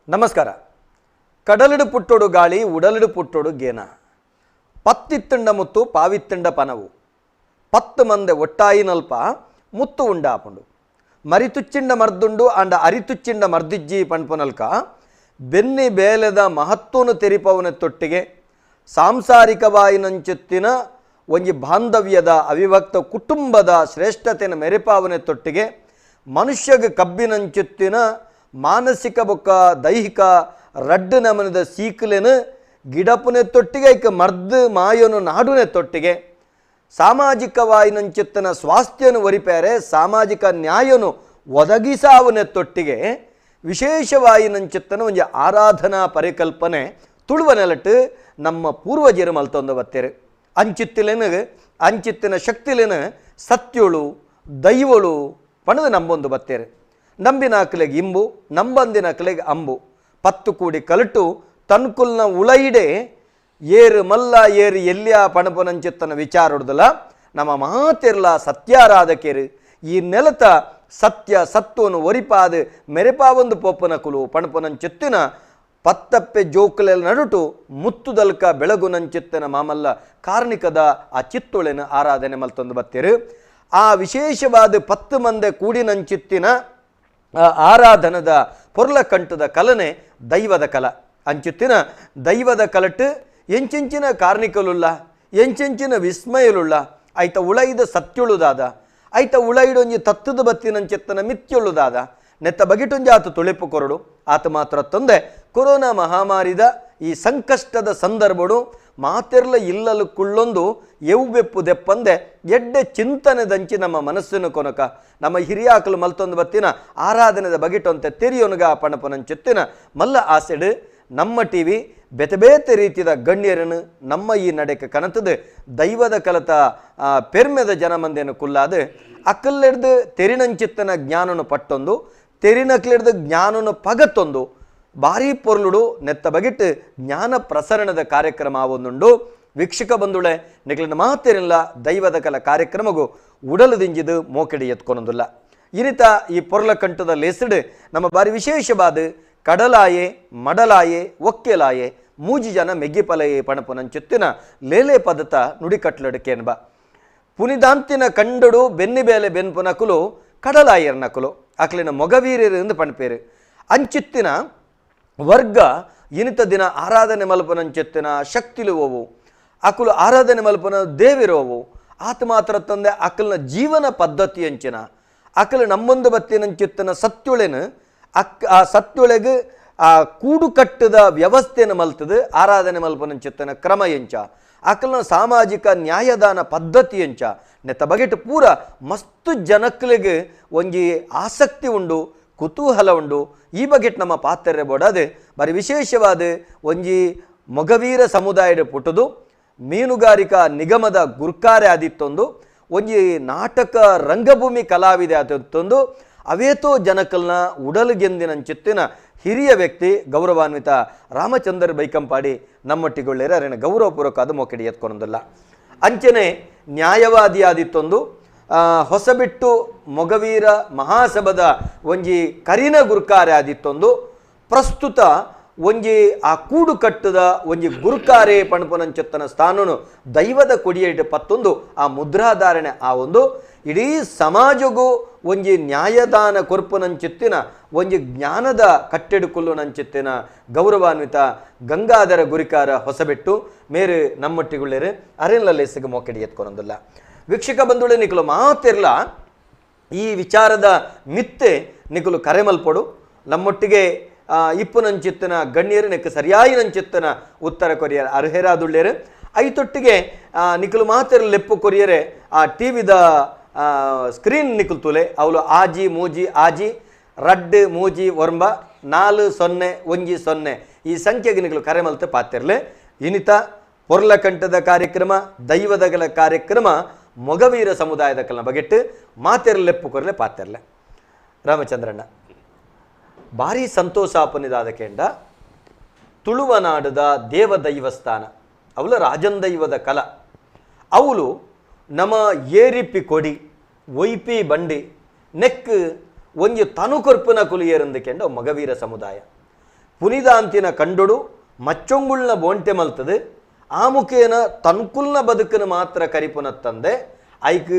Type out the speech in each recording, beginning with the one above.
ನಮಸ್ಕಾರ. ಕಡಲಿಡು ಪುಟ್ಟೊಡು ಗಾಳಿ ಉಡಲಿಡು ಪುಟ್ಟೊಡು ಗೇನ ಪತ್ತಿತ್ತಂಡ ಮುತ್ತು ಪಾವಿತ್ತಂಡ ಪನವು 10 ಮಂದೆ ಒಟ್ಟಾಯಿನಲ್ಪ ಮುತ್ತು ಉಂಡಾಪುಂಡು ಮರಿತುಚ್ಚಿಂಡ ಮರ್ದುಂಡು ಅಂಡ ಅರಿತುಚ್ಚಿಂಡ ಮರ್ದಿಜ್ಜಿ ಪಣ್ಪುನಲ್ಕ ಬೆನ್ನಿ ಬೇಲೆದ ಮಹತ್ವನು ತೆರಿಪವನ ತೊಟ್ಟಿಗೆ ಸಾಂಸಾರಿಕವಾಯಿನಂಚುತ್ತಿನ ಒಂಜಿ ಬಾಂಧವ್ಯದ ಅವಿಭಕ್ತ ಕುಟುಂಬದ ಶ್ರೇಷ್ಠತೆನ ಮೆರೆಪಾವನೆ ತೊಟ್ಟಿಗೆ ಮನುಷ್ಯಗೆ ಕಬ್ಬಿನಂಚುತ್ತಿನ ಮಾನಸಿಕ ಬೊಕ್ಕ ದೈಹಿಕ ರಡ್ಡು ನಮನದ ಸೀಕಲೆನು ಗಿಡಪುನೆ ತೊಟ್ಟಿಗೆ ಇಕ ಮರ್ದು ಮಾಯನು ನಾಡುನೆ ತೊಟ್ಟಿಗೆ ಸಾಮಾಜಿಕವಾಯಿನಂಚಿತ್ತನ ಸ್ವಾಸ್ಥ್ಯನು ಒರಿಪೇರೆ ಸಾಮಾಜಿಕ ನ್ಯಾಯನು ಒದಗಿಸಾವನೆ ತೊಟ್ಟಿಗೆ ವಿಶೇಷವಾಯಿನಂಚಿತ್ತನ ಒಂಜಿ ಆರಾಧನಾ ಪರಿಕಲ್ಪನೆ ತುಳುವ ನೆಲಟ್ಟು ನಮ್ಮ ಪೂರ್ವಜರು ಮಲ್ತೊಂದು ಬತ್ತೇರು ಅಂಚಿತ್ತಿನ ಶಕ್ತಿಲೇನು ಸತ್ಯುಳು ದೈವಳು ಪಣದು ನಂಬೊಂದು ಬತ್ತೇರು ನಂಬಿನಾಕಲೆಗೆ ಇಂಬು ನಂಬಂದಿನಕಲೆಗೆ ಅಂಬು 10 ಕೂಡಿ ಕಲಟು ತನ್ಕುಲ್ನ ಉಳೈಡೆ ಏರು ಮಲ್ಲ ಏರು ಎಲ್ಲಿಯ ಪಣಪನಂಚಿತ್ತನ ವಿಚಾರ ಹೊಡ್ದಲ್ಲ ನಮ್ಮ ಮಾತಿರ್ಲ ಸತ್ಯಾರಾಧಕೇರು ಈ ನೆಲತ ಸತ್ಯ ಸತ್ವನು ಒರಿಪಾದು ಮೆರೆಪಾವೊಂದು ಪೋಪನಕುಲು ಪಣಪನಂಚಿತ್ತಿನ ಪತ್ತಪ್ಪೆ ಜೋಕಲೆಲ್ಲ ನಡುಟು ಮುತ್ತುದಲ್ಕ ಬೆಳಗುನಂಚಿತ್ತನ ಮಾಮಲ್ಲ ಕಾರ್ಣಿಕದ ಆ ಚಿತ್ತುಳೆನ ಆರಾಧನೆ ಮಲ್ತೊಂದು ಬತ್ತೇರು ಆ ವಿಶೇಷವಾದ 10 ಮಂದೆ ಕೂಡಿನಂಚಿತ್ತಿನ ಆರಾಧನದ ಪೊರ್ಲ ಕಂಟದ ಕಲನೆ ದೈವದ ಕಲ ಅಂಚಿತ್ತಿನ ದೈವದ ಕಲಟ್ಟು ಎಂಚೆಂಚಿನ ಕಾರ್ಣಿಕಲುಲ್ಲ ಎಂಚೆಂಚಿನ ವಿಸ್ಮಯಲುಲ್ಲ ಐತ ಉಳೈದ ಸತ್ಯುಳುದಾದ ಐತ ಉಳೈಡೊಂಜಿ ತತ್ತದ ಬತ್ತಿನಂಚಿತ್ತನ ಮಿತ್ಯುಳುದಾದ ನೆತ್ತ ಬಗಿಟೊಂಜಾತು ತುಳಿಪು ಕೊರಡು ಆತ ಮಾತ್ರ ತಂದೆ ಕೊರೋನಾ ಮಹಾಮಾರಿದ ಈ ಸಂಕಷ್ಟದ ಸಂದರ್ಭಡು ಮಾತೆರ್ಲ ಇಲ್ಲಲು ಕುಳ್ಳೊಂದು ಎವ್ವೆಪ್ಪು ದೆಪ್ಪಂದೆ ಎಡ್ಡೆ ಚಿಂತನೆದಂಚಿ ನಮ್ಮ ಮನಸ್ಸಿನ ಕೊನಕ ನಮ್ಮ ಹಿರಿಯಾಕಲು ಮಲ್ತೊಂದು ಬತ್ತಿನ ಆರಾಧನೆದ ಬಗಿಟೊಂತೆ ತೆರಿಯೊನಗ ಪಣಪನಂಚಿತ್ತಿನ ಮಲ್ಲ ಆಸೆಡು ನಮ್ಮ ಟಿವಿ ಬೇತೆ ಬೇತೆ ರೀತಿಯ ಗಣ್ಯರನ್ನು ನಮ್ಮ ಈ ನಡೆಕೆ ಕನತದು ದೈವದ ಕಲತ ಪೆರ್ಮೆದ ಜನಮಂದಿಯನ್ನು ಕುಲ್ಲಾದು ಅಕ್ಕಲ್ಲೆಡ್ದು ತೆರಿನಂಚಿತ್ತನ ಜ್ಞಾನನು ಪಟ್ಟೊಂದು ತೆರಿನಕ್ಲೆಡ್ದು ಜ್ಞಾನನು ಪಗತ್ತೊಂದು ಭಾರಿ ಪೊರ್ಲುಡು ನೆತ್ತ ಬಗಿಟ್ಟು ಜ್ಞಾನ ಪ್ರಸರಣದ ಕಾರ್ಯಕ್ರಮ ಆವೊಂದುಂಡು ವೀಕ್ಷಕ ಬಂದುಳೆ ನಿಕ್ಲಿನ ಮಾತೇನಿಲ್ಲ ದೈವದ ಕಲ ಕಾರ್ಯಕ್ರಮಗೂ ಉಡಲು ದಿಂಜಿದು ಮೋಕೆಡಿ ಎತ್ಕೊನೊಂದಿಲ್ಲ ಇರಿತ ಈ ಪೊರ್ಲ ಕಂಟದ ಲೇಸಿಡು ನಮ್ಮ ಬಾರಿ ವಿಶೇಷವಾದ ಕಡಲಾಯೆ ಮಡಲಾಯೆ ಒಕ್ಕೆಲಾಯೆ ಮೂಜಿ ಜನ ಮೆಗ್ಗಿಪಲಯೆ ಪಣಪುನಂಚಿತ್ತಿನ ಲೇಲೆ ಪದತ ನುಡಿಕಟ್ಲಡುಕೇನ್ಬ ಪುನಿದಾಂತಿನ ಕಂಡುಡು ಬೆನ್ನಿಬೇಲೆ ಬೆನ್ಪುನಕುಲು ಕಡಲಾಯರ್ನಕುಲು ಅಕ್ಲಿನ ಮೊಗವೀರ್ಯರಿಂದ ಪಣಪೇರು ಅಂಚಿತ್ತಿನ ವರ್ಗ ಇನಿತ ದಿನ ಆರಾಧನೆ ಮಲ್ಪನಂಚಿತ್ತಿನ ಶಕ್ತಿಲುವವು ಅಕುಲು ಆರಾಧನೆ ಮಲ್ಪನ ದೇವಿರುವವು ಆತ ಮಾತ್ರ ತಂದೆ ಅಕಲ್ನ ಜೀವನ ಪದ್ಧತಿ ಅಂಚಿನ ಅಕಲು ನಮ್ಮೊಂದು ಬತ್ತಿನಂಚಿತ್ತಿನ ಸತ್ಯುಳೆನು ಆ ಸತ್ಯೊಳಗೆ ಆ ಕೂಡು ಕಟ್ಟದ ವ್ಯವಸ್ಥೆಯನ್ನು ಮಲ್ತದು ಆರಾಧನೆ ಮಲ್ಪನಂಚಿತ್ತನ ಕ್ರಮ ಎಂಚ ಅಕಲ್ನ ಸಾಮಾಜಿಕ ನ್ಯಾಯದಾನ ಪದ್ಧತಿ ಎಂಚ ನೆತ್ತ ಬಗೆಟ್ ಪೂರ ಮಸ್ತು ಜನಕ್ಕಲಿಗೆ ಒಂಜಿ ಆಸಕ್ತಿ ಉಂಡು ಕುತೂಹಲ ಉಂಡು ಈ ಬಗೆಟ್ ನಮ್ಮ ಪಾತ್ರೆ ಬೋಡಾದೆ ಬರೀ ವಿಶೇಷವಾದ ಒಂಜಿ ಮೊಗವೀರ ಸಮುದಾಯದ ಪುಟದು ಮೀನುಗಾರಿಕಾ ನಿಗಮದ ಗುರ್ಕಾರೆ ಆದಿತ್ತೊಂದು ಒಂಜಿ ನಾಟಕ ರಂಗಭೂಮಿ ಕಲಾವಿದೆ ಆದಿತ್ತೊಂದು ಅವೇತೋ ಜನಕಲ್ನ ಉಡಲುಗೆಂದಿನಂಚಿತ್ತಿನ ಹಿರಿಯ ವ್ಯಕ್ತಿ ಗೌರವಾನ್ವಿತ ರಾಮಚಂದ್ರ ಬೈಕಂಪಾಡಿ ನಮ್ಮೊಟ್ಟಿಗೊಳ್ಳಿರ ಅರೇನ ಗೌರವಪೂರ್ವಕವಾದ ಮೊಕೆಡಿ ಎತ್ಕೊಳೊಂದಿಲ್ಲ ಅಂಚನೆ ನ್ಯಾಯವಾದಿ ಆದಿತ್ತೊಂದು ಹೊಸಬಿಟ್ಟು ಮೊಗವೀರ ಮಹಾಸಭದ ಒಂಜಿ ಕರಿನ ಗುರ್ಕಾರೆ ಆದಿತ್ತೊಂದು ಪ್ರಸ್ತುತ ಒಂಜಿ ಆ ಕೂಡು ಕಟ್ಟದ ಒಂಜಿ ಗುರ್ಕಾರೆ ಪಣಪನಂಚತ್ತನ ಸ್ಥಾನನು ದೈವದ ಕೊಡಿಯೇಟು ಪತ್ತೊಂದು ಆ ಮುದ್ರಾಧಾರಣೆ ಆ ಒಂದು ಇಡೀ ಸಮಾಜಗೂ ಒಂಜಿ ನ್ಯಾಯದಾನ ಕೊರ್ಪುನಂಚಿತ್ತಿನ ಒಂಜಿ ಜ್ಞಾನದ ಕಟ್ಟೆಡುಕುಲ್ಲು ನಂಚಿತ್ತಿನ ಗೌರವಾನ್ವಿತ ಗಂಗಾಧರ ಗುರಿಕಾರ ಹೊಸಬೆಟ್ಟು ಮೇರೆ ನಮ್ಮೊಟ್ಟಿಗುಳ್ಳೇರು ಅರೆಲ್ಲ ಲೇಸಿಗೆ ಮೊಕೆಡಿ ಎತ್ಕೊನೊಂದಿಲ್ಲ ವೀಕ್ಷಕ ಬಂಧುಳೆ ನಿಕಲು ಮಾತಿರ್ಲ ಈ ವಿಚಾರದ ಮಿತ್ತೆ ನಿಕಲು ಕರೆ ಮಲ್ಪಡು ನಮ್ಮೊಟ್ಟಿಗೆ ಇಪ್ಪುನಂಚಿತ್ತಿನ ಗಣ್ಯರು ನೆಕ್ಕ ಸರಿಯಾಗಿ ನಂಚಿತ್ತಿನ ಉತ್ತರ ಕೊರಿಯರ್ ಅರ್ಹರಾದುಳ್ಳೇರು ಐತೊಟ್ಟಿಗೆ ನಿಕಲು ಮಾತಿರ್ಲ ಲೆಪ್ಪು ಕೊರಿಯರೆ ಆ ಟಿವಿದ ಸ್ಕ್ರೀನ್ ನಿಕಲು ತುಲೆ ಅವಳು ಆಜಿ ಮೂಜಿ ಆಜಿ ರಡ್ಡು ಮೂಜಿ ಒರ್ಂಬ 4010 ಈ ಸಂಖ್ಯೆಗೆ ನಿಕಲು ಕರೆ ಮಲ್ತೆ ಪಾತಿರ್ಲೆ ಇನಿತ ಪೊರ್ಲ ಕಂಠದ ಕಾರ್ಯಕ್ರಮ ದೈವದಗಲ ಕಾರ್ಯಕ್ರಮ ಮೊಗವೀರ ಸಮುದಾಯದ ಕಲ್ನ ಬಗೆಟ್ಟು ಮಾತೆರ್ಲೆಪ್ಪು ಕೊರಲೆ ಪಾತೆರ್ಲೆ ರಾಮಚಂದ್ರಣ್ಣ ಭಾರಿ ಸಂತೋಷಾಪನಿದಾದ ಕೆಂಡ ತುಳುವನಾಡದ ದೇವ ದೈವಸ್ಥಾನ ಅವಳ ರಾಜಂದೈವದ ಕಲ ಅವಳು ನಮ್ಮ ಏರಿಪಿ ಕೊಡಿ ಒಯ್ಪಿ ಬಂಡಿ ನೆಕ್ ಒಂಜಿ ತನುಕೊರ್ಪುನ ಕುಲಿಯರಂದು ಕೆಂಡ ಮೊಗವೀರ ಸಮುದಾಯ ಪುನಿದಾಂತಿನ ಕಂಡುಡು ಮಚ್ಚೊಂಗುಳ್ನ ಬೋಂಟೆ ಮಲ್ತದು ಆ ಮುಖೇನ ತನ್ಕುಲ್ನ ಬದುಕನ್ನು ಮಾತ್ರ ಕರಿಪುನತ್ತಂದೆ ಐಕ್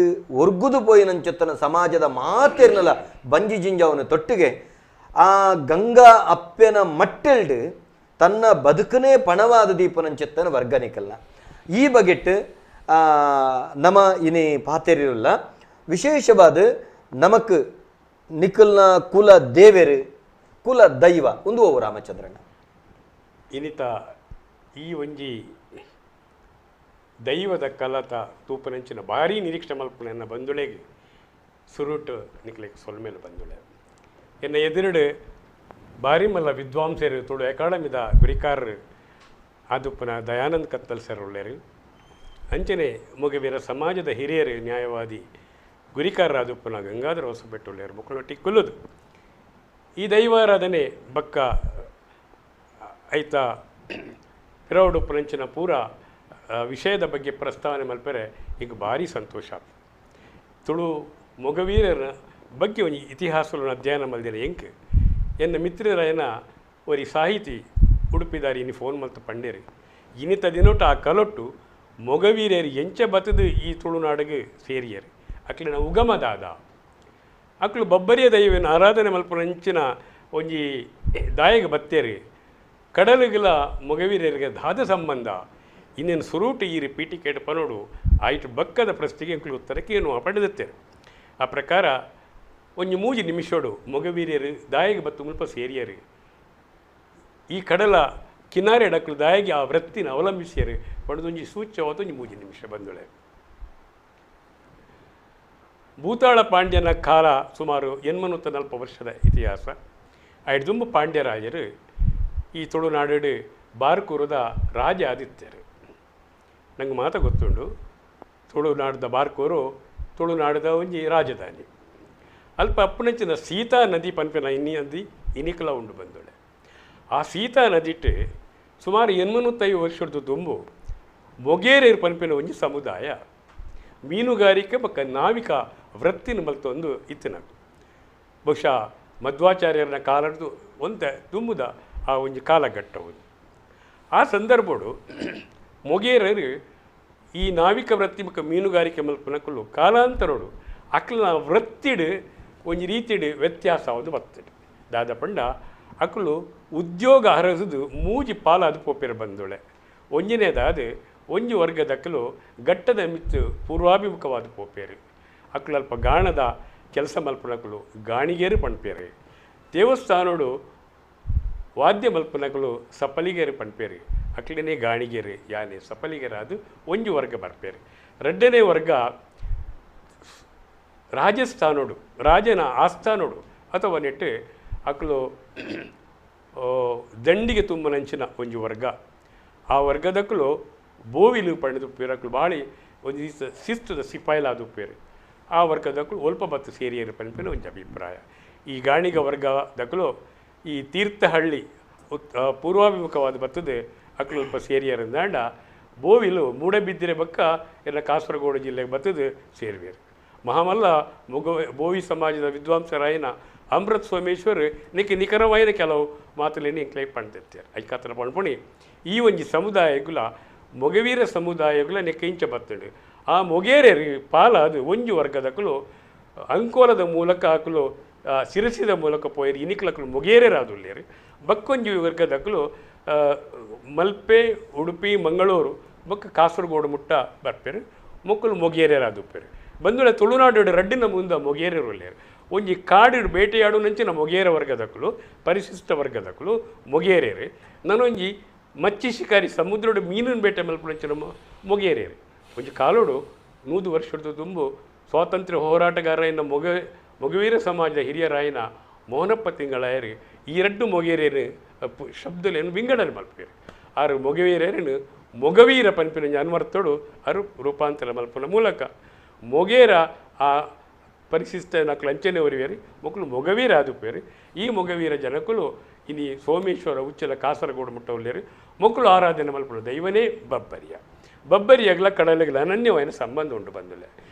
ಒರ್ಗುದು ಪೋಯಿನಂಚೊತ್ತನ ಸಮಾಜದ ಮಾತೆರ್ನಲ ಬಂಜಿ ಜಿಂಜವನ ತೊಟ್ಟಿಗೆ ಆ ಗಂಗಾ ಅಪ್ಪೆನ ಮಟ್ಟೆಲ್ಡು ತನ್ನ ಬದುಕನೇ ಪಣವಾದ ದೀಪನಂಚೆತ್ತನ ವರ್ಗನಿಕಲ್ಲ ಈ ಬಗೆಟ್ ನಮ ಇನಿ ಪಾತೆರಿರಲ್ಲ ವಿಶೇಷವಾದ ನಮಕ್ ನಿಖಲ್ನ ಕುಲ ದೇವೆರು ಕುಲ ದೈವ ಒಂದು ಓ ರಾಮಚಂದ್ರಣ್ಣ ಇನಿತ ಈ ಒಂಜಿ ದೈವದ ಕಲತ ತೂಪನಂಚಿನ ಭಾರಿ ನಿರೀಕ್ಷೆ ಮಲ್ಪನ ಬಂದುಳೆಗೆ ಸುರುಟು ನಿಕ್ಲಿಕ್ಕೆ ಸೊಲ್ಮೇಲೆ ಬಂದುಳೆ ಎನ್ನ ಎದುರುಡು ಭಾರಿ ಮಲ್ಲ ವಿದ್ವಾಂಸರು ತುಳು ಅಕಾಡೆಮಿದ ಗುರಿಕಾರರು ಆದುಪ್ಪನ ದಯಾನಂದ್ ಕತ್ತಲ್ ಸರ್ ಒಳ್ಳೆಯರು ಅಂಚನೆ ಮುಗವೀರ ಸಮಾಜದ ಹಿರಿಯರು ನ್ಯಾಯವಾದಿ ಗುರಿಕಾರ ಆದುಪ್ಪನ ಗಂಗಾಧರ ಹೊಸಬೆಟ್ಟು ಒಳ್ಳೆಯರು ಮಕ್ಕಳೊಟ್ಟಿಗೆ ಕೊಲ್ಲೋದು ಈ ದೈವಾರಾಧನೆ ಬಕ್ಕ ಐತ ಪಿರವಡುಪ್ಪನಂಚಿನ ಪೂರ ವಿಷಯದ ಬಗ್ಗೆ ಪ್ರಸ್ತಾವನೆ ಮಲ್ಪರೆ ಈಗ ಭಾರಿ ಸಂತೋಷ ತುಳು ಮೊಗವೀರರ ಬಗ್ಗೆ ಒಂದು ಇತಿಹಾಸವನ್ನು ಅಧ್ಯಯನ ಮಲ್ದಿರ ಎಂಕ್ ಎನ್ನ ಮಿತ್ರರಾಯನ ಒರಿ ಸಾಹಿತಿ ಉಡುಪಿದಾರಿ ಇನಿ ಫೋನ್ ಮಲ್ತು ಪಂಡೇರಿ ಇನಿತ ದಿನೊಟ್ಟು ಆ ಕಲೊಟ್ಟು ಮೊಗವೀರ್ಯರು ಎಂಚ ಬತ್ತದು ಈ ತುಳುನಾಡಿಗೆ ಸೇರಿಯರು ಅಕ್ಲಿನ ಉಗಮದಾದ ಅಕ್ಲು ಬಬ್ಬರಿಯ ದೈವನ ಆರಾಧನೆ ಮಲ್ಪನಂಚಿನ ಒಂಜಿ ದಾಯಿಗೆ ಬತ್ತೇರಿ ಕಡಲುಗಳ ಮೊಗವೀರ್ಯರಿಗೆ ದಾದ ಸಂಬಂಧ ಇನ್ನೇನು ಸುರೂಟು ಈ ಪೀಠಿಕೇಟ್ ಪನೋಡು ಆಯ್ತು ಬಕ್ಕದ ಪ್ರಶ್ನೆಗೆ ಎಂಕ್ಲು ಉತ್ತರಕ್ಕೇನು ಪಡೆದುತ್ತೇವೆ ಆ ಪ್ರಕಾರ ಒಂದು 3 ನಿಮಿಷೋಡು ಮೊಗವೀರ್ಯರು ದಾಯಿಗೆ ಬತ್ತು ಮುಲ್ಪ ಸೇರಿಯರು ಈ ಕಡಲ ಕಿನಾರೆ ಡಕ್ಲು ದಾಯಿಗೆ ಆ ವೃತ್ತಿನ ಅವಲಂಬಿಸಿಯರು ಪಡೆದೊಂಜಿ ಸೂಚ್ಯವಾದ ಒಂದು 3 ನಿಮಿಷ ಬಂದುಳೆ ಭೂತಾಳ ಪಾಂಡ್ಯನ ಕಾಲ ಸುಮಾರು 840 ವರ್ಷದ ಇತಿಹಾಸ ಐಡ್ದುಂಬ ಪಾಂಡ್ಯರಾಜರು ಈ ತುಳುನಾಡು ಬಾರ್ಕೂರದ ರಾಜ ಆದಿತ್ಯರು ನಂಗೆ ಮಾತ ಗೊತ್ತುಂಡು ತುಳುನಾಡದ ಬಾರ್ಕೂರು ತುಳುನಾಡದ ಒಂಜಿ ರಾಜಧಾನಿ ಅಲ್ಪ ಅಪ್ಪನಂಚಿನ ಸೀತಾ ನದಿ ಪನ್ಪಿನ ನದಿ ಇನಿಕಲ ಉಂಡು ಬಂದೊಳೆ ಆ ಸೀತಾ ನದಿಟ್ಟು ಸುಮಾರು 850 ವರ್ಷದ ದುಂಬು ಮೊಗೇರೇರು ಪನ್ಪಿನ ಒಂಜಿ ಸಮುದಾಯ ಮೀನುಗಾರಿಕೆ ಬಕ್ಕ ನಾವಿಕ ವೃತ್ತಿನ ಮಲ್ತೊಂದು ಇತ್ತಿನ ಬಹುಶಃ ಮಧ್ವಾಚಾರ್ಯರನ್ನ ಕಾಲದ್ದು ಒಂದ ದುಂಬುದ ಆ ಒಂಜಿ ಕಾಲಘಟ್ಟವು ಆ ಸಂದರ್ಭಡು ಮೊಗೇರರು ಈ ನಾವಿಕ ವೃತ್ತಿ ಬಕ್ಕ ಮೀನುಗಾರಿಕೆ ಮಲ್ಪನಕ್ಕಲು ಕಾಲಾಂತರೋಡು ಅಕ್ಲನ ವೃತ್ತಿಡು ಒಂಜಿ ರೀತಿಡು ವ್ಯತ್ಯಾಸ ಒಂದು ಬರ್ತದೆ ದಾದ ಪಂಡ ಅಕ್ಲು ಉದ್ಯೋಗ ಹರಸುದು 3 ಪಾಲಾದ ಪೋಪೆರು ಬಂದೊಳೆ ಒಂಜನೇದಾದ ಒಂಜಿ ವರ್ಗದಕ್ಕಲು ಘಟ್ಟದ ಮಿತ್ತು ಪೂರ್ವಾಭಿಮುಖವಾದ ಪೋಪೇರು ಅಕ್ಲು ಅಲ್ಪ ಗಾಣದ ಕೆಲಸ ಮಲ್ಪನಕ್ಕಲು ಗಾಣಿಗೇರು ಪಣ್ಪೇರು ದೇವಸ್ಥಾನೋಡು ವಾದ್ಯ ಮಲ್ಪನಕ್ಕಲು ಸಪಲಿಗೇರು ಪಣ್ಪೇರು ಅಕ್ಲನೇ ಗಾಣಿಗೇರು ಯಾನೆ ಸಪಲಿಗೇರಾದು ಒಂಜಿ ವರ್ಗ ಬರ್ಪೇರು 2ನೇ ವರ್ಗ ರಾಜಸ್ಥಾನೋಡು ರಾಜನ ಆಸ್ಥಾನೋಡು ಅಥವಾ ನೆಟ್ಟು ಅಕ್ಲು ದಂಡಿಗೆ ತುಂಬನಂಚಿನ ಒಂಜಿ ವರ್ಗ ಆ ವರ್ಗದಕ್ಕಲು ಬೋವಿಲು ಪಣ್ಣದುಪ್ಪೇರು ಅಕ್ಲು ಬಾಳಿ ಒಂದು ಶಿಸ್ತದ ಸಿಪಾಯಿಲಾದುಪ್ಪೇರು ಆ ವರ್ಗದಕ್ಕಲು ಒಲ್ಪ ಬತ್ತು ಸೇರಿಯರು ಪನ್ಪಿನ ಒಂಜಿ ಅಭಿಪ್ರಾಯ ಈ ಗಾಣಿಗ ವರ್ಗದಕ್ಕಲು ಈ ತೀರ್ಥಹಳ್ಳಿ ಪೂರ್ವಾಭಿಮುಖವಾದ ಬತ್ತದೆ ಅಕ್ಲು ಸ್ವಲ್ಪ ಸೇರಿಯರಂದಾಂಡ ಬೋವಿಲು ಮೂಡಬಿದ್ದಿರೆ ಬಕ್ಕ ಎಲ್ಲ ಕಾಸರಗೋಡು ಜಿಲ್ಲೆಗೆ ಬತ್ತದು ಸೇರಿವೇರು ಮಹಾಮಲ್ಲ ಬೋವಿ ಸಮಾಜದ ವಿದ್ವಾಂಸರಾಯನ ಅಮೃತ್ ಸೋಮೇಶ್ವರ್ ನಿಖರವಾದ ಕೆಲವು ಮಾತುಲೇನು ಎಂಕ್ಲೈ ಪಣ್ತಿರ್ತಾರೆ ಐಕಾತರ ಪಣ್ಪುಣಿ ಈ ಒಂಜಿ ಸಮುದಾಯಗುಲ ಮೊಗವೀರ ಸಮುದಾಯಗುಲ ನೆಕ್ಕಿಂಚ ಬತ್ತುಂಡು ಆ ಮೊಗೇರರು ಪಾಲ ಅದು ಒಂಜಿ ವರ್ಗದಕ್ಕಲು ಅಂಕೋಲದ ಮೂಲಕ ಹಾಕಲು ಸಿರಸಿದ ಮೂಲಕ ಪೋಯರು ಇನಿಕ್ಲಕ್ಕಲು ಮೊಗೇರರಾದುಲ್ಲೇರು ಬಕ್ಕೊಂಜಿ ವರ್ಗದಕ್ಕಲು ಮಲ್ಪೆ ಉಡುಪಿ ಮಂಗಳೂರು ಬೊಕ್ಕ ಕಾಸರಗೋಡು ಮುಟ್ಟ ಬರ್ಪೇರು ಮೊಕ್ಕಲು ಮೊಗೇರರಾದುಪ್ಪೇರು ಬಂದುಳ ತುಳುನಾಡು ರಡ್ಡಿನ ಮುಂದೆ ಮೊಗೇರರು ಒಳ್ಳೆಯರು ಒಂಜಿ ಕಾಡು ಬೇಟೆಯಾಡು ನಂಚಿನ ಮೊಗೇರ ವರ್ಗದಕ್ಕಲು ಪರಿಶಿಷ್ಟ ವರ್ಗದಕ್ಕಲು ಮೊಗೇರೇರು ನಾನೊಂಜಿ ಮಚ್ಚಿ ಶಿಕಾರಿ ಸಮುದ್ರಡು ಮೀನಿನ ಬೇಟೆ ಮಲ್ಪನಂಚಿನ ಮೊಗೇರೇರು ಒಂಜಿ ಕಾಲೋಡು 100 ವರ್ಷದ ತುಂಬು ಸ್ವಾತಂತ್ರ್ಯ ಹೋರಾಟಗಾರನ ಮೊಗವೀರ ಸಮಾಜದ ಹಿರಿಯರಾಯನ ಮೋಹನಪ್ಪ ತಿಂಗಳಾಯರು ಈ 2 ಮೊಗೇರೇರು ಶಬ್ದಲೇನು ವಿಂಗಡನೆ ಮಲ್ಪೇರು ಆರು ಮೊಗವೀರೇರನು ಮೊಗವೀರ ಪನ್ಪಿನ ಅನ್ವರ್ತೋಡು ಅರು ರೂಪಾಂತರ ಮಲ್ಪನ ಮೂಲಕ ಮೊಗೇರ ಆ ಪರಿಶಿಷ್ಟ ನಕ್ಲು ಅಂಚನೆ ಒರಿವೇರಿ ಮಕ್ಕಳು ಮೊಗವೀರ ಆದುಪೇರು ಈ ಮೊಗವೀರ ಜನಕ್ಕಲು ಇನಿ ಸೋಮೇಶ್ವರ ಉಚ್ಚಲ ಕಾಸರಗೋಡು ಮುಟ್ಟವಲ್ಲೇರು ಮಕ್ಕಳು ಆರಾಧನೆ ಮಲ್ಪನ ದೈವನೇ ಬಬ್ಬರಿಯಗ್ಲ ಕಡಲಿಗೆ ಅನನ್ಯವಾದ ಸಂಬಂಧ ಉಂಟು ಬಂದಿಲ್ಲ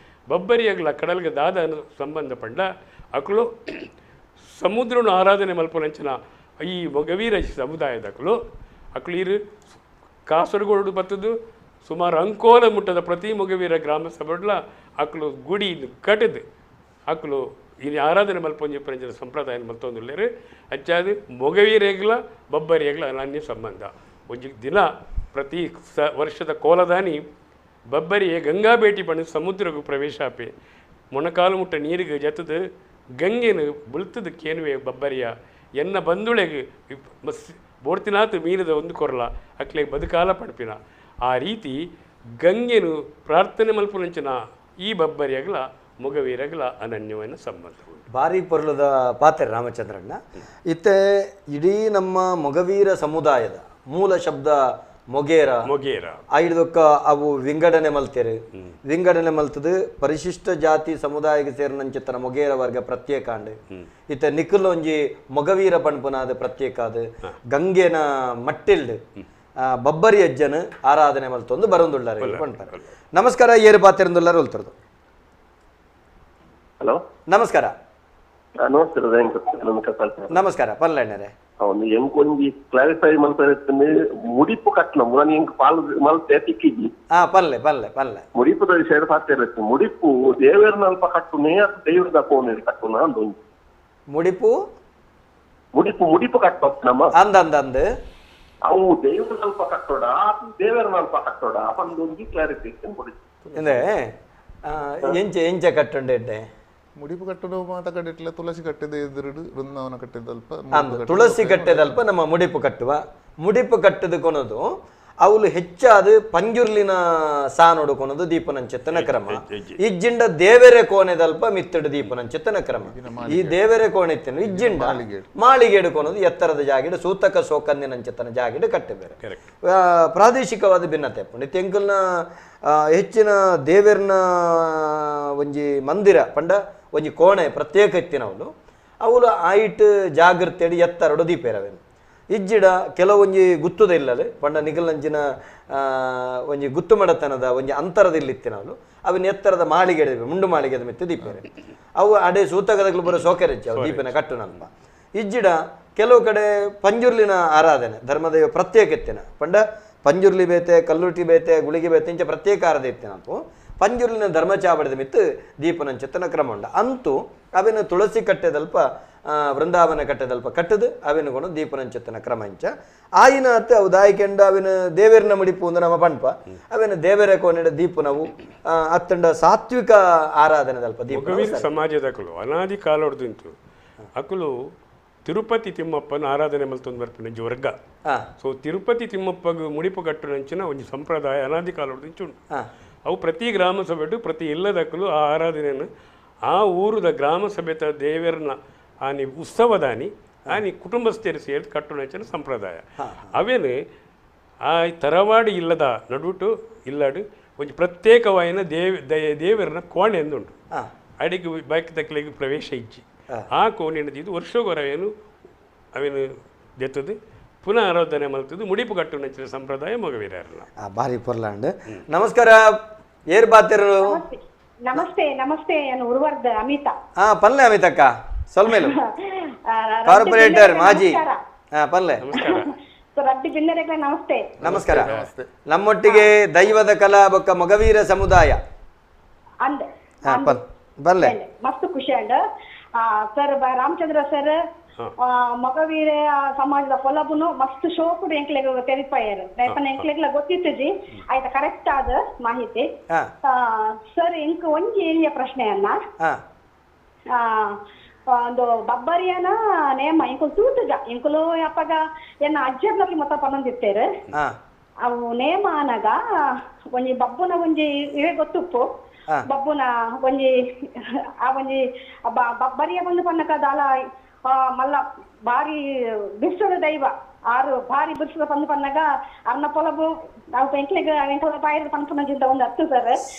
ಬಬ್ಬರಿಯಗ್ಲ ಕಡಲಿಗೆ ದಾದ ಸಂಬಂಧ ಪಂಡ ಅಕ್ಲು ಸಮುದ್ರನು ಆರಾಧನೆ ಮಲ್ಪನಂಚಿನ ಈ ಮೊಗವೀರ ಸಮುದಾಯದಕ್ಕಳು ಅಕ್ಳು ಇರು ಕಾಸರಗೋಡು ಬತ್ತದು ಸುಮಾರು ಅಂಕೋಲ ಮುಟ್ಟದ ಪ್ರತಿ ಮೊಗವೀರ ಗ್ರಾಮ ಸಭೆಡ್ಲ ಅಕ್ಳು ಗುಡಿ ಕಟ್ಟದು ಅಕ್ಳು ಇಲ್ಲಿ ಆರಾಧನೆ ಮಲ್ಪೊಂಜಿ ಪಂಜದ ಸಂಪ್ರದಾಯ ಮಲ್ತೊಂದುಲ್ಲೇರು ಅಚ್ಚಾದು ಮೊಗವೀರೇಗ್ಲ ಬಬ್ಬರಿಯಗ್ಲ ಅನನ್ಯ ಸಂಬಂಧ ಒಂಜಿ ದಿನ ಪ್ರತಿ ವರ್ಷದ ಕೋಲದಾನಿ ಬಬ್ಬರಿಯೇ ಗಂಗಾ ಭೇಟಿ ಪಂಡ ಸಮುದ್ರಗೂ ಪ್ರವೇಶ ಆಪೆ ಮೊಣಕಾಲು ಮುಟ್ಟ ನೀರಿಗೆ ಜತದು ಗಂಗೆನು ಬುಳ್ತದ ಕೇನುವೆ ಬಬ್ಬರಿಯ ಎನ್ನ ಬಂದುಳೆಗೆ ಬೋಡ್ತಿನಾತು ಮೀನದ ಒಂದು ಕೊರಲ ಅಕ್ಲೆಗೆ ಬದುಕಾಲ ಪಡ್ಪಿನ ಆ ರೀತಿ ಗಂಗೆನು ಪ್ರಾರ್ಥನೆ ಮಲ್ಪುನಂಚಿನ ಈ ಬಬ್ಬರಿಯಗಲ ಮೊಗವೀರಗಲ ಅನನ್ಯమైన ಸಂಬಂಧ ಭಾರಿ ಪೊರ್ಲದ ಪಾತ್ರೆ ರಾಮಚಂದ್ರಣ್ಣ ಇತ್ತೆ ಇಡೀ ನಮ್ಮ ಮೊಗವೀರ ಸಮುದಾಯದ ಮೂಲ ಶಬ್ದ ಮೊಗೇರ ಐದಕ್ಕ ಅವು ವಿಂಗಡಣೆ ಮಲ್ತೇರು ವಿಂಗಡಣೆ ಮಲ್ತದು ಪರಿಶಿಷ್ಟ ಜಾತಿ ಸಮುದಾಯಕ್ಕೆ ಸೇರಿನಂಚಿತ್ತನ ಮೊಗೇರ ವರ್ಗ ಪ್ರತ್ಯೇಕ ಅಂಡು ಇತ್ತ ನಿಖಲ್ ಒಂಜಿ ಮೊಗವೀರ ಪಣ್ಪುನಾದ ಪ್ರತ್ಯೇಕ ಅದು ಗಂಗೆನ ಮಟ್ಟಿಲ್ಡು ಬಬ್ಬರಿ ಅಜ್ಜನ ಆರಾಧನೆ ಮಲ್ತೊಂದು ಬರೊಂದುಳ್ಳಾರೆ ಪಣ್ಪಾರೆ ನಮಸ್ಕಾರ ಏರು ಪಾತಿರಂದುಳ್ಳಾರು ಉಲ್ತರದು ಹಲೋ ನಮಸ್ಕಾರ ನಮಸ್ಕಾರ ಪನ್ಲಣ್ಣರೇ అవును ఎంకొంది క్లారిఫై మనసైతే ముడిపు కట్టడం మనం ఇంక పాలు మళ్ళీ తెక్కిది పల్లె పల్లె పల్లె ముడిపు సైడ్ పాತಿರುತ್ತೆ ಮುಡಿಪು ದೇವರನ್ನ ಅಲ್ಪ ಕಟ್ಟುನೇ ಅದು ದೇವರದ ಕೋನೆ ಕಟ್ಟುನ ಅಂದು ಮುಡಿಪು ಮುಡಿಪು ಮುಡಿಪು ಕಟ್ಟಬೇಕು ನಮ್ಮ ಅಂದಂದಂದು ಅವು ದೇವರನ್ನ ಅಲ್ಪ ಕಟ್ಟೋಡ ಅದು ದೇವರನ್ನ ಅಲ್ಪ ಕಟ್ಟೋಡ ಅಂದೊಂದು ಕ್ಲಾರಿಫಿಕೇಶನ್ ಕೊಡಿ ಅಂದ್ರೆ ಎಂಚೆ ಎಂಚೆ ಕಟ್ಟುಂಡೆ ಮುಡಿಪು ಕಟ್ಟಲು ಮಾತ ಕಟ್ಟಿಟ್ಲ ತುಳಸಿ ಕಟ್ಟಿದ ಎದುರುಡು ವೃಂದಾವನ ಕಟ್ಟಿದಲ್ಪ ತುಳಸಿ ಕಟ್ಟಿದಲ್ಪ ನಮ್ಮ ಮುಡಿಪು ಕಟ್ಟುವ ಮುಡಿಪು ಕಟ್ಟದು ಕೊನದು ಅವಳು ಹೆಚ್ಚಾದ ಪಂಜುರ್ಲಿನ ಸಾನೋಡು ಕೊನದು ದೀಪನಂಚಿತ್ತನ ಕ್ರಮ ಇಜ್ಜಿಂಡ ದೇವರೆ ಕೋಣೆದಲ್ಪ ಮಿತ್ತಡು ದೀಪನಂಚಿತ್ತನ ಕ್ರಮ ಈ ದೇವರೆ ಕೋಣೆ ಇತ್ತೇನು ಇಜ್ಜಿಂಡ ಮಾಳಿಗೇಡು ಕೊನದು ಎತ್ತರದ ಜಾಗಿಡ ಸೂತಕ ಸೋಕನ್ನಿನಂಚಿತ್ತನ ಜಾಗಿಡ ಕಟ್ಟಬೇರೆ ಪ್ರಾದೇಶಿಕವಾದ ಭಿನ್ನತೆ ತೆಂಕಲ್ನ ಹೆಚ್ಚಿನ ದೇವರನ ಒಂಜಿ ಮಂದಿರ ಪಂಡ ಒಂಜಿ ಕೋಣೆ ಪ್ರತ್ಯೇಕ ಇತ್ತಿನವಳು ಅವಳು ಆಯಿಟ್ ಜಾಗೃತಿ ಎತ್ತರಡು ದೀಪೇರವೇನು ಇಜ್ಜಿಡ ಕೆಲವೊಂಜಿ ಗುತ್ತುದ ಇಲ್ಲದೆ ಪಂಡ ನಿಗಲಂಚಿನ ಒಂಜಿ ಗುತ್ತು ಮಡತನದ ಒಂಜಿ ಅಂತರದಲ್ಲಿತ್ತಿನವಳು ಅವನ ಎತ್ತರದ ಮಾಳಿಗೆ ಮುಂಡು ಮಾಳಿಗೆದ ಮೆತ್ತು ದೀಪೇರೆ ಅವು ಅಡೆ ಸೂತಕದಗಳು ಬರೋ ಸೋಕೆರೆಚ್ಚಿ ಅವು ದೀಪನ ಕಟ್ಟು ನನ್ಪ ಇಜ್ಜಿಡ ಕೆಲವು ಕಡೆ ಪಂಜುರ್ಲಿನ ಆರಾಧನೆ ಧರ್ಮದೇವ ಪ್ರತ್ಯೇಕ ಎತ್ತಿನ ಪಂಡ ಪಂಜುರ್ಲಿ ಬೇತೆ ಕಲ್ಲುಟಿ ಬೇತೆ ಗುಳಿಗೆ ಬೇತೆ ಇಂಚ ಪ್ರತ್ಯೇಕ ಆರಾಧ ಇತ್ತಿನಪ್ಪು ಪಂಜುರ್ಲಿನ ಧರ್ಮಚಾಪಡದ ಮಿತ್ತು ದೀಪನಂಚಿತ್ತನ ಕ್ರಮ ಉಂಡ ಅಂತೂ ಅವೇನು ತುಳಸಿ ಕಟ್ಟೆದಲ್ಪ ವೃಂದಾವನ ಕಟ್ಟೆದಲ್ಪ ಕಟ್ಟದು ಅವೇನು ಕೊಂಡು ದೀಪನಂಚಿತ್ತನ ಕ್ರಮ ಇಂಚ ಆಯಿನ ಅತ್ತೆ ಅವು ದಾಯಿಕೆಂಡ ಅವೇನು ದೇವೇರನ ಮುಡಿಪು ಒಂದು ನಮ್ಮ ಪಂಪ ಅವೇನು ದೇವರ ಕೋನೆಡ ದೀಪನವು ಅತ್ತಂಡ ಸಾತ್ವಿಕ ಆರಾಧನೆದಲ್ಪ ದೀಪ ಸಮಾಜದಕಲು ಅನಾದಿ ಕಾಲ ಹೊಡೆದಿಂತು ಅಕಲು ತಿರುಪತಿ ತಿಮ್ಮಪ್ಪನ ಆರಾಧನೆ ಮಲ್ತೊಂದು ಬರ್ಪಿನ ವರ್ಗ ಸೊ ತಿರುಪತಿ ತಿಮ್ಮಪ್ಪಗ ಮುಡಿಪು ಕಟ್ಟುನಂಚಿನ ಒಂದು ಸಂಪ್ರದಾಯ ಅನಾದಿ ಕಾಲ ಹೊಡೆದಿಂಚುಂಡು ಅವು ಪ್ರತಿ ಗ್ರಾಮ ಸಭೆಟು ಪ್ರತಿ ಎಲ್ಲದಕ್ಕೂ ಆ ಆರಾಧನೆಯನ್ನು ಆ ಊರದ ಗ್ರಾಮ ಸಭೆತ ದೇವರನ್ನ ಆನಿ ಉತ್ಸವದಾನಿ ಆನಿ ಕುಟುಂಬಸ್ಥರು ಸೇರಿ ಕಟ್ಟುನಂಚಿನ ಸಂಪ್ರದಾಯ ಅವೇನು ಆ ತರವಾಡಿ ಇಲ್ಲದ ನಡುಟು ಇಲ್ಲಡು ಒಂದು ಪ್ರತ್ಯೇಕವಾಯಿನ ದೇವರನ್ನ ಕೋಣೆ ಎಂದುಂಟು ಅಡಿಗೆ ಬೈಕ್ ತಕ್ಕಲಿಗೆ ಪ್ರವೇಶ ಇಜ್ಜಿ ಆ ಕೋಣೆನದು ಇದು ವರ್ಷಗೊರವೇನು ಅವೇನು ಜೆತ್ತದು ಪುನಃ ಆರಾಧನೆ ಮಲ್ತದ್ದು ಮುಡಿಪು ಕಟ್ಟು ನಂಚಿನ ಸಂಪ್ರದಾಯ ಮೊಗವೀರಲ್ಲ ಭಾರಿ ಪೊರ್ಲಾಂಡ್ ನಮಸ್ಕಾರ ಏರ್ ಬಾತಿರು ನಮಸ್ತೆ ನಮಸ್ತೆ ನಾನು ಉರ್ವರ್ದ ಅಮಿತಾ ಪಲ್ಲೆ ಅಮಿತಕ್ಕ ಸೊಲ್ಮೇಲು ಕಾರ್ಪೊರೇಟರ್ ಮಾಜಿ ಪಲ್ಲೆ ರಡ್ಡಿ ಬಿನ್ನರೆಗಳ ನಮಸ್ತೆ ನಮಸ್ಕಾರ ನಮ್ಮೊಟ್ಟಿಗೆ ದೈವದ ಕಲಾ ಬೊಕ್ಕ ಮೊಗವೀರ ಸಮುದಾಯ ಅಂದೆ ಬಲ್ಲೆ ಮಸ್ತ್ ಖುಷಿ and sir Ramachandra sir Mogaveera ಸಮಾಜದ ಕೊಲಬುನು ಮಸ್ತ್ ಶೋಕುಡು ಎಂಕ್ಲೆಗ ತೆರಿಪಾಯರು ದಯಪನ ಎಂಕ್ಲೆಗ್ಲ ಗೊತ್ತಿತ್ತು ಆಯ್ತಾ ಕರೆಕ್ಟ್ ಆದ ಮಾಹಿತಿ ಸರ್ ಎಂಕ್ ಒಂಜಿ ಏರಿಯ ಪ್ರಶ್ನೆಯನ್ನ ಒಂದು ಬಬ್ಬರಿಯನ ನೇಮ ಇಂಕುಲು ತೂತುಜ ಇಂಕುಲು ಅಪ್ಪಗ ಎನ್ನ ಅಜ್ಜರ್ನಕ್ಕೆ ಮೊತ್ತ ಪನ್ನೊಂದಿತ್ತೇರು ಅವು ನೇಮ ಅನಗ ಒಂಜಿ ಬಬ್ಬುನ ಒಂಜಿ ಇವೇ ಗೊತ್ತುಪ್ಪು ಬಬ್ಬುನ ಒಂಜಿ ಆ ಒಂಜಿ ಬಬ್ಬರಿಯ ಬಂದು ಪನ್ನಕ ದಾಲ ಮಲ್ಲ ಬಾರಿ ಬಿರ್ಸದ ದೈವ ಆರು ಬಾರಿ ಬಿರ್ಸದ ಪಂದು ಪನ್ನಗ ಅರ್ನ ಪೊಲಬು ನಾವು ಎಂಕ್ಲೆಗ ಎಂಕಲ ಬಾಯಿರ ಪನ್ಪುನಂಚಿಂತ ಒಂದು ಹತ್ತು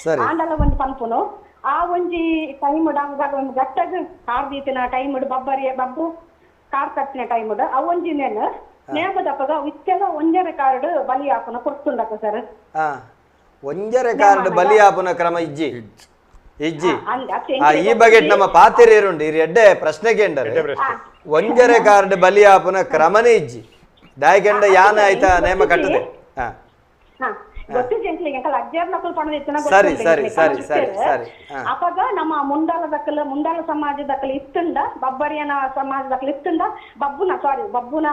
ಸರ್ ಆಂಡಲ ಒಂದು ಪನ್ಪುನು ಆ ಒಂಜಿ ಟೈಮುಡ್ ಒಂದು ಗಟ್ಟಗ ಕಾರ್ದೀತಿನ ಟೈಮುಡ್ ಬಬ್ಬರಿಯ ಬಬ್ಬು ಕಾರ್ ಕಟ್ಟಿನ ಟೈಮುಡ್ ಆ ಒಂಜಿ ನೇಮದಪ್ಪಗ ಇತ್ತೆಲ್ಲ ಒಂಜರ ಕಾರ್ಡ್ ಬಲಿ ಹಾಕುನ ಕೊಡ್ತುಂಡಕ್ಕ ಸರ್ ಒಂಜರ ಕಾರ್ಡ್ ಬಲಿ ಹಾಪುನ ಕ್ರಮ ಇಜ್ಜಿ ಇಜ್ಜಿ ಈ ಬಗೆಟ್ ನಮ್ಮ ಪಾತಿರೇರುಂಡು ಈ ಎಡ್ಡೆ ಪ್ರಶ್ನೆಗೆ ಒಂಜರೆ ಕಾರ್ಡ್ ಬಲಿಯಾಪನ ಕ್ರಮನೇ ಇಜ್ಜಿ ದಾಯಕಂಡ ಯಾನ ಆಯ್ತಾ ನೇಮ ಕಟ್ಟದೆ ಹಾ ಹಾ ಗೊತ್ತಿದೆ ಎಂಕಲ್ ಅಜ್ಜರ್ ಮಕ್ಕಳು ಪಣದಿತ್ತನ ಸರಿ ಸರಿ ಸರಿ ಸರಿ ಸರಿ ಅವಾಗ ನಮ್ಮ ಮುಂದಾಳ ಸಮಾಜದಕ್ಕಲು ಇತ್ತಂಡ ಬಬ್ಬರಿಯನ ಸಮಾಜದಕ್ಕಲು ಇತ್ತಂಡ ಬಬ್ಬುನ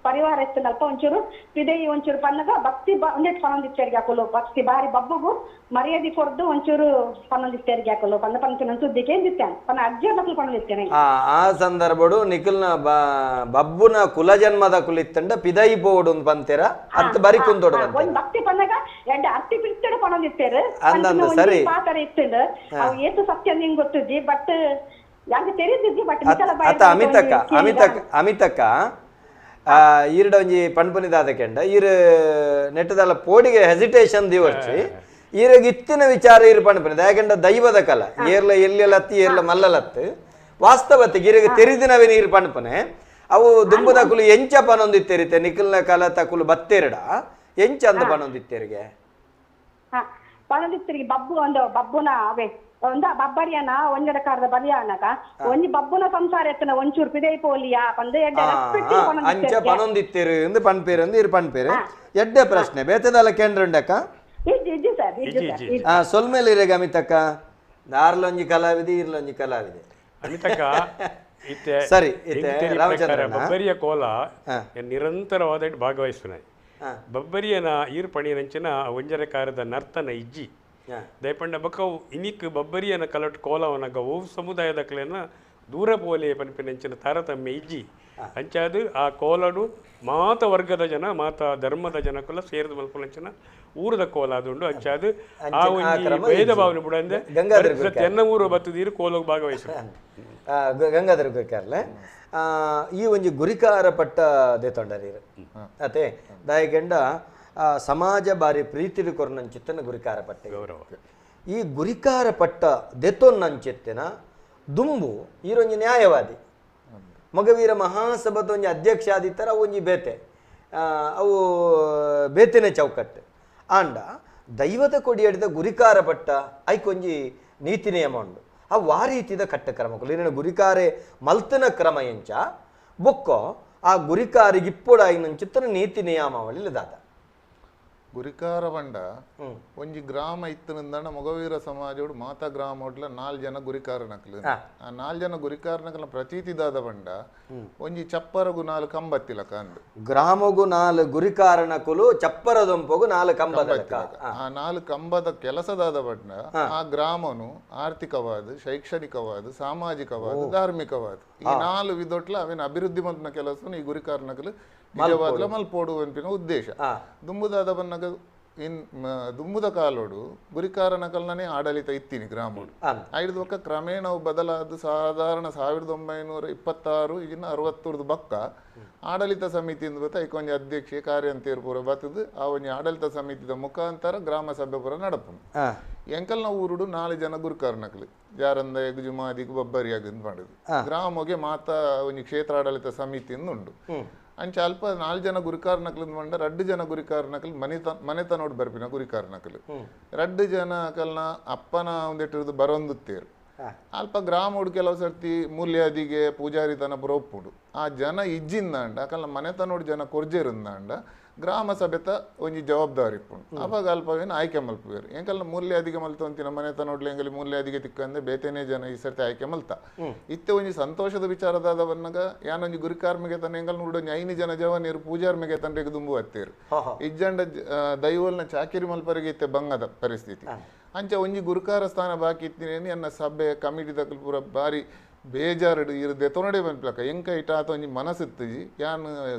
ಪರಿವಾರ ಇತ್ತಂಡ ಅಲ್ಪ ಒಂಚೂರು ಪಿದೈ ಒಂಚೂರು ಪನ್ನಗ ಭಕ್ತಿ ಒಂದೆಟ್ಟು ಪನೊಂದಿತ್ತೇರಿಗೆ ಹಾಕಲು ಭಕ್ತಿ ಬಾರಿ ಬಬ್ಬುಗು ಮರ್ಯಾದೆ ಕೊಡ್ದು ಒಂಚೂರು ಪನೊಂದಿತ್ತೇರಿಗೆ ಹಾಕಲು ಪಂದ ಪಂಚನ ಸುದ್ದಿಗೆ ಎಂದಿತ್ತೇನೆ ಪನ್ನ ಅಜ್ಜರ್ ಮಕ್ಕಳು ಪಣದಿತ್ತೇನೆ ಆ ಸಂದರ್ಭಡು ನಿಖಿಲ್ನ ಬಬ್ಬುನ ಕುಲಜನ್ಮದ ಕುಲಿತ್ತಂಡ ಪಿದೈ ಬೋಡು ಪಂತೆರ ಅತ್ತ ಬರಿ ಕುಂತೋಡು ಒಂದ್ ಭಕ್ತಿ ಪನ್ನಗ ಎರಡು ಅರ್ತಿ ಪಿಡ್ತೇನೆ ಪನೊಂದಿತ್ತೇರು ಅಂದಂದು ಸರಿ ಪಾತರ ಇತ್ತಂಡ ಅವು ಏತು ಸತ್ಯ ನಿಂಗೆ ಗೊತ್ತಿದ್ದಿ ಬಟ್ ಯಾಕೆ ತೆರೀತಿದ್ದಿ ಬಟ್ ಅತ್ತ ಅಮಿತಕ್ಕ ಈರ್ಡ ಒಂಜಿ ಪಣ್ಪುನಿದಾದ ಕೆಂಡ ಈರ್ ನೆಟ್ಟದಲ್ಲ ಪೋಡಿಗೆ ಹೆಸಿಟೇಷನ್ ದಿವರ್ಚಿ ಈರಿಗೆ ಇತ್ತಿನ ವಿಚಾರ ಇರು ಪಣ್ಪುನಿದ ಯಾಕೆಂಡ ದೈವದ ಕಲ ಏರ್ಲ ಎಲ್ಲೆಲ್ಲತ್ತಿ ಏರ್ಲ ಮಲ್ಲಲತ್ತು ವಾಸ್ತವತ್ತಿಗೆ ಈರಿಗೆ ತೆರಿದಿನವೇ ನೀರು ಪಣ್ಪನೆ ಅವು ದುಂಬುದ ಕುಲು ಎಂಚ ಪನೊಂದಿತ್ತೇರಿತೆ ನಿಖಿಲ್ನ ಕಲ ತಕುಲು ಬತ್ತೇರಡ ಎಂಚ ಅಂದ ಪನೊಂದಿತ್ತೇರಿಗೆ ಪಣದಿತ್ತರಿಗೆ ಬಬ್ಬುನ ಅವೇ ಒಂದ ಬಬ್ಬರಿಯನ ಒಂಜಡ ಕಾರದ ಬಲಿಯಾನಗ ಒಂಜಿ ಬಬ್ಬುನ ಸಂಸಾರ ಎತ್ತನ ಒಂಚೂರು ಪಿದೈ ಪೋಲಿಯಾ ಪಂದೆ ಅಂಚ ಪನೊಂದಿತ್ತೇರು ಎಂದು ಪಣ್ಪೇರು ಎಂದು ಇರು ಪಣ್ಪೇರು ಎಡ್ಡೆ ಪ್ರಶ್ನೆ ಬೇತದಲ್ಲ ಕೇಂದ್ರಂಡಕ್ಕ ಇಜ್ಜಿ ಸರ್ ಸೊಲ್ಮೇಲೆ ಇರೇಗ ಅಮಿತಕ್ಕ ದಾರ್ಲೊಂಜಿ ಕಲಾವಿದೆ ಇರ್ಲೊಂಜಿ ಕಲಾವಿದೆ ಅಮಿತಕ್ಕ ಸರಿ ರಾಮಚಂದ್ರ ಬಬ್ಬರಿಯ ಕೋಲ ನಿರಂತರವಾದ ಭಾಗವಹಿಸುನಾಯಿ ಬಬ್ಬರಿಯನ ಈರ್ ಪಣಿಯನಂಚಿನ ಒಂಜರೆ ಕಾರದ ನರ್ತನ ಇಜ್ಜಿ ದಯಪಂಡ ಬಕವು ಇನಿಕ್ ಬಬ್ಬರಿಯನ ಕಲಟ್ ಕೋಲವನಗ ಓವ್ ಸಮುದಾಯದ ಕಲೆನ ದೂರ ಪೋಲೆ ಪನ್ಪಿನಂಚಿನ ತಾರತಮ್ಯ ಇಜ್ಜಿ ಅಂಚಾದು ಆ ಕೋಲಡು ಮಾತ ವರ್ಗದ ಜನ ಮಾತ ಧರ್ಮದ ಜನಕ್ಕೆಲ್ಲ ಸೇರಿದ ಮಲ್ಪನಂಚಿನ ಊರದ ಕೋಲ ಅದುಂಡು ಅಂಚಾದು ಆ ಒಂಜಿ ಭೇದ ಭಾವನೆ ಬಿಡಂದೆ ಎನ್ನ ಊರು ಬತ್ತದೀರು ಕೋಲೋಗ ಭಾಗವಹಿಸ ಗಂಗಾಧರ ಕೇರ್ಲೆ ಈ ಒಂಜಿ ಗುರಿಕಾರ ಪಟ್ಟ ದೇತೊಂಡರೀರು ಅತೆ ದಾಯಕೆಂಡ ಸಮಾಜ ಬಾರಿ ಪ್ರೀತಿಡು ಕೊರನಂಚಿತ್ತನ ಗುರಿಕಾರ ಪಟ್ಟ ಗೌರವ ಈ ಗುರಿಕಾರ ಪಟ್ಟ ದೆತೊನ್ನಂಚಿತ್ತಿನ ದುಂಬು ಈರೊಂಜಿ ನ್ಯಾಯವಾದಿ ಮೊಗವೀರ ಮಹಾಸಭದ ಒಂಜಿ ಅಧ್ಯಕ್ಷ ಆದಿತ್ತರ ಒಂಜಿ ಬೇತೆ ಅವು ಬೇತೆನೆ ಚೌಕಟ್ಟು ಆಂಡ ದೈವದ ಕೊಡಿಯಡಿದ ಗುರಿಕಾರ ಪಟ್ಟ ಐಕೊಂಜಿ ನೀತಿ ನಿಯಮ ಉಂಡು ಆ ರೀತಿದ ಕಟ್ಟ ಕ್ರಮಗಳು ಇನ್ನು ಗುರಿಕಾರೆ ಮಲ್ತನ ಕ್ರಮ ಎಂಚ ಬೊಕ್ಕೋ ಆ ಗುರಿಕಾರಿಗೆ ಇಪ್ಪುಡ ನಂಚಿತ್ತನ ನೀತಿ ನಿಯಮಾವಳಿ ದಾದ ಗುರಿಕಾರ ಬಂಡ ಒಂಜಿ ಗ್ರಾಮ ಇತ್ತನಿಂದ ಮೊಗವೀರ ಸಮಾಜೋಡು ಮಾತಾ ಗ್ರಾಮ ಒಡ್ಲ 4 ಜನ ಗುರಿಕಾರನಕ್ಲು ಆ 4 ಜನ ಗುರಿಕಾರನಕಲ್ನ ಪ್ರತೀತಿದಾದ ಬಂಡ ಒಂಜಿ ಚಪ್ಪರಗು 4 ಕಂಬತ್ತಿಲ ಕಂಡು ಗ್ರಾಮಗು 4 ಗುರಿಕಾರನಕುಲು ಚಪ್ಪರದೊಂಪಗು 4 ಕಂಬದ ಆ 4 ಕಂಬದ ಕೆಲಸದಾದ ಬಂಡ ಆ ಗ್ರಾಮನು ಆರ್ಥಿಕವಾದ ಶೈಕ್ಷಣಿಕವಾದ ಸಾಮಾಜಿಕವಾದ ಧಾರ್ಮಿಕವಾದ ಈ 4 ವಿಧೊಟ್ಲ ಅವೇನು ಅಭಿವೃದ್ಧಿ ಮಂತನ ಕೆಲಸ ಈ ಗುರಿಕಾರನಕಲು ನಿಜವಾದ ಮಲ್ಪೋಡು ಅಂಪಿನ ಉದ್ದೇಶ ದುಂಬುದಾದ ಬನ್ನಗ ದುಂಬುದ ಕಾಲೋಡು ಗುರಿಕಾರ ನಕಲ್ನೇ ಆಡಳಿತ ಇತ್ತೀನಿ ಗ್ರಾಮೋಡು ಐದು ಬೊಕ್ಕ ಕ್ರಮೇಣ ಅವು ಬದಲಾದ ಸಾಧಾರಣ 1926 ಈಗಿನ 60 ಬಕ್ಕ ಆಡಳಿತ ಸಮಿತಿಯಿಂದ ಬತ್ತ ಐಕೊಂಜಿ ಅಧ್ಯಕ್ಷೆ ಕಾರ್ಯಂತೇರು ಪೂರ ಬತ್ತದು ಆ ಒಂಜಿ ಆಡಳಿತ ಸಮಿತಿದ ಮುಖಾಂತರ ಗ್ರಾಮ ಸಭೆ ಪೂರ ನಡಪುನು ಎಂಕಲ್ನ ಊರುಡು 4 ಜನ ಗುರಿಕಾರ ನಕಲು ಯಾರಂದ ಎಗ್ಜುಮಾದಿಗೆ ಬಬ್ಬರಿಯಾಗಂದು ಮಾಡುದು ಗ್ರಾಮಗೆ ಮಾತಾ ಒಂಜಿ ಕ್ಷೇತ್ರ ಆಡಳಿತ ಸಮಿತಿಯಿಂದ ಉಂಡು ಅಂಚ ಅಲ್ಪ 4 ಜನ ಗುರಿಕಾರ ನಕಲು ಮಂಡ 2 ಜನ ಗುರಿಕಾರ ನಕಲು ಮನೆತನೋಡು ಬರ್ಪಿನ ಗುರಿಕಾರ ನಕಲು 2 ಜನ ಕಲ್ನ ಅಪ್ಪನ ಒಂದಿಟ್ಟಿರೋದು ಬರೊಂದುತ್ತೇರು ಅಲ್ಪ ಗ್ರಾಮೋಡು ಕೆಲವು ಸರ್ತಿ ಮೂಲ್ಯಾದಿಗೆ ಪೂಜಾರಿ ತನ ಬರೋಪ್ಪುಡು ಆ ಜನ ಇಜ್ಜಿಂದಾಂಡ ಅಕಲ್ನ ಮನೆತನೋಡು ಜನ ಕೊರ್ಜೇರಿಂದಾಂಡ ಗ್ರಾಮ ಸಭೆತ ಒಂಜಿ ಜವಾಬ್ದಾರಿ ಇಪ್ಪುಂಡು ಅವಾಗ ಅಲ್ಪವೇನು ಆಯ್ಕೆ ಮಲ್ಪುವೇರು ಎಂಕಲ್ನ ಮೂಲ್ಯಾದಿಗೆ ಮಲ್ತೊಂತಿನ ಮನೆತನೋಡ್ಲಿ ಎಂಗಲಿ ಮೂಲ್ಯಾದಿಗೆ ತಿಕ್ಕಂದೆ ಬೇತೆನೇ ಜನ ಈ ಸರ್ತಿ ಆಯ್ಕೆ ಮಲ್ತ ಇತ್ತೆ ಒಂಜಿ ಸಂತೋಷದ ವಿಚಾರದಾದ ಬನ್ನಗ ಯಾನೊಂಜಿ ಗುರಿಕಾರ್ಮಿಗೆ ತನ್ನ ಎಂಗಲ್ ನೋಡೊಂಜಿ 5 ಜನ ಜವನೀರು ಪೂಜಾರ್ಮಿಗೆ ತಂಡ್ರೆಗೆ ದುಂಬು ಹತ್ತೇರು ಇಜ್ಜಂಡ ದೈವಲ್ನ ಚಾಕಿರಿ ಮಲ್ಪರಿಗೆ ಇತ್ತೆ ಬಂಗದ ಪರಿಸ್ಥಿತಿ ಅಂಚ ಒಂಜಿ ಗುರುಕಾರ ಸ್ಥಾನ ಬಾಕಿ ಇತ್ತಿನೇನು ಎನ್ನ ಸಭೆ ಕಮಿಟಿ ದಕ್ಕಲು ಪೂರ ಬಾರಿ ಬೇಜಾರು ಇರು ದೆತೊನಡೆ ಬಂದ್ಲಕ ಎಂಕ ಇಟ್ಟಾತ ಒಂಜಿ ಮನಸ್ಸಿತ್ತಿಜಿ ಯಾನ್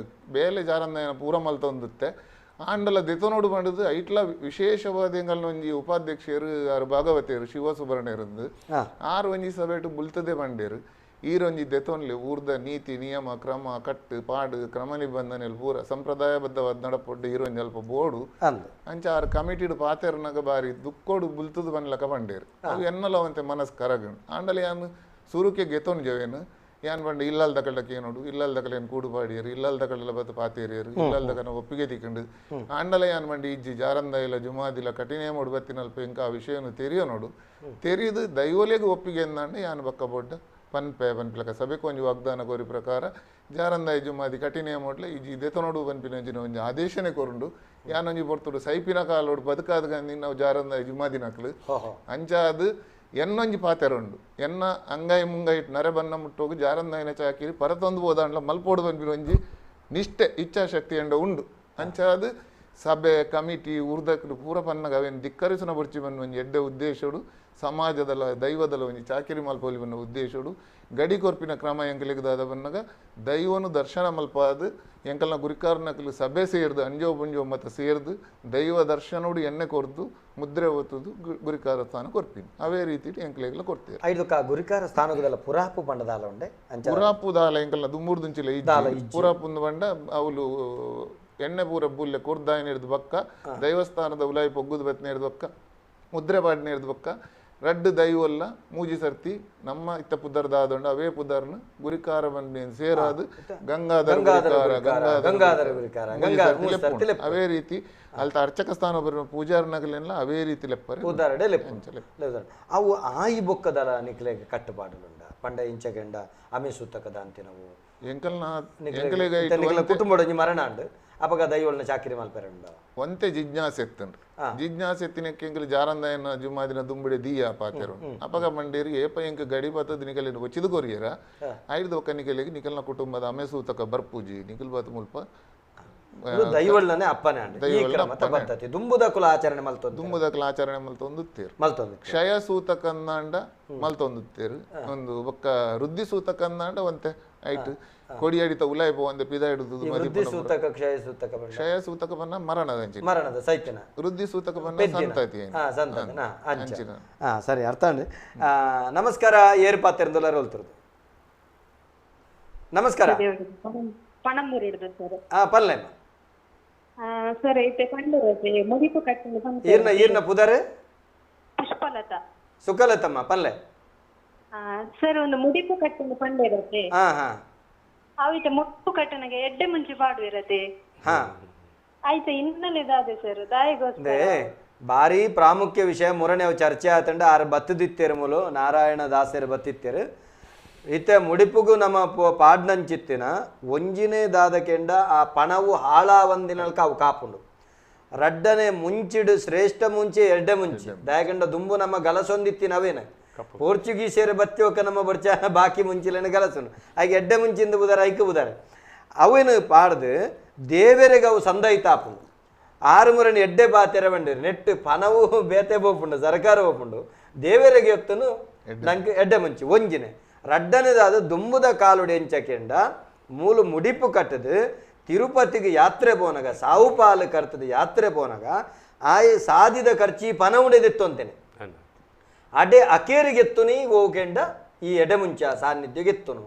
ಬೇಲೆ ಜಾರಂದ ಪೂರ ಮಲ್ತೊಂದುತ್ತೆ ಆಂಡಲ ದೆತೊನೋಡು ಮಾಡಿದ್ದು ಐಟ್ಲ ವಿಶೇಷವಾದ ಎಂಗಲ್ನ ಒಂಜಿ ಉಪಾಧ್ಯಕ್ಷರು ಆರು ಭಾಗವತಿಯರು ಶಿವಸುಬ್ರಹ್ಮಣ್ಯರಂದು ಆರು ಒಂಜಿ ಸಭೆಟು ಬುಲ್ತದೆ ಬಂಡೇರು ಈರೊಂಜಿ ದೆತೊನ್ಲೆ ಊರ್ದ ನೀತಿ ನಿಯಮ ಕ್ರಮ ಕಟ್ಟು ಪಾಡು ಕ್ರಮ ನಿಬಂಧನೆಲ್ ಪೂರ ಸಂಪ್ರದಾಯಬದ್ಧವಾದ ನಡಪೊಡ್ಡು ಈರೊಂಜಿ ಅಲ್ಪ ಬೋಡು ಅಂಚ ಆರು ಕಮಿಟಿಡು ಪಾತೆರ್ನಗ ಬಾರಿ ದುಕ್ಕೋಡು ಬುಲ್ತದು ಬನ್ಲಕ ಬಂಡೇರು ಅವು ಎನ್ನಲವಂತೆ ಮನಸ್ಸು ಕರಗಣ್ ಆಂಡಲ ಯಾನು ಸುರುಕೆ ಗೆತೊನ್ ಜವೇನು ಯಾನ್ ಬಂಡ ಇಲ್ಲಲ್ದ ಕಳ್ಳಕ್ಕೆ ಏನೋಡು ಇಲ್ಲಲ್ದ ಕಲೆ ಏನು ಕೂಡು ಪಾಡಿಯರು ಇಲ್ಲಲ್ದ ಕಳ್ಳೆಲ್ಲ ಬತ್ತು ಪಾತೇರಿಯರು ಇಲ್ಲಲ್ದ ಕನ ಒಪ್ಪಿಗೆ ತಿಕ್ಕಂಡು ಆಂಡಲ ಯಾನ್ ಬಂಡಿ ಇಜ್ಜಿ ಜಾರಂದ ಇಲ್ಲ ಜುಮಾದಿಲ್ಲ ಕಠಿಣ ಮಾಡು ಬತ್ತಿನಲ್ಪ ಎಂಕ ಆ ವಿಷಯನು ತೆರಿಯೋ ನೋಡು ತೆರಿದು ದೈವಲೆಗೂ ಒಪ್ಪಿಗೆ ಎಂದಾಂಡ ಯಾನ್ ಬಕ್ಕ ಬೊಡ್ಡ ಪನ್ಪೆ ಪನ್ಪಿಲಕ ಸಭೆಗೆ ಒಂಜಿ ವಾಗ್ದಾನ ಕೋರಿ ಪ್ರಕಾರ ಜಾರಂದಾಯ ಜುಮಾದಿ ಕಠಿಣ ಮೊಟ್ಲೆ ಈ ದೆತನೋಡು ಪನ್ಪಿನ ಒಂಜಿ ಆದೇಶನೇ ಕೊರುಂಡು ಯಾನೊಂಜಿ ಪೊರ್ತುಡು ಸೈಪಿನ ಕಾಲೋಡು ಬದುಕಾದ ಗಂದಿ ನಾವು ಜಾರಂದಾಯ ಜುಮಾದಿ ನಕ್ಲು ಅಂಚಾದು ಎನ್ನೊಂಜಿ ಪಾತೆರುಂಡು ಎನ್ನ ಅಂಗಾಯಿ ಮುಂಗಾಯಿ ನರೆ ಬನ್ನ ಮುಟ್ಟೋಗು ಜಾರಂದಾಯನ ಚಾಕಿರಿ ಪರತೊಂದು ಹೋದಾಂಡ್ಲ ಮಲ್ಪೋಡು ಪನ್ಪಿನ ಒಂಜಿ ನಿಷ್ಠೆ ಇಚ್ಛಾಶಕ್ತಿ ಎಂಡ ಉಂಡು ಅಂಚಾದು ಸಭೆ ಕಮಿಟಿ ಉರ್ದಕ್ಲು ಪೂರ ಪನ್ನಗ ಅವೇನು ಧಿಕ್ಕರಿಸನ ಬುರ್ಚಿ ಬನ್ನ ಒಂಜಿ ಎಡ್ಡೆ ಉದ್ದೇಶಡು ಸಮಾಜದಲ್ಲ ದೈವದಲ್ಲ ಒಂಜಿ ಚಾಕಿರಿ ಮಲ್ಪೋಲಿ ಬನ್ನ ಉದ್ದೇಶಡು ಗಡಿ ಕೊರ್ಪಿನ ಕ್ರಮ ಎಂಕಲಿಗದಾದ ಬನ್ನಗ ದೈವನು ದರ್ಶನ ಮಲ್ಪಾದು ಎಂಕಲ್ನ ಗುರಿಕಾರನಕಲು ಸಭೆ ಸೇರ್ದು ಅಂಜೋ ಪುಂಜೋ ಮತ್ತು ಸೇರ್ದು ದೈವ ದರ್ಶನೋಡು ಎಣ್ಣೆ ಕೊರ್ದು ಮುದ್ರೆ ಒತ್ತುದು ಗುರಿಕಾರ ಸ್ಥಾನ ಕೊರ್ಪಿನಿ ಅವೇ ರೀತಿ ಎಂಕಲಿಗೆಲ್ಲ ಕೊಡ್ತೇವೆ ಐದು ಗುರಿಕಾರ ಸ್ಥಾನಗದಲ್ಲ ಪುರಾಪು ಪಂಡದಾಲ ಉಂಡೆ ಪುರಾಪು ದಾಲ ಎಂಕಲ್ನ ದುಮ್ಮೂರು ದುಂಚಿಲ ಪುರಾಪುಂದು ಬಂಡ ಅವಳು ಎಣ್ಣೆ ಪೂರ ಬುಲ್ಲೆ ಕುರ್ದಾಯಿನ ಹಿಡಿದು ಬಕ್ಕ ದೈವಸ್ಥಾನದ ಉಲಾಯಿ ಪೊಗ್ಗುದು ಬೆತ್ತನೆ ಹಿಡಿದು ಬಕ್ಕ ಮುದ್ರೆ ಪಾಡಿನ ಹಿಡಿದು ಬಕ್ಕ ರಡ್ಡು ದೈವಲ್ಲ ಮೂಜಿ ಸರ್ತಿ ನಮ್ಮ ಇತ್ತ ಪುದರ್ದಾದೊಂಡು ಅವೇ ಪುದರ್ನ ಗುರಿಕಾರ ಬಂಡಿ ಸೇರಾದು ಗಂಗಾಧರ ಗುರಿಕಾರ ಅವೇ ರೀತಿ ಅಲ್ತ ಅರ್ಚಕ ಸ್ಥಾನ ಬರುವ ಪೂಜಾರನಗಲೆಲ್ಲ ಅವೇ ರೀತಿ ಲೆಪ್ಪರೆ ಅವು ಆಯಿ ಬೊಕ್ಕದಲ ನಿಕ್ಲೆಗೆ ಕಟ್ಟುಪಾಡುಂಡ ಪಂಡ ಇಂಚಗೆಂಡ ಅಮೆ ಸುತ್ತಕದ ಅಂತಿನವು ಎಂಕಲ್ನ ಕುಟುಂಬ ಮರಣ ಅಂಡು ಅಪಗ ದೈವಲ್ನ ಚಾಕಿರಿ ಮಲ್ಪೆರಂಡ ಒಂತೆ ಜಿಜ್ಞಾಸೆ ಎತ್ತಂಡ್ರು ಜಿಜ್ಞಾಸೆ ಎತ್ತಿನಕ್ಕೆ ಎಂಕಲ್ ಜಾರಂದಾಯನ ಜುಮಾದಿನ ದುಂಬಿಡೆ ದೀಯ ಪಾತೆರು ಅಪಗ ಮಂಡೇರಿ ಏಪ ಎಂಕ ಗಡಿ ಬತ್ತದ ನಿಕಲ್ ಒಚ್ಚಿದ ಕೊರಿಯರ ಐದು ಒಕ್ಕ ನಿಕಲಿಗೆ ನಿಕಲ್ನ ಕುಟುಂಬದ ಅಮೆಸೂತಕ ಬರ್ಪೂಜಿ ನಿಖಿಲ್ ಬತ್ ಮುಲ್ಪ ದೈವಲ್ನೇ ಅಪ್ಪನೇ ಅಂಡ ದುಂಬುದ ಕುಲ ಆಚರಣೆ ಮಲ್ತೊಂದು ದುಂಬುದ ಕುಲ ಆಚರಣೆ ಮಲ್ತೊಂದುತ್ತೇರು ಕ್ಷಯ ಸೂತಕನ್ನಾಂಡ ಮಲ್ತೊಂದುತ್ತೇರು ಒಂದು ಒಕ್ಕ ವೃದ್ಧಿ ಸೂತಕನ್ನಾಂಡ ಒಂತೆ ಐಟ್ ಕೊಡಿಯಾಡಿತ ಉಲಾಯಿ ಪೋವಂದೆ ಪಿದ ಹಿಡಿದು ಕ್ಷಯ ಸೂತಕ ಬನ್ನ ಮರಣದ ಸೈತಿನ ವೃದ್ಧಿ ಸೂತಕ ಬನ್ನ ಸಂತತಿ ಸರಿ ಅರ್ಥ ಅಂడి ನಮಸ್ಕಾರ ಏರ್ ಪಾತೆರ್ದಲ್ಲ ರೋಲ್ತಿರೋದು ನಮಸ್ಕಾರ ಪಣಂಬೂರು ಹಿಡಿದು ಸರ್ ಪಲ್ಲೆ ಸರ್ ಐತೆ ಕಂಡು ಮುಡಿಪು ಕಟ್ಟಿನ ಈರ್ನ ಪುದರೆ ಪುಷ್ಪಲತಾ ಸುಖಲತಮ್ಮ ಪಲ್ಲೆ ಸರ್ ಒಂದು ಮುಡಿಪು ಕಟ್ಟಿನ ಪಂಡೆ ಇರತ್ತೆ ಆಯ್ತು ಮುಟ್ಟು ಕಟ್ಟನಗೆ ಎಡ್ಡೆ ಮುಂಚೆ ಪಾಡು ಇರತ್ತೆ ಆಯ್ತು ಇನ್ನಲ್ಲಿದಾದೆ ಸರ್ ದಾಯಿಗೋಸ್ಕರ ಭಾರಿ ಪ್ರಾಮುಖ್ಯ ವಿಷಯ ಮೂರನೇ ಚರ್ಚೆ ಆತಂಡ ಆರು ಬತ್ತದಿತ್ತೇರು ಮೂಲು ನಾರಾಯಣ ದಾಸರು ಬತ್ತಿತ್ತೇರು ಇತ್ತೆ ಮುಡಿಪುಗು ನಮ್ಮ ಪಾಡ್ನಂಚಿತ್ತಿನ ಒಂಜಿನೇ ದಾದಕೆಂಡ ಆ ಪಣವು ಹಾಳಾವಂದಿನಲ್ಕ ಅವು ಕಾಪುಂಡು ರಡ್ಡನೆ ಮುಂಚಿಡು ಶ್ರೇಷ್ಠ ಮುಂಚೆ ಎಡ್ಡೆ ಮುಂಚೆ ದಯಕೆಂಡ ದುಂಬು ನಮ್ಮ ಗಲಸೊಂದಿತ್ತಿನ ಅವೇನ ಪೋರ್ಚುಗೀಸರು ಬತ್ತಿಯೋಕ ನಮ್ಮ ಬರ್ಚಾನ ಬಾಕಿ ಮುಂಚಿಲೇನ ಗಲಸುನು ಹಾಗೆ ಎಡ್ಡೆ ಮುಂಚಿಂದ ಬುದಾರ ಐಕ ಬುದಾರ ಅವೇನು ಪಾಡ್ದು ದೇವರಿಗೆ ಅವು ಸಂದೈತಾಪುಂಡು ಆರು ಮುರని ಎಡ್ಡೆ ಬಾತೆರ ಬಂಡಿರು ನೆಟ್ಟು ಪಣವು ಬೇತೆ ಬೋಪುಂಡು ಸರ್ಕಾರ ಬೋಪುಂಡು ದೇವರಿಗೆ ಹೊತ್ತನು ನಂಗೆ ಎಡ್ಡೆ ಮುಂಚೆ ಒಂಜಿನೆ ರಡ್ಡನೇದಾದ ದುಂಬುದ ಕಾಲುಡಿ ಎಂಚಕೆಂಡ ಮೂಲು ಮುಡಿಪು ಕಟ್ಟದು ತಿರುಪತಿಗೆ ಯಾತ್ರೆ ಪೋನಾಗ ಸಾವು ಪಾಲು ಕರ್ತದ ಯಾತ್ರೆ ಪೋನಾಗ ಆಯ್ ಸಾಧಿದ ಖರ್ಚಿ ಪನ ಉಡೆದಿತ್ತು ಅಂತೇನೆ ಅಡೆ ಅಕೇರಿಗೆತ್ತುನಿ ಹೋಗೆಂಡ ಈ ಎಡೆ ಮುಂಚ ಸಾನ್ನಿಧ್ಯಗೆತ್ತುನು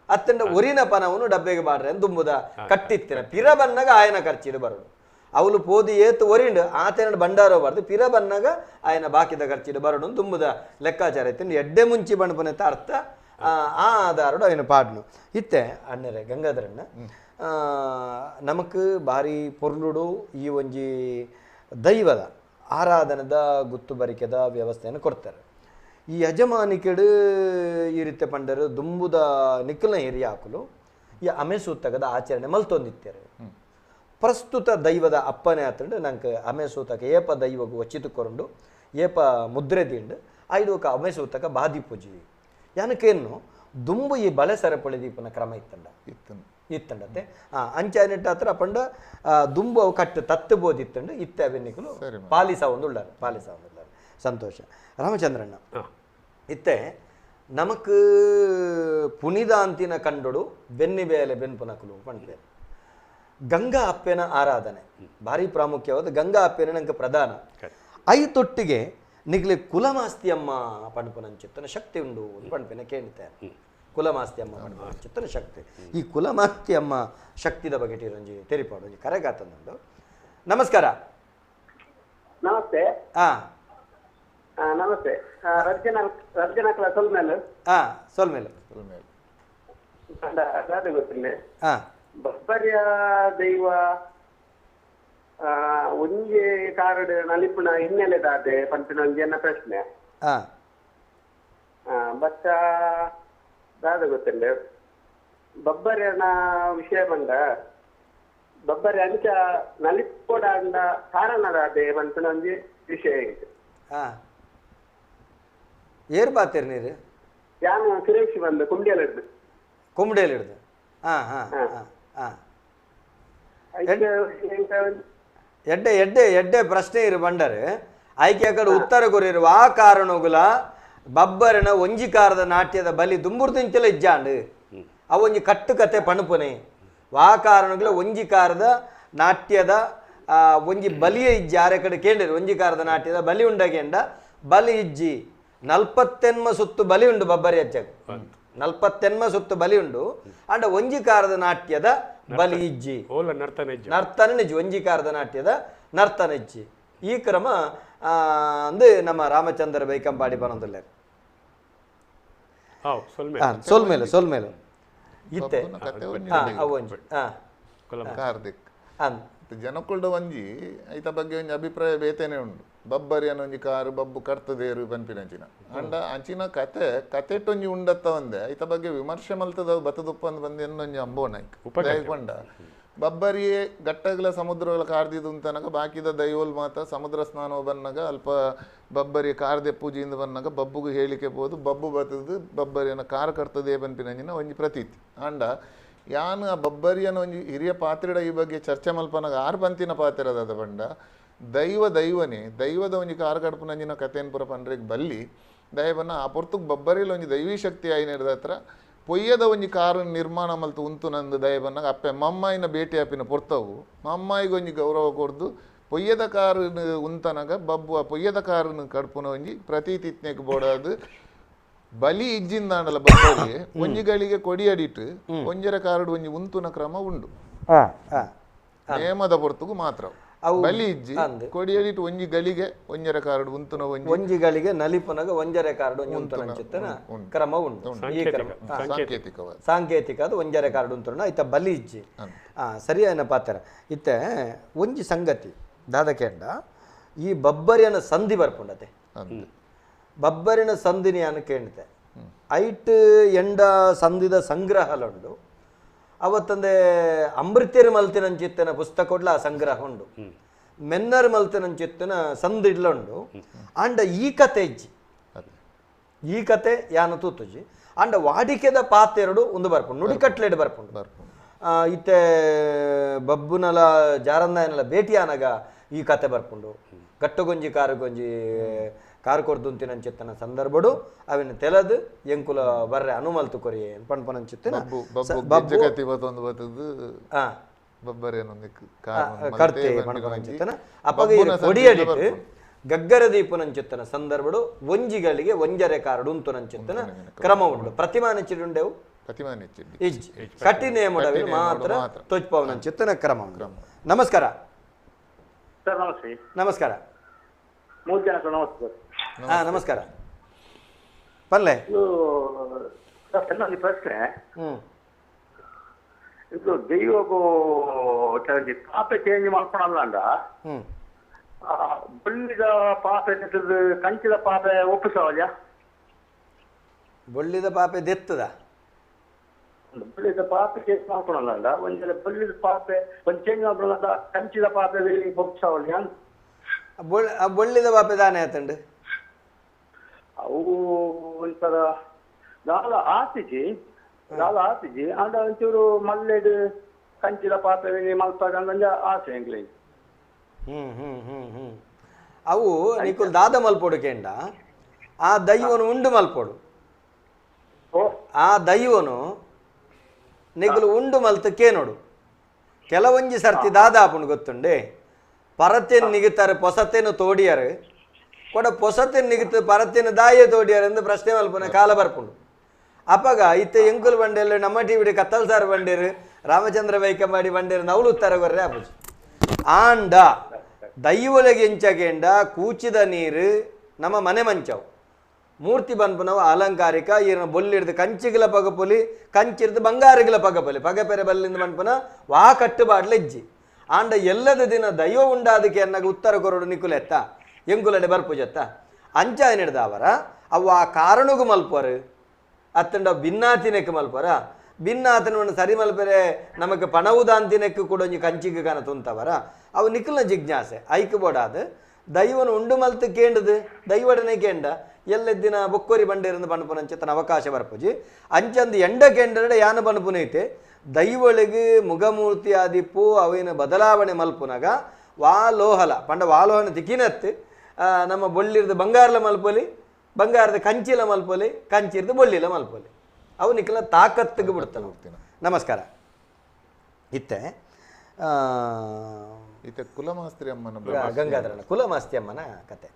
ಅತ್ತಂಡ ಒರಿನ ಪನವನು ಡಬ್ಬೆಗೆ ಬಾಡ್ರೆ ದುಂಬುದ ಕಟ್ಟಿತ್ತಿನ ಪಿರ ಬನ್ನಾಗ ಆಯನ ಖರ್ಚಿಡು ಬರೋಡು ಅವಳು ಪೋದಿ ಏತು ಒರಿಂಡು ಆತನ ಬಂಡಾರೋ ಬಾರ್ದು ಪಿರ ಬನ್ನಾಗ ಆಯನ ಬಾಕಿದ ಖರ್ಚಿಡು ಬರೋಡು ದುಂಬುದ ಲೆಕ್ಕಾಚಾರ ಐತೆ ಎಡ್ಡೆ ಮುಂಚಿ ಬಣ್ಪನತ ಅರ್ಥ ಆ ಆಧಾರಡು ಅವನ ಪಾಡ್ನು ಇತ್ತೆ ಅಣ್ಣರೆ ಗಂಗಾಧರಣ್ಣ ನಮಕ್ ಬಾರಿ ಪೊರ್ಲುಡು ಈ ಒಂಜಿ ದೈವದ ಆರಾಧನದ ಗುತ್ತು ಬರಿಕೆದ ವ್ಯವಸ್ಥೆಯನ್ನು ಕೊಡ್ತಾರೆ ಈ ಯಜಮಾನಿಕೆಡು ಈ ರೀತಿ ಪಂಡರು ದುಂಬುದ ನಿಖಲ್ನ ಹಿರಿಯ ಹಾಕಲು ಈ ಅಮೆಸೂತಕದ ಆಚರಣೆ ಮಲ್ತೊಂದಿತ್ತೇರು ಪ್ರಸ್ತುತ ದೈವದ ಅಪ್ಪನೆ ಆತಂಡು ನಂಗೆ ಅಮೆಸೂತಕ ಏಪ ದೈವಗೂ ವಚಿತುಕೊಂಡು ಏಪ ಮುದ್ರೆ ದಿಂಡು ಐದು ಅಮೆಸೂತಕ ಬಾದಿ ಪೂಜಿ ಯಾನಕ್ಕೇನು ದುಂಬು ಈ ಬಳೆ ಸರಪಳಿ ದೀಪನ ಕ್ರಮ ಇತ್ತಂಡತೆ ಅಂಚಾನಿಟ್ಟ ಹತ್ರ ಪಂಡ ದುಂಬು ಅವು ಕಟ್ಟು ತತ್ತು ಬೋದಿತ್ತಂಡು ಇತ್ತೆ ಅವೆನ್ನಿಕಲು ಪಾಲಿಸ ಒಂದುಳ್ಳಾರು ಸಂತೋಷ ರಾಮಚಂದ್ರಣ್ಣ ಇತ್ತೆ ನಮಕ್ ಪುನಿದ ಅಂತಿನ ಕಂಡೊಡು ಬೆನ್ನಿ ಬೇಲೆ ಬೆನ್ಪುನಕಲು ಪಂಡ್ಲೆ ಗಂಗಾ ಅಪ್ಪೆನ ಆರಾಧನೆ ಭಾರಿ ಪ್ರಾಮುಖ್ಯವಾದ ಗಂಗಾ ಅಪ್ಪೆನ ನಂಗೆ ಪ್ರಧಾನ ಐತೊಟ್ಟಿಗೆ ನಿಗ್ಲಿ ಕುಲಮಾಸ್ತಿ ಅಮ್ಮ ಪಂಪನಂಚಿತ್ತನ ಶಕ್ತಿ ಉಂಡು ಪಂಪಿನ ಕೇಳ್ತೆ ಕುಲಮಾಸ್ತಿ ಅಮ್ಮ ಪಂಪನಂಚಿತ್ತನ ಶಕ್ತಿ ಈ ಕುಲಮಾಸ್ತಿ ಅಮ್ಮ ಶಕ್ತಿದ ಬಗ್ಗೆ ರಂಜಿ ತೆರಿಪಾಡು ಕರೆಗಾತಂದು ನಮಸ್ಕಾರ ನಮಸ್ತೆ ನಮಸ್ತೆ ರರ್ಜನ ಕ್ಲಾಸ್ ಸೊಲ್ಮೇಲೆ ಸೊಲ್ಮೇಲೆ ಗೊತ್ತಿಲ್ಲ ಬಬ್ಬರ್ಯ ದೈವ ಒಂಜಿ ಕಾರ್ಡ್ ನಲಿಪುನ ಹಿನ್ನೆಲೆದಾದೆ ಪಂಪಿನ ಒಂಜಿ ಪ್ರಶ್ನೆ ಬಚ್ಚ ದಾದ ಗೊತ್ತಿಲ್ಲ ಬಬ್ಬರಿಯನ ವಿಷಯ ಬಂದ ಬಬ್ಬರಿ ಅಂಚ ನಲಿಪೋಡ ಅಂದ ಕಾರಣದ ಅದೇ ಮಂತನ ಒಂದು ವಿಷಯ ಇದೆ ಏರ್ ಬಾತೀರಿ ನೀರು ಯಾನು ಸುರೇಶ್ ಬಂದು ಕುಂಡಿಯಲ್ಲಿದ್ದು ಕುಂಬಡಿಯಲ್ಲಿ ಹಿಡ್ದು ಹಾಂ ಹಾಂ ಹಾಂ ಹಾಂ ಎಡ್ಡೆ ಎಡ್ಡೆ ಎಡ್ಡೆ ಪ್ರಶ್ನೆ ಇರು ಬಂಡರೆ ಆಯ್ಕೆ ಕಡೆ ಉತ್ತರ ಕೊರಿರು ಆ ಕಾರಣಗುಲ ಬಬ್ಬರಿನ ಒಂಜಿಕಾರದ ನಾಟ್ಯದ ಬಲಿ ದುಂಬುರ್ದಿಂಚಲ ಇಜ್ಜಾಂಡು ಅವೊಂಜಿ ಕಟ್ಟು ಕತೆ ಪಣುಪುನೆ ವಾ ಕಾರಣಗುಲ ಒಂಜಿಕಾರದ ನಾಟ್ಯದ ಒಂಜಿ ಬಲಿಯ ಇಜ್ಜಿ ಆರೆ ಕಡೆ ಕೇಂದ್ರ ಒಂಜಿಕಾರದ ನಾಟ್ಯದ ಬಲಿ ಉಂಡಗೆಂಡ ಬಲಿ ಇಜ್ಜಿ 40 ಸುತ್ತು ಬಲಿ ಉಂಡು ಬಬ್ಬರಿ ಅಜ್ಜಗ್ 40 ಸುತ್ತು ಬಲಿ ಉಂಡು ಅಂಡ ಒಂಜಿಕಾರದ ನಾಟ್ಯದ ಬಲಿ ಇಜ್ಜಿ ನರ್ತನ ನಿಜ್ಜಿ ಒಂಜಿಕಾರದ ನಾಟ್ಯದ ನರ್ತನ ಇಜ್ಜಿ ಈ ಕ್ರಮ ಅಂದು ನಮ್ಮ ರಾಮಚಂದ್ರ ಬೈಕಂಪಾಡಿ ಬರೋದಿಲ್ಲ ಸೊಲ್ಮೇಲೆ ಇತ್ತೆ ಕಾರ್ತಿಕ್ ಜನಕುಲ್ಡ ಒಂಜಿ ಐತ ಬಗ್ಗೆ ಒಂಜಿ ಅಭಿಪ್ರಾಯ ಬೇತೇನೆ ಉಂಡು ಬಬ್ಬರಿ ಅನ್ನೊಂಜಿ ಕಾರು ಬಬ್ಬು ಕರ್ತದೇರು ಪನ್ಪಿನಂಚಿನ ಅಂಡ ಅಂಚಿನ ಕತೆಟ್ಟೊಂಜಿ ಉಂಡತ್ತ ಒಂದೆ ಐತ ಬಗ್ಗೆ ವಿಮರ್ಶೆ ಮಲ್ತದ ಬತ್ತದುಪ್ಪಂದು ಬಂದು ಎನ್ನೊಂಜಿ ಅಂಬೋನಾಯ್ಕ ಕೊಂಡ ಬಬ್ಬರಿಯೇ ಗಟ್ಟಗಲ ಸಮುದ್ರಗಳ ಕಾರ್ದಿದು ಅಂತನಗ ಬಾಕಿದ ದೈವಲ್ ಮಾತ ಸಮುದ್ರ ಸ್ನಾನ ಬನ್ನಗ ಅಲ್ಪ ಬಬ್ಬರಿ ಕಾರ್ದೆ ಪೂಜೆಯಿಂದ ಬನ್ನಗ ಬಬ್ಬುಗೂ ಹೇಳಿಕೆ ಬೋದು ಬಬ್ಬು ಬತ್ತದು ಬಬ್ಬರಿಯನ್ನ ಕಾರು ಕರ್ತದೇ ಪನ್ಪಿನಂಚಿನ ಒಂಜಿ ಪ್ರತೀತಿ ಅಂಡ ಯಾನು ಆ ಬಬ್ಬರಿಯನ ಒಂಜಿ ಹಿರಿಯ ಪಾತ್ರೆಡ ಈ ಬಗ್ಗೆ ಚರ್ಚೆ ಮಲ್ಪನಾಗ ಆರು ಪಂತಿನ ಪಾತ್ರದ ಬಂಡ ದೈವನೇ ದೈವದ ಒಂಜಿ ಕಾರು ಕಡ್ಪುನಂಜಿನ ಕಥೆಯನ್ನು ಪುರ ಪಂಡ್ರಿಗೆ ಬಲ್ಲಿ ದಯವನ್ನ ಆ ಪೊರ್ತುಗ್ ಬಬ್ಬರಿಯಲ್ಲಿ ಒಂಜಿ ದೈವೀ ಶಕ್ತಿ ಆಯ್ನಿಡ್ದ ಹತ್ರ ಪೊಯ್ಯದ ಒಂಜಿ ಕಾರು ನಿರ್ಮಾಣ ಮಲ್ತು ಉಂತು ನಂದು ದಯವನ್ನಾಗ ಅಪ್ಪೆ ಮಮ್ಮಾಯಿನ ಭೇಟಿ ಆಪಿನ ಪೊರ್ತವು ಮಮ್ಮಾಯಿಗೆ ಒಂಜಿ ಗೌರವ ಕೊಡ್ದು ಪೊಯ್ಯದ ಕಾರು ಉಂತನಾಗ ಬಬ್ಬು ಆ ಪೊಯ್ಯದ ಕಾರನ್ನು ಕಡ್ಪುನ ಒಂಜಿ ಪ್ರತೀತಿತ್ನೆಗೆ ಬೋಡಾದು ಬಲಿ ಇಜ್ಜಿಂದಾಂಡಲ ಬಬ್ಬರಿಗೆ ಒಂಜಿಗಳಿಗೆ ಕೊಡಿಯಡಿಟ್ಟು ಒಂಜರ ಕಾರಡು ಒಂಜಿ ಉಂತುನ ಕ್ರಮ ಉಂಡು ನೇಮದ ಪೊರ್ತುಗು ಮಾತ್ರ ಬಲಿ ಇಜ್ಜಿ ಕೊಡಿಯಡಿಟ್ಟು ಒಂಜಿ ಗಳಿಗೆ ಒಂಜರ ಕಾರಡು ಉಂತುನ ಒಂಜಿಗಳಿಗೆ ನಲಿಪನಗ ಒಂಜರೆ ಕಾರಡು ಉಂತುನ ಚಿತ್ತನ ಕ್ರಮ ಉಂಟು ಈ ಕ್ರಮ ಸಾಂಕೇತಿಕ ಒಂಜರೆ ಕಾರಡು ಉಂತುನ ಐತ ಬಲಿ ಇಜ್ಜಿ ಸರಿಯಾದ ಪಾತ್ರ ಇತ್ತ ಒಂಜಿ ಸಂಗತಿ ದಾದಕೆಂಡ ಈ ಬಬ್ಬರಿಯನ ಸಂಧಿ ಬರ್ಪುಂಡತೆ ಬಬ್ಬರಿನ ಸಂಧಿನಿ ಅನ್ನು ಕೇಳ್ತೆ ಐಟ್ ಎಂಡ ಸಂಧಿದ ಸಂಗ್ರಹಲುಂಡು ಅವತ್ತಂದೆ ಅಮೃತೇರು ಮಲ್ತಿನಂಚಿತ್ತನ ಪುಸ್ತಕಡ್ಲ ಆ ಸಂಗ್ರಹ ಉಂಡು ಮೆನ್ನರ್ ಮಲ್ತಿನಂಚಿತ್ತನ ಸಂಧಿಡ್ಲುಂಡು ಅಂಡ ಈ ಕತೆ ಇಜ್ಜಿ ಈ ಕತೆ ಯಾನು ತೂತುಜಿ ಅಂಡ ವಾಡಿಕೆದ ಪಾತೆರಡು ಒಂದು ಬರ್ಪುಂಡು ನುಡಿಕಟ್ಲೆಡ್ ಬರ್ಪುಂಡು ಇತ್ತೆ ಬಬ್ಬುನಲ ಜಾರಂದಾಯನಲ ಭೇಟಿ ಆನಾಗ ಈ ಕತೆ ಬರ್ಪುಂಡು ಗಟ್ಟುಗೊಂಜಿ ಕಾರು ಕೊರ್ದುಂತಿನಂಚಿತ್ತನ ಸಂದರ್ಭಡು ಅವಿನ ತೆಲದು ಎಂಕುಲ ಬರ್ರೆ ಅನುಮಲ್ತು ಕೊರಿ ಪಣ್ಪನಂಚಿತ್ತನ ಕರ್ತೆ ಪಣ್ಪನಂಚಿತ್ತನ ಅಪಗ ಕೊಡಿಯಡಿಟ್ಟು ಗಗ್ಗರ ದೀಪುನಂಚಿತ್ತನ ಸಂದರ್ಭಡು ಒಂಜಿಗಳಿಗೆ ಒಂಜರೆ ಕಾರಡು ಉಂತುನಂಚಿತ್ತನ ಕ್ರಮ ಉಂಡು ಪ್ರತಿಮಾನಿಚಿಡುಂಡೆವು ಇಜ್ಜಿ ಕಠಿಣ ಮುಡವಿನ ಮಾತ್ರ ತೊಚ್ಪವನಂಚಿತ್ತನ ಕ್ರಮ ಉಂಡು ನಮಸ್ಕಾರ ಸರ್ ನಮಸ್ತೆ ನಮಸ್ಕಾರ 3 ಜನ ನಮಸ್ಕಾರ ನಮಸ್ಕಾರ ಪಲ್ಲೆ ಇದು ಪ್ರಶ್ನೆ ಇದು ದೈವಗೂ ಪಾಪೆ ಚೇಂಜ್ ಮಾಡ್ಕೊಳಲ್ಲ ಬಳ್ಳಿದ ಪಾಪೆ ಕಂಚಿದ ಪಾಪೆ ಒಪ್ಪಿಸವಲ್ಲ ಬಳ್ಳಿದ ಪಾಪೆ ದೆತ್ತದ ಬಳ್ಳಿದ ಪಾಪೆ ಚೇಂಜ್ ಮಾಡ್ಕೊಳಲ್ಲ ಒಂದ್ಸಲ ಬಳ್ಳಿದ ಪಾಪೆ ಒಂದು ಚೇಂಜ್ ಮಾಡ್ಕೊಳಲ್ಲ ಕಂಚಿದ ಪಾಪೆ ಒಪ್ಪಿಸವಲ್ಲ ಬಳ್ಳಿದ ಪಾಪೆ ದಾನೆ ಆತಂಡು ಅವು ಒಂಥರ ದಾಲ ಆತಿಜಿ ಅಂದ ಒಂಚೂರು ಮಲ್ಲೆಡ್ ಕಂಚಿದ ಪಾತ್ರೆ ಮಲ್ಪಂದ ಆಸೆ ಎಂಗ್ಲೇ ಅವು ನಿಕುಲ್ ದಾದ ಮಲ್ಪೋಡು ಕೇಂಡ ಆ ದೈವನು ಉಂಡು ಮಲ್ಪೋಡು ಆ ದೈವನು ನಿಗುಲು ಉಂಡು ಮಲ್ತು ಕೇನೋಡು ಕೆಲವೊಂಜಿ ಸರ್ತಿ ದಾದ ಆಪುಂಡು ಗೊತ್ತುಂಡೆ ಪರತೆನ್ ನಿಗುತ್ತಾರೆ ಪೊಸತೆನು ತೋಡಿಯಾರು ಕೂಡ ಪೊಸತೆನ್ ನಿಗುತ್ತ ಪರತೆನು ದಾಯೆ ತೋಡಿಯಾರು ಎಂದು ಪ್ರಶ್ನೆ ಮಲ್ಪನ ಕಾಲ ಬರ್ಪುಂಡು ಅಪ್ಪಗ ಇತ್ತೆ ಎಂಕುಲ್ ಬಂಡೇರು ನಮ್ಮ ಟಿವಿಡಿ ಕತ್ತಲ್ ಸಾರು ಬಂಡೇರು ರಾಮಚಂದ್ರ ಬೈಕಂಬಾಡಿ ಬಂಡೇರು ನವಲು ಉತ್ತರ ಗೊರ್ರೆ ಆಪುಜಿ ಆಂಡ ದೈವಲೆಗೆ ಎಂಚಗೆಂಡ ಕೂಚಿದ ನೀರು ನಮ್ಮ ಮನೆ ಮಂಚವು ಮೂರ್ತಿ ಬನ್ಪುನವು ಅಲಂಕಾರಿಕ ಈರನ ಬೊಲ್ಲಿಡ್ದು ಕಂಚಿಗಿಲ ಪಗಪುಲಿ ಕಂಚಿರ್ದು ಬಂಗಾರಿಗಿಲ ಪಗಪೆರೆ ಬಲ್ಲಿಂದ ಬನ್ಪುನ ವಾ ಕಟ್ಟುಬಾಡ್ಲ ಇಜ್ಜಿ ಆಂಡ ಎಲ್ಲದ ದಿನ ದೈವ ಉಂಡಾದಕ್ಕೆ ಅನ್ನಗ ಉತ್ತರ ಕೊರಡು ನಿಕುಲೆತ್ತ ಎಂಕುಲಡೆ ಬರ್ಪುಜತ್ತ ಅಂಚ ಏನಿಡ್ದ ಅವರ ಅವು ಆ ಕಾರಣಗೂ ಮಲ್ಪರು ಅತ್ತಂಡ ಭಿನ್ನಾತಿನೆಕ್ ಮಲ್ಪರ ಭಿನ್ನಾತನವನ್ನು ಸರಿ ಮಲ್ಪರೆ ನಮಗೆ ಪಣವುದಾಂತಿನೆಕ್ ಕೂಡ ಒಂಜಿ ಕಂಚಿಗೆ ಕಾನ ತುಂತವರ ಅವು ನಿಖಲ್ನ ಜಿಜ್ಞಾಸೆ ಐಕ್ ಬೋಡಾದ ದೈವನು ಉಂಡು ಮಲ್ತು ಕೇಂಡದು ದೈವಡನೆ ಕೇಂಡ ಎಲ್ಲೆದ್ದಿನ ಬೊಕ್ಕೋರಿ ಬಂಡೇರಿಂದ ಪಣಪುನಂಚತನ ಅವಕಾಶ ಬರ್ಪುಜಿ ಅಂಚಂದು ಎಂಡ ಕೇಂದ್ರಡೆ ಯಾನ ಪಣಪುನೈತೆ ದೈವಳಿಗೆ ಮುಖಮೂರ್ತಿ ಆದಿಪ್ಪು ಅವಿನ ಬದಲಾವಣೆ ಮಲ್ಪುನಗ ವಾಲೋಹಲ ಪಂಡ ವಾಲೋಹನ ತಿಕ್ಕಿನತ್ತು ನಮ್ಮ ಬೊಳ್ಳಿರ್ದ ಬಂಗಾರಲ ಮಲ್ಪೊಲಿ ಬಂಗಾರದ ಕಂಚಿಲ ಮಲ್ಪೊಲಿ ಕಂಚಿರ್ದು ಬೊಳ್ಳಿಲ ಮಲ್ಪೊಲಿ ಅವು ನಿಖಲ ತಾಕತ್ತಿಗೆ ಬಿಡ್ತಾನೆ. ನಮಸ್ಕಾರ. ಇತ್ತೆ ಕುಲಮಾಸ್ತ್ರಿ ಅಮ್ಮನ ಗಂಗಾಧರನ ಕುಲಮಾಸ್ತಿ ಅಮ್ಮನ ಕತೆ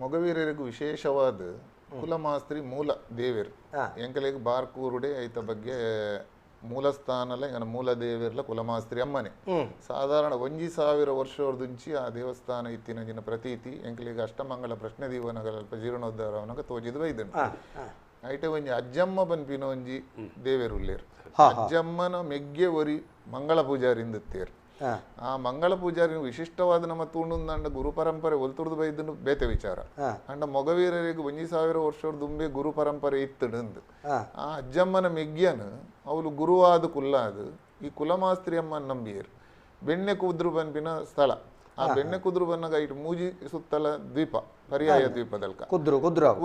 ಮೊಗವೀರರಿಗೂ ವಿಶೇಷವಾದ ಕುಲಮಾಸ್ತ್ರಿ ಮೂಲ ದೇವೇರು ಎಂಕಲಿಗೆ ಬಾರ್ಕೂರುಡೆ ಐತ ಬಗ್ಗೆ ಮೂಲ ಸ್ಥಾನಲ್ಲ ಇಂಗನ ಮೂಲ ದೇವೇರ್ಲ ಕುಲಮಾಸ್ತ್ರಿ ಅಮ್ಮನೆ ಸಾಧಾರಣ 1,000 ವರ್ಷದೊಂಚಿ ಆ ದೇವಸ್ಥಾನ ಇತ್ತಿನ ಪ್ರತೀತಿ ಎಂಕಲಿಗೆ ಅಷ್ಟಮಂಗಲ ಪ್ರಶ್ನೆ ದೀವನಗಲ್ಪ ಜೀರ್ಣೋದ್ಧಾರವನಗ ತೋಜಿದ ವೈದನು ಐಟೆ ಒಂಜಿ ಅಜ್ಜಮ್ಮ ಪನ್ಪಿನ ಒಂಜಿ ದೇವೇರುಲ್ಲೇರು ಅಜ್ಜಮ್ಮನ ಮೆಗ್ಗೆ ಒರಿ ಮಂಗಳ ಪೂಜಾರಿಂದತ್ತೇರು ಆ ಮಂಗಳ ಪೂಜಾರಿ ವಿಶಿಷ್ಟವಾದ ನಮ್ಮ ತೂಂಡುಂದಂಡ ಗುರು ಪರಂಪರೆ ಒಲ್ತುರ್ದು ಬೈದನು ಬೇತೆ ವಿಚಾರ ಅಂಡ ಮೊಗವೀರರಿಗೆ 1,000 ವರ್ಷದ ದುಂಬೆ ಗುರು ಪರಂಪರೆ ಇತ್ತಡಂದು ಆ ಅಜ್ಜಮ್ಮನ ಮೆಗ್ಯನು ಅವಳು ಗುರುವಾದ ಕುಲ್ಲಾದು ಈ ಕುಲಮಾಸ್ತ್ರಿ ಅಮ್ಮನ ನಂಬಿಯರು ಬೆಣ್ಣೆ ಕುದ್ರು ಪನ್ಪಿನ ಸ್ಥಳ ಆ ಬೆಣ್ಣೆ ಕುದ್ರು ಬನ್ನಗ ಇಟ್ಟು ಮೂಜಿ ಸುತ್ತಲ ದ್ವೀಪ ಪರ್ಯಾಯ ದ್ವೀಪದಲ್ಕ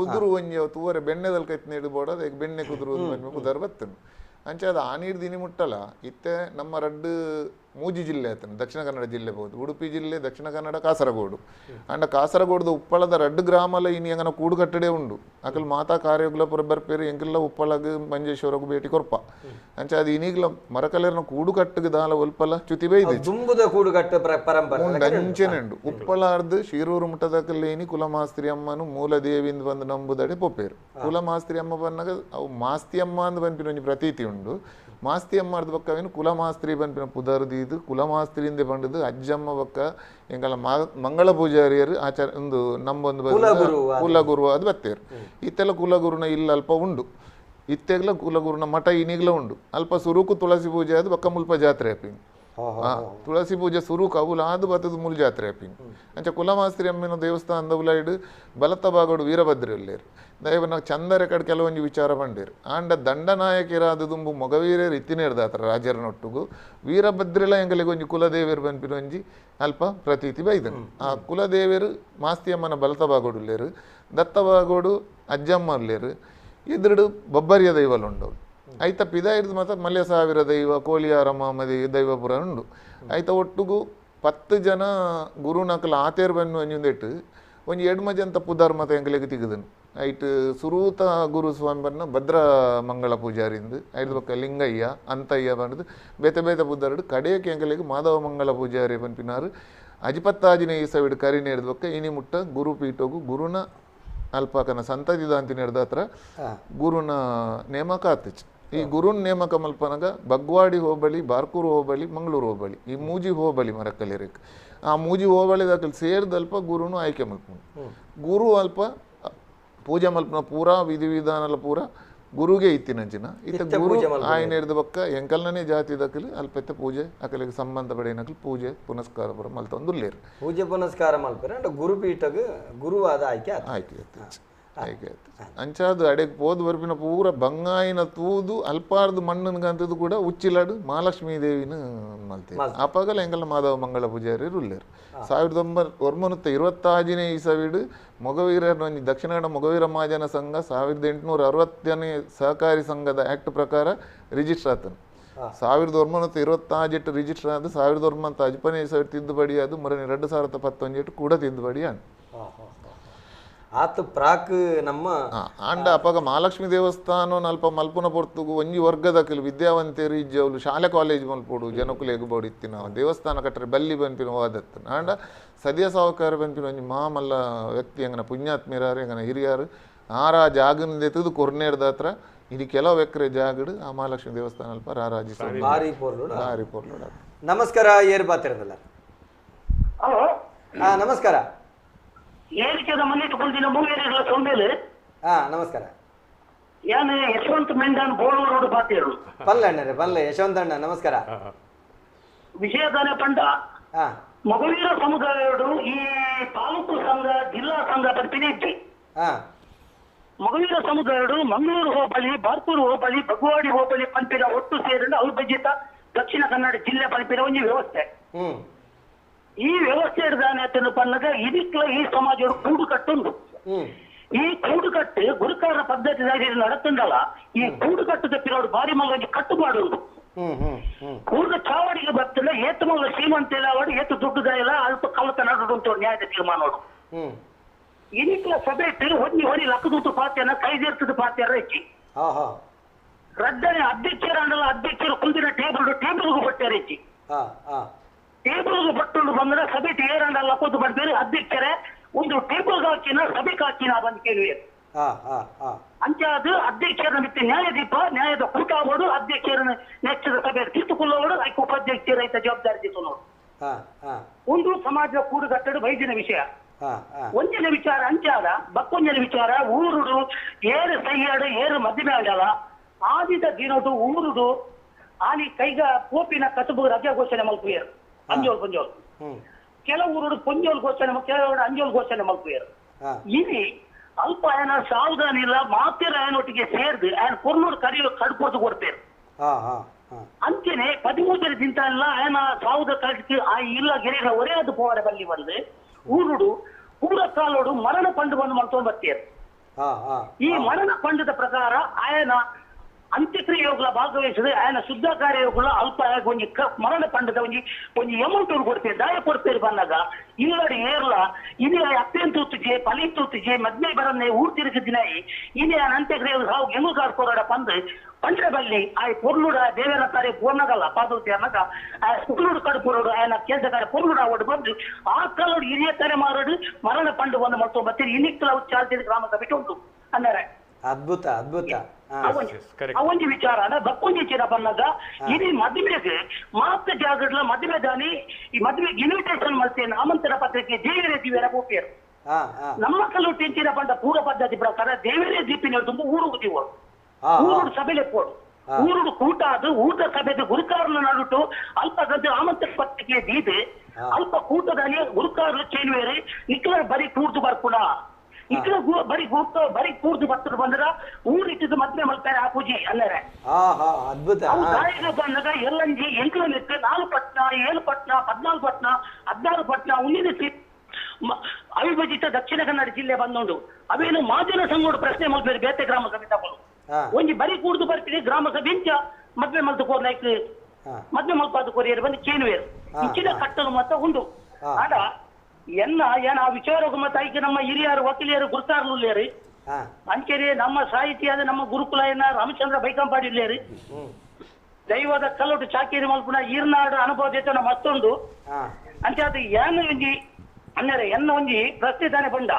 ಕುದ್ರು ಒಂಜಿ ತೂವರೆ ಬೆಣ್ಣೆದಲ್ಕ ಎತ್ನೇಡು ಬೋಡದ ಬೆಣ್ಣೆ ಕುದ್ರು ಕುದರ್ ಬತ್ತನು ಅಂಚೆ ಅದು ಆನೀರ್ ದಿನಿ ಮುಟ್ಟಲ ಇತ್ತೆ ನಮ್ಮ ರಡ್ಡು ಮೂಜಿ ಜಿಲ್ಲೆ ಆತನು ದಕ್ಷಿಣ ಕನ್ನಡ ಜಿಲ್ಲೆ ಬಹುದು ಉಡುಪಿ ಜಿಲ್ಲೆ ದಕ್ಷಿಣ ಕನ್ನಡ ಕಾಸರಗೋಡು ಅಂಡ ಕಾಸರಗೋಡದ ಉಪ್ಪಳದ ರಡ್ಡು ಗ್ರಾಮಲ ಇನಿ ಅಂಗನ ಕೂಡು ಕಟ್ಟಡೆ ಉಂಡು ಅಕಲ್ ಮಾತಾ ಕಾರ್ಯಗಳ ಪುರ ಬರ್ಪೇರು ಎಂಕೆಲ್ಲ ಉಪ್ಪಳಗ ಮಂಜೇಶ್ವರಗೂ ಭೇಟಿ ಕೊರ್ಪ ಅಂಚೆ ಅದು ಇನಿಗ್ಲ ಮರಕಲೇರ್ನ ಕೂಡು ಕಟ್ಟಗ ದಾಲ ಒಲ್ಪಲ ಚುತಿ ಬೈದೆ ಅಂಚೆನೆಂಡು ಉಪ್ಪಳಾರ್ದು ಶಿರೂರು ಮುಟ್ಟದಕಲ್ಲೇನಿ ಕುಲಮಾಸ್ತ್ರಿ ಅಮ್ಮನು ಮೂಲ ದೇವಿಂದ ಬಂದು ನಂಬುದಡೆ ಪೊಪ್ಪೇರು ಕುಲಮಾಸ್ತ್ರಿ ಅಮ್ಮ ಬಂದಾಗ ಅವು ಮಾಸ್ತಿ ಅಮ್ಮ ಅಂದ್ ಬಂಪಿನ ಒಂಜಿ ಪ್ರತೀತಿ ಉಂಡು ಮಾಸ್ತಿ ಅಮ್ಮರ್ದ ಬಕ್ಕವೇನು ಕುಲಮಾಸ್ತ್ರಿ ಬಂಪಿನ ಪುದರ್ದಿದ್ದು ಕುಲಮಾಸ್ತ್ರಿಯಿಂದ ಬಂದದ್ದು ಅಜ್ಜಮ್ಮ ಬಕ್ಕ ಎಂಗಲ ಮಂಗಳ ಪೂಜಾರಿಯರು ಆಚಾರ ಒಂದು ನಮ್ಮೊಂದು ಕುಲಗುರು ಅದು ಬತ್ತೇರು ಇತ್ತೆಲ್ಲ ಕುಲಗುರುನ ಇಲ್ಲ ಅಲ್ಪ ಉಂಡು ಇತ್ತೆಗ್ಲ ಕುಲಗುರುನ ಮಠ ಇನಿಗ್ಲ ಉಂಡು ಅಲ್ಪ ಸುರುಕು ತುಳಸಿ ಪೂಜೆ ಅದು ಬಕ್ಕ ಮುಲ್ಪ ಜಾತ್ರೆ ಅಪ್ಪಿಂಗ್ ತುಳಸಿ ಪೂಜೆ ಸುರುಕು ಅವುಲ ಆದು ಬತ್ತದ ಮುಲ್ ಜಾತ್ರೆ ಅಪ್ಪಿಂಗ್ ಅಂಚ ಕುಲಮಾಸ್ತ್ರಿ ಅಮ್ಮಿನ ದೇವಸ್ಥಾನದ ಉಲಾಯ್ಡು ಬಲತ ಬಾಗೋಡು ವೀರಭದ್ರಲ್ಲೇರು ದೈವನ ಚಂದರ ಕಡೆ ಕೆಲವೊಂದು ವಿಚಾರ ಬಂಡೇರು ಆಂಡ ದಂಡನಾಯಕಿರಾದ ದುಂಬು ಮೊಗವೀರರು ಇತ್ತಿನೇರ್ದಾತರ ರಾಜರನೊಟ್ಟಿಗೂ ವೀರಭದ್ರೆಲ ಎಂಗಲಿಗೆ ಒಂಜಿ ಕುಲದೇವಿಯರು ಬಂಪಿನ ಒಂಜಿ ಅಲ್ಪ ಪ್ರತೀತಿ ಬೈದನು ಆ ಕುಲದೇವಿಯರು ಮಾಸ್ತಿಯಮ್ಮನ ಬಲತ ಬಾಗೋಡುಲ್ಲೇರು ದತ್ತ ಬಾಗೋಡು ಅಜ್ಜಮ್ಮರ್ಲೇರು ಇದ್ರಡು ಬೊಬ್ಬರಿಯ ದೈವಲುಂಡವು ಐತ ಪಿದ ಹಿಡಿದು ಮಾತ್ರ ಮಲ್ಯ ಸಾವಿರ ದೈವ ಕೋಲಿಯಾರ ಮಾಮದಿ ದೈವಪುರ ಉಂಡು ಐತ ಒಟ್ಟಿಗೂ 10 ಜನ ಗುರುನಕಲ ಆತೇರು ಬನ್ನು ಅಂಜಿಂದಿಟ್ಟು ಒಂಜಿ ಎಡ್ಮಜಂತ ಪುದರ್ ಮತ ಎಂಗಲಿಗೆ ತಿಗದನು ಐಟ್ ಸುರೂತ ಗುರು ಸ್ವಾಮಿ ಬನ್ನ ಭದ್ರ ಮಂಗಳ ಪೂಜಾರಿಂದು ಐದು ಪಕ್ಕ ಲಿಂಗಯ್ಯ ಅಂತಯ್ಯ ಬಂದು ಬೇತೆ ಬೇತೆ ಪುದರ್ಡು ಕಡೆಯಕ್ಕೆ ಎಂಗಲಿಗೆ ಮಾಧವ ಮಂಗಳ ಪೂಜಾರಿ ಪನ್ಪಿನಾರು ಅಜಿಪತ್ತಾಜಿನ ಈ ಸವಿಡು ಕರಿನ ಹಿಡಿದ ಪಕ್ಕ ಇನಿ ಮುಟ್ಟ ಗುರು ಪೀಠೋಗು ಗುರುನ ಅಲ್ಪಾಕನ ಸಂತತಿ ದಾಂತಿನ ಹಿಡ್ದ ಹತ್ರ ಗುರುನ ನೇಮಕ ಆತಚ್ ಈ ಗುರುನ್ ನೇಮಕ ಮಲ್ಪನಾಗ ಬಗ್ವಾಡಿ ಹೋಬಳಿ ಬಾರ್ಕೂರು ಹೋಬಳಿ ಮಂಗಳೂರು ಹೋಬಳಿ ಈ ಮೂಜಿ ಹೋಬಳಿ ಮರಕಲಿರಕ್ಕೆ ಆ ಮೂಜಿ ಹೋಬಳಿದಾಕಲ್ಲಿ ಸೇರಿದಲ್ಪ ಗುರುನು ಆಯ್ಕೆ ಮಲ್ಪನು ಗುರು ಅಲ್ಪ ಪೂಜೆ ಮಲ್ಪನ ಪೂರಾ ವಿಧಿ ವಿಧಾನ ಪೂರ ಗುರುಗೆ ಇತ್ತಿನಂಚಿನ ಇತ್ತ ಗುರು ಆಯ್ನ ಹಿಡ್ದ ಬಕ್ಕ ಎಂಕಲ್ನೇ ಜಾತಿ ದಕ್ಕಲಿ ಅಲ್ಪ ಪೂಜೆ ಅಕಲಿಗೆ ಸಂಬಂಧಪಡಿನಕಲ್ ಪೂಜೆ ಪುನಸ್ಕಾರ ಬರ ಮಲ್ತೊಂದುಲ್ಲೇರು ಪೂಜೆ ಪುನಸ್ಕಾರ ಮಲ್ಪರೆ ಗುರುಪೀಠಗ ಗುರುವಾದ ಆಯ್ಕೆ ಆಯ್ಕೆ ಅಂಚಾದು ಅಡೆಗೆ ಪೋದು ಬರ್ಪಿನ ಪೂರ ಬಂಗಾಯಿನ ತೂದು ಅಲ್ಪಾರ್ದು ಮಣ್ಣನ್ಗಂತದ್ದು ಕೂಡ ಉಚ್ಚಿಲಾಡು ಮಹಾಲಕ್ಷ್ಮೀ ದೇವಿನ ಮಲ್ತೆ ಅಪ್ಪಗಲ ಎಂಗಲ್ಲ ಮಾಧವ ಮಂಗಳ ಪೂಜಾರಿ ಉಲ್ಲೇರು 1926 ಇಸವಿಡು ಮೊಗವೀರ ದಕ್ಷಿಣ ಕನ್ನಡ ಮೊಗವೀರ ಮಹಾಜನ ಸಂಘ 1860ನೇ ಸಹಕಾರಿ ಸಂಘದ ಆಕ್ಟ್ ಪ್ರಕಾರ ರಿಜಿಸ್ಟರ್ ಆತನು 1927 ರಿಜಿಸ್ಟರ್ ಆದ 1915 ಇಸವಿ ತಿದ್ದುಪಡಿ ಅದು ಮರನೆ 2011 ಕೂಡ ತಿದ್ದುಪಡಿ ಆನ್ ಆತ ಪ್ರಾಕ್ ನಮ್ಮ ಆಂಡ ಅಪ್ಪಗ ಮಹಾಲಕ್ಷ್ಮಿ ದೇವಸ್ಥಾನ ಅಲ್ಪ ಮಲ್ಪುನ ಪೊರ್ತುಗು ಒಂಜಿ ವರ್ಗದ ಕೆಲವು ವಿದ್ಯಾವಂತರು ಇಜ್ಜವಲು ಶಾಲೆ ಕಾಲೇಜ್ ಮಲ್ಪೋಡು ಜನಕ್ಕೂ ಎಗುಬೋಡು ಇತ್ತಿನ ದೇವಸ್ಥಾನ ಕಟ್ಟರೆ ಬಲ್ಲಿ ಬನ್ಪಿನ ಹೋದತ್ತು ಆಂಡ ಸದ್ಯ ಸಾವುಕಾರ ಬನ್ಪಿನ ಒಂಜಿ ಮಾಮಲ್ಲ ವ್ಯಕ್ತಿ ಎಂಗನ ಪುಣ್ಯಾತ್ಮೀರಾರು ಎಂಗನ ಹಿರಿಯರು ಆರ ಜಾಗನಿಂದ ಎತ್ತದು ಕೊರ್ನೇರ್ದ ಹತ್ರ ಇಲ್ಲಿ ಕೆಲವು ಎಕರೆ ಜಾಗಡು ಆ ಮಹಾಲಕ್ಷ್ಮಿ ದೇವಸ್ಥಾನ ಅಲ್ಪ ರಾರಾಜಿ ಭಾರಿ ಪೋರ್ಲೋಡ. ನಮಸ್ಕಾರ ಏರ್ ಬಾತಿರದಲ್ಲ. ನಮಸ್ಕಾರ. ನಮಸ್ಕಾರ. ಯಶವಂತ ಮೆಂಡಾನ್ ಬೋಳೂರು ಬಾತಿರು ಪಲ್ಲಣ್ಣರೇ ಪಲ್ಲ ಯಶವಂತ ಅಣ್ಣ ನಮಸ್ಕಾರ. ವಿಷಯದಾನೆ ಪಂಡ ಮೊಗವೀರ ಸಮುದಾಯಗಳು ಈ ತಾಲೂಕು ಸಂಘ ಜಿಲ್ಲಾ ಸಂಘ ಪರ್ಪಿನಿ ಇದ್ದೆ ಮಗವೀರ ಸಮುದಾಯರು ಮಂಗಳೂರು ಹೋಬಳಿ ಬಾರ್ಕೂರು ಹೋಬಳಿ ಬಗ್ವಾಡಿ ಹೋಬಳಿ ಪಂಪಿನ ಒಟ್ಟು ಸೇರಿದ ಅವಿಭಜಿತ ದಕ್ಷಿಣ ಕನ್ನಡ ಜಿಲ್ಲೆ ಪಂಪಿನ ಒಂದು ವ್ಯವಸ್ಥೆ. ಈ ವ್ಯವಸ್ಥೆ ಹಿಡಿದಾನೆ ಪನ್ನಗ ಇದಕ್ಲ ಈ ಸಮಾಜ ಕೂಡುಕಟ್ಟುಂಡು. ಈ ಕೂಡುಕಟ್ಟು ಗುರುಕಾರ ಪದ್ಧತಿ ನಡತುಂಡಲ್ಲ, ಈ ಕೂಡುಕಟ್ಟು ತಪ್ಪಿರೋಡು ಬಾರಿ ಮಗ ಕಟ್ಟು ಮಾಡುವುದು. ಕೂರ್ಗ ಚಾವಡಿಗೆ ಬರ್ತಿಲ್ಲ ಏತು ಮಗ ಶ್ರೀಮಂತ ಇಲ್ಲ ಅವಡು ಏತು ದುಡ್ಡುದ ಇಲ್ಲ ಅಲ್ಪ ಕಳ್ಳತನ ಉಂಟು ನ್ಯಾಯದ ತೀರ್ಮಾನೋಡು. ಇದಕ್ಲ ಸಭೆ ಹೊನ್ನಿ ಹೊರಿ ಲಕ್ಕದೂತು ಪಾತ್ಯನ ಕೈದೇರ್ತದ ಪಾತ್ಯಾರ ಹೆಚ್ಚಿ ರದ್ದನೆ ಅಧ್ಯಕ್ಷರಲ್ಲ ಅಧ್ಯಕ್ಷರು ಕುಂದಿನ ಟೇಬಲ್ಗೂ ಬಟ್ಟಾರ ಹೆಚ್ಚಿ ಟೇಬಲ್ಗೂ ಬಟ್ಟುಂಡು ಬಂದ್ರೆ ಸಭೆ ಏರಂಡಲ್ಲ ಕೂತು ಬರ್ತಾರೆ ಅಧ್ಯಕ್ಷರೇ ಒಂದು ಟೇಬಲ್ಗೆ ಹಾಕಿನ ಸಭೆಗೆ ಹಾಕಿನ ಬಂದು ಕೇಳುವೆ ಅಂಚೆ ಅದು ಅಧ್ಯಕ್ಷರ ಮತ್ತೆ ನ್ಯಾಯದೀಪ ನ್ಯಾಯದ ಕೂಟ ಆಗೋದು ಅಧ್ಯಕ್ಷರನ್ನ ನೆಚ್ಚದ ಸಭೆ ಕಿತ್ತುಕೊಳ್ಳೋಡು ಅದಕ್ಕೆ ಉಪಾಧ್ಯಕ್ಷರ ರೈತ ಜವಾಬ್ದಾರಿ ಇತ್ತು ನೋಡು. ಒಂದು ಸಮಾಜದ ಕೂಡುಗಟ್ಟಡು ವೈದ್ಯನ ವಿಷಯ. ಒಂದಿನ ವಿಚಾರ ಅಂಚಾದ ಬಕ್ಕೊಂದಿನ ವಿಚಾರ ಊರುಡು ಏರು ಸೈಯಾಡು ಏರು ಮಧ್ಯಮೆ ಆಡಲ್ಲ ಆದಿದ ದಿನದು ಊರುಡು ಆನಿ ಕೈಗ ಪೋಪಿನ ಕಸಬು ರಜಾ ಘೋಷಣೆ ಮಲ್ಪುಯರು ಅಂಜೋಲ್ ಪಂಜೋಲ್ ಕೆಲವು ಊರುಡು ಪೊಂಜೋಲ್ ಘೋಷಣೆ ಕೆಲವರು ಅಂಜೋಲ್ ಘೋಷಣೆ ಮಲ್ಪುಯರು. ಇಲ್ಲಿ ಅಲ್ಪ ಆಯನ ಸಾವಧಾನ ಇಲ್ಲ ಮಾತಿರ ಆಯನೊಟ್ಟಿಗೆ ಸೇರ್ದು ಆಯನ ಕೊರ್ನೂರು ಕರಿಯೋ ಕಡ್ಕೋದು ಕೊಡ್ತೇರು ಅಂಚೆನೆ 13 ದಿನ ಇಲ್ಲ ಆಯನ ಸಾವುದ ಕಡಿಕೆ ಆ ಇಲ್ಲ ಗೆರೆಗಳ ಒರೇ ಅದು ಪೋವಾಡ ಬಲ್ಲಿ ಬಂದು ಊರುಡು ಪೂರ ಕಾಲೋಡು ಮರಣ ಪಂಡು ಬಂದು ಮಲ್ತೊಂಡು ಬರ್ತೀರು. ಈ ಮರಣ ಪಂಡದ ಪ್ರಕಾರ ಆಯನ ಅಂತ್ಯಕ್ರಿಯೆಗಳ ಭಾಗವಹಿಸಿದ್ರೆ ಆಯನ ಶುದ್ಧ ಕಾರ್ಯಗಳು ಅಲ್ಪ ಒಂಜಿ ಮರಣ ಪಂಡದ ಒಂಜಿ ಅಮೌಂಟ್ ಕೊಡ್ತೇವೆ ದಾಯ ಕೊಡ್ತೇವೆ ಬಂದಾಗ ಇಲ್ಲಡಿ ಏರ್ಲ ಇನಿ ಅತ್ಯಂತ ತೂತಿಗೆ ಪಲಿ ತೂತಿಗೆ ಮದ್ಮೆ ಬರನ್ನೇ ಊರ್ ತಿರುಗಿದಿನಾಯಿ ಇನಿ ಆಯನ ಅಂತ್ಯಕ್ರಿಯೆ ಸಾವು ಹೆಂಗು ಕಾಡ್ಕೋರಾಡ ಬಂದು ಪಂಡ್ರೆ ಬಲ್ಲಿ ಆ ಪೊರ್ಲುಡ ದೇವರ ಕಾರ್ಯ ಪೂರ್ಣಗಲ್ಲ ಪಾದೋತಿ ಅನ್ನಗ ಆ ಪೊರ್ಲುಡು ಕಡ್ಪುರೋಡು ಆಯನ ಕೆಲಸ ಕಾರ್ಯ ಪೊರ್ಲುಡ ಆವಡು ಬಂದು ಆ ಕಾಲೋಡು ಹಿರಿಯ ತಲೆ ಮಾರೋಡು ಮರಣ ಪಂಡು ಬಂದು ಮತ್ತೊಂದು ಬರ್ತೀರಿ ಇನ್ನಿಕ್ಕಲ ಚಾಲ್ತಿದ ಗ್ರಾಮ ಸಭೆ ಉಂಟು ಅಂದರೆ ಅದ್ಭುತ ಅದ್ಭುತ ಅವೊಂದು ವಿಚಾರ ಬಕ್ಕೊಂಜಿ ಚೀರ ಬಂದಾಗ ಇಡೀ ಮದುವೆಗೆ ಮಾತ್ರ ಜಾಗಡ್ಲ ಮದುವೆ ದಾನಿ ಈ ಮದುವೆಗೆ ಇನ್ವಿಟೇಷನ್ ಮಾಡ್ತೇನೆ ಆಮಂತ್ರಣ ಪತ್ರಿಕೆ ದೇವರೇ ದಿವ್ಯರ ಗೋಪಿಯರು ನಮ್ಮ ಕಲ್ಲು ಟೆಂಚಿನ ಬಂದ ಪೂರ್ವ ಪದ್ಧತಿ ಪ್ರಕಾರ ದೇವರೇ ದೀಪಿನ ತುಂಬ ಊರುಗು ದಿವ ಊರುಡು ಸಭೆಲೆ ಪೋಡು ಊರುಡು ಕೂಟ ಅದು ಊಟ ಸಭೆದು ಗುರುಕಾರನ ನಡುಟು ಅಲ್ಪ ಗದ್ದು ಆಮಂತ್ರಣ ಪತ್ರಿಕೆ ದೀದೆ ಅಲ್ಪ ಕೂಟದಲ್ಲಿ ಗುರುಕಾರರು ಚೇನುವೇರಿ ನಿಖಲ ಬರೀ ಕೂರ್ದು ಬರ್ಪುಣ ಇದ್ರ ಬರೀ ಕೂರ್ದು ಬರ್ತರು ಬಂದ್ರ ಊರಿಟ್ಟಿದ್ದು ಮದ್ವೆ ಮಲ್ತಾರೆ ಆ ಪೂಜೆ ಅಲ್ಲರೆ ಅದ್ಭುತ ಗಾಯಕ ಬಂದಾಗ ಎಲ್ಲಂಜಿ 8 ಲೆಕ್ಕ 4 ಪಟ್ನ 7 ಪಟ್ನ 14 ಪಟ್ನ 16 ಪಟ್ನ ಉನ್ನಿನ ಅವಿಭಜಿತ ದಕ್ಷಿಣ ಕನ್ನಡ ಜಿಲ್ಲೆ ಬಂದೋಡು ಅವೇನು ಮಾದಿನ ಸಂಗೋಡು ಪ್ರಶ್ನೆ ಮಲ್ಪೇರು ಬೇತೆ ಗ್ರಾಮ ಸಭೆ ತಗೊಂಡು ಒಂಜಿ ಬರೀ ಕೂರ್ದು ಬರ್ತೀರಿ ಗ್ರಾಮ ಸಭೆ ಇಂಚ ಮದ್ವೆ ಮಲ್ತು ಕೋರ್ಲೈಕ್ ಮದ್ವೆ ಮಲ್ಪಾದ ಕೊರಿಯರು ಬಂದು ಚೇನುವೇರು ಇಂಚಿನ ಕಟ್ಟಲು ಮತ್ತ ಉಂಡು ಆಡ ಏನ ಆ ವಿಚಾರಕ್ಕೂ ಮತ್ತೆ ಐಕೆ ನಮ್ಮ ಹಿರಿಯರು ವಕೀಲಿಯರು ಗುರುತಾರ್ಲೇರಿ ಅಂಚೆರಿ ನಮ್ಮ ಸಾಹಿತ್ಯದ ನಮ್ಮ ಗುರುಕುಲ ಏನ ರಾಮಚಂದ್ರ ಬೈಕಂಪಾಡಿಲ್ಲೇರಿ ದೈವದ ಕಲ್ಲೊಟ್ಟು ಚಾಕೇರಿ ಮಲ್ಪುಣ ಈರ್ನಾಡು ಅನುಭವ ಜೊತೆ ಮತ್ತೊಂದು ಅಂಚೆ ಅದು ಏನು ಒಂಜಿ ಅನ್ನರೆ ಎನ್ನ ಒಂಜಿ ಪ್ರಸ್ತುತಾನೆ ಬಂಡ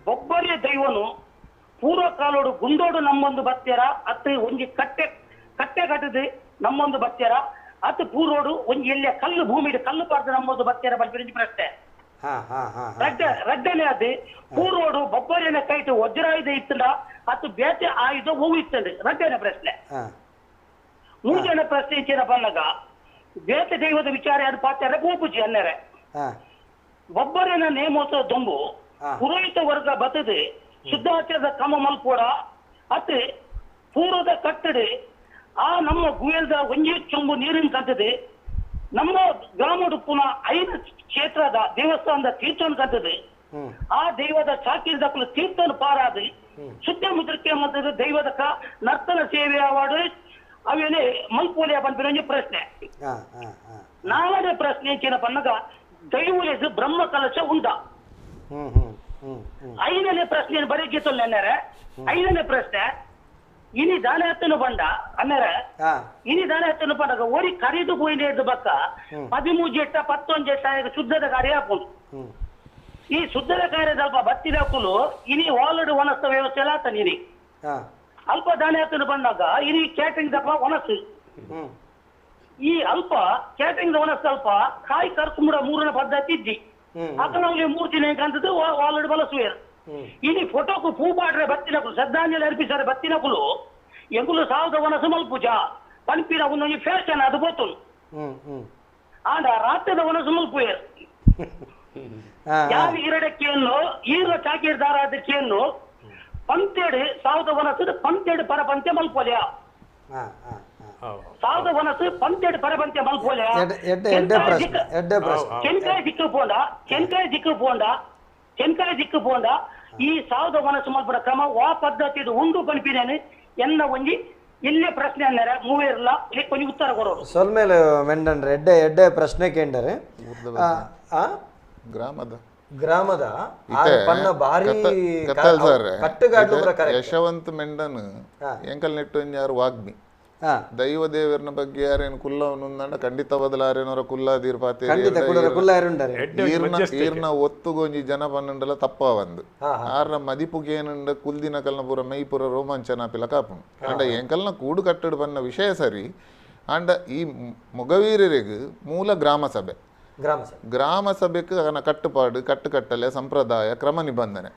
ಬೊಬ್ಬರಿಯ ದೈವನು ಪೂರ್ವ ಕಾಲೋಡು ಗುಂಡೋಡು ನಮ್ಮೊಂದು ಬತ್ಯಾರ ಅತ್ತು ಒಂಜಿ ಕಟ್ಟೆ ಕಟ್ಟದು ನಮ್ಮೊಂದು ಬತ್ಯಾರ ಅತ್ತು ಪೂರೋಡು ಒಂಜಿ ಎಲ್ಲಿಯ ಕಲ್ಲು ಭೂಮಿ ಕಲ್ಲು ಪಾರ್ದು ನಮ್ಮೊಂದು ಬತ್ಯಾರ ಬಗ್ಗೆ ಪ್ರಶ್ನೆ ರಡ್ಡನೆ ಅದು ಪೂರೋಡು ಬೊಬ್ಬರಿನ ಕೈಟು ವಜ್ರಾಯುಧ ಇತ್ತಲ್ಲ ಅತ್ತು ಬೇತೆ ಆಯುಧ ಹೂವು ಇತ್ತಂದ್ರೆ ರಡ್ಡನೆ ಪ್ರಶ್ನೆ ಮೂಜನ ಪ್ರಶ್ನೆ ಇಚ್ಚಿನ ಬಂದಾಗ ಬೇತೆ ದೈವದ ವಿಚಾರ ಯಾರು ಪಾತ್ಯಾರ ಗೋಪೂಜಿ ಅನ್ನರೆ ಒಬ್ಬರಿನ ನೇಮೋತ್ಸವ ದೊಂಬು ಪುರೋಹಿತ ವರ್ಗ ಬತದು ಶುದ್ಧಾಚಾರದ ಕ್ರಮ ಮಲ್ಪೋಡ ಅತ್ತು ಪೂರ್ವದ ಕಟ್ಟಡೆ ಆ ನಮ್ಮ ಗುಯಲ್ದ ಒಂಜಿ ಚೊಂಬು ನೀರಿನ ಕಂತದೆ ನಮ್ಮ ಗ್ರಾಮದ ಪುನಃ 5 ಕ್ಷೇತ್ರದ ದೇವಸ್ಥಾನದ ತೀರ್ಥನ ಕಂತದೆ ಆ ದೈವದ ಚಾಕಿರ್ದಕ್ಕಲು ತೀರ್ಥನ ಪಾರಾದ ಸುತ್ತಮುತ್ತಕ್ಕೆ ಮತ್ತು ದೈವದ ನರ್ತನ ಸೇವೆ ಅವಾರ್ಡ್ ಅವೇನೇ ಮಲ್ಪೋಲಿಯ ಬಂದ ಪ್ರಶ್ನೆ ನಾಲ್ಕನೇ ಪ್ರಶ್ನೆ ಏನ ಬಂದಾಗ ದೈವಲೇದು ಬ್ರಹ್ಮ ಕಲಶ ಉಂಟ 5ನೇ ಪ್ರಶ್ನೆ ಬರೀಗಿತ್ತಲ್ಲ ನೆನ್ನೆರೆ 5ನೇ ಪ್ರಶ್ನೆ ಇನಿ ದಾನ ಎತ್ತನು ಬಂಡ ಅನ್ನರೆ ಇನಿ ದಾನ ಎತ್ತನು ಬಂದಾಗ ಓರಿ ಖರೀದು ಹೋಯಿನ ಬಕ್ಕ 13 ಜೆಟ್ಟ 11 ಜೆಟ್ಟ ಶುದ್ಧದ ಕಾರ್ಯ ಹಾಕೊಂಡು ಈ ಶುದ್ಧದ ಕಾರ್ಯದ ಅಲ್ಪ ಬತ್ತಿದ ಹಾಕಲು ಇನಿ ಆಲ್ರೆಡಿ ಒಣಸ್ತ ವ್ಯವಸ್ಥೆ ಎಲ್ಲ ಆತ ನೀರಿ ಅಲ್ಪ ದಾನ ಎತ್ತನು ಬಂದಾಗ ಇನಿ ಕ್ಯಾಟರಿಂಗ್ ದಪ್ಪ ಒಣಸು ಈ ಅಲ್ಪ ಕ್ಯಾಟರಿಂಗ್ ಒಣಸ್ ಸ್ವಲ್ಪ ಕಾಯಿ ಖರ್ಚು ಮೂಡ 3ನೇ ಪದ್ಧತಿ ಇದ್ದಿ ಅಕ್ಕ ನಾವು 3 ದಿನ ಹೆಂಗಂತದ್ದು ಆಲ್ರೆಡಿ ಬಳಸುವೇರು ಇನಿ ಫೋಟೋಕು ಪೂ ಬಾಡ್ರೆ ಬತ್ತಿನಕುಲು ಶ್ರದ್ಧಾಂಜಲಿ ಅರ್ಪಿಸಾರೆ ಬತ್ತಿನಕುಲು ಎಂಕುಲು ಸಾವದ ವನಸ ಮಲ್ಪುಜ ಪಂಪಿನ ಒಂದೊಂದು ಫ್ಯಾಷನ್ ಅದು ಬೋತುಲು ಆಂಡ ರಾತ್ರದ ವನಸ ಮಲ್ಪುಯರು ಯಾವ 2 ಕೇನ್ನು ಈರ ಚಾಕೀರ್ ದಾರಾದ ಕೇನ್ನು ಪಂತೇಡು ಸಾವಿರದ ವನಸು ಪಂತೇಡು ಪರಪಂಚ ಮಲ್ಪೊಲೆಯ ಹಾ ಹಾ ಹಾ ಸಾವಿರದ ವನಸು ಪಂತೇಡು ಪರಪಂಚ ಮಲ್ಪೊಲೆಯ ಎಡ್ಡೆ ಪ್ರಶ್ನೆ ಚೆನ್ಕಾಯಿ ದಿಕ್ಕು ಪೋಂಡ ಈ ಸಾವಿರದ ವನಸು ಮಲ್ಪಡ ಕ್ರಮ ವಾ ಪದ್ಧತಿ ಉಂಡು ಪಂಪಿನೇನು ಎನ್ನ ಒಂಜಿ ಇಲ್ಲೇ ಪ್ರಶ್ನೆ ಅಂದರೆ ಮೂವೇರ್ಲ ಕೊಂಚ ಉತ್ತರ ಕೊಡೋರು ಸೊಲ್ಮೇಲೆ ಮೆಂಡನ್ರೆ ಎಡ್ಡೆ ಪ್ರಶ್ನೆ ಕೇಂಡರೆ ಗ್ರಾಮದ ಪನ್ನ ಭಾರಿ ಕಟ್ಟುಗಾಡು ಪ್ರಕಾರ ಯಶವಂತ್ ಮೆಂಡನ್ ಎಂಕಲ್ ನೆಟ್ಟು ಯಾರು ವಾಗ್ಮಿ ದೈವ ದೇವರನ ಬಗ್ಗೆ ಯಾರೇನು ಕುಲ್ಲ ಉಂದಂಡ ಖಂಡಿತ ಬದಲಾರೇನವರ ಕುಲ್ಲ ದೀರ್ಪಾತಿ ಈರ್ನ ಒತ್ತುಗೊಂಜಿ ಜನ ಪನ್ನಂಡಲ ತಪ್ಪ ಒಂದು ಆರ್ನ ಮದಿಪುಗೆ ಏನುಂಡ ಕುಲ್ದಿನ ಕಲ್ನ ಪೂರ ಮೈಪುರ ರೋಮಾಂಚನ ಪಿಲ ಕಾಪುಂಡು ಅಂಡ ಎಂಕಲ್ನ ಕೂಡು ಕಟ್ಟಡು ಪನ್ನ ವಿಷಯ ಸರಿ ಅಂಡ ಈ ಮೊಗವೀರರಿಗೆ ಮೂಲ ಗ್ರಾಮ ಸಭೆ ಗ್ರಾಮ ಸಭೆಗೆ ಅದನ್ನ ಕಟ್ಟುಪಾಡು ಕಟ್ಟಲೆ ಸಂಪ್ರದಾಯ ಕ್ರಮ ನಿಬಂಧನೆ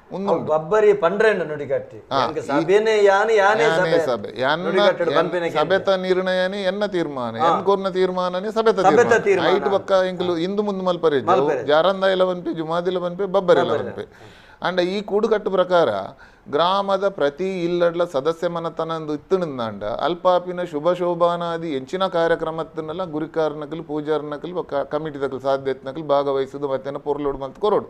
ಸಭೆತ ನಿರ್ಣಯನೇ ಎನ್ನ ತೀರ್ಮಾನ ಎನ್ಕೊರ್ನ ತೀರ್ಮಾನನೇ ಸಭೆತ ತೀರ್ಮಾನ ಐಟ್ ಬಕ್ಕ ಎಂಕಲು ಇಂದು ಮುಂದೆ ಮಲ್ಪರೆ ಜಾರಂದ ಎಲ್ಲ ಬನ್ಪೆ ಜುಮಾದಿಲ ಬನ್ಪೆ ಬಬ್ಬರೆಲ್ಲ ಬನ್ಪೆ ಅಂಡ ಈ ಕೂಡುಕಟ್ಟು ಪ್ರಕಾರ ಗ್ರಾಮದ ಪ್ರತಿ ಇಲ್ಲಡ್ಲ ಸದಸ್ಯ ಮನತನಂದು ಇತ್ತುನಿಂದಾಂಡ ಅಲ್ಪಾಪಿನ ಶುಭ ಶೋಭಾನಾದಿ ಎಂಚಿನ ಕಾರ್ಯಕ್ರಮತ್ತನ್ನೆಲ್ಲ ಗುರಿಕಾರನಕಲು ಪೂಜಾರನಕಲು ಕಮಿಟಿದಕಲು ಸಾಧ್ಯತ್ನಕಲು ಭಾಗವಹಿಸುದು ಮತ್ತೇನ ಪೊರ್ಲೋಡು ಮತ್ತು ಕೊರೋಡು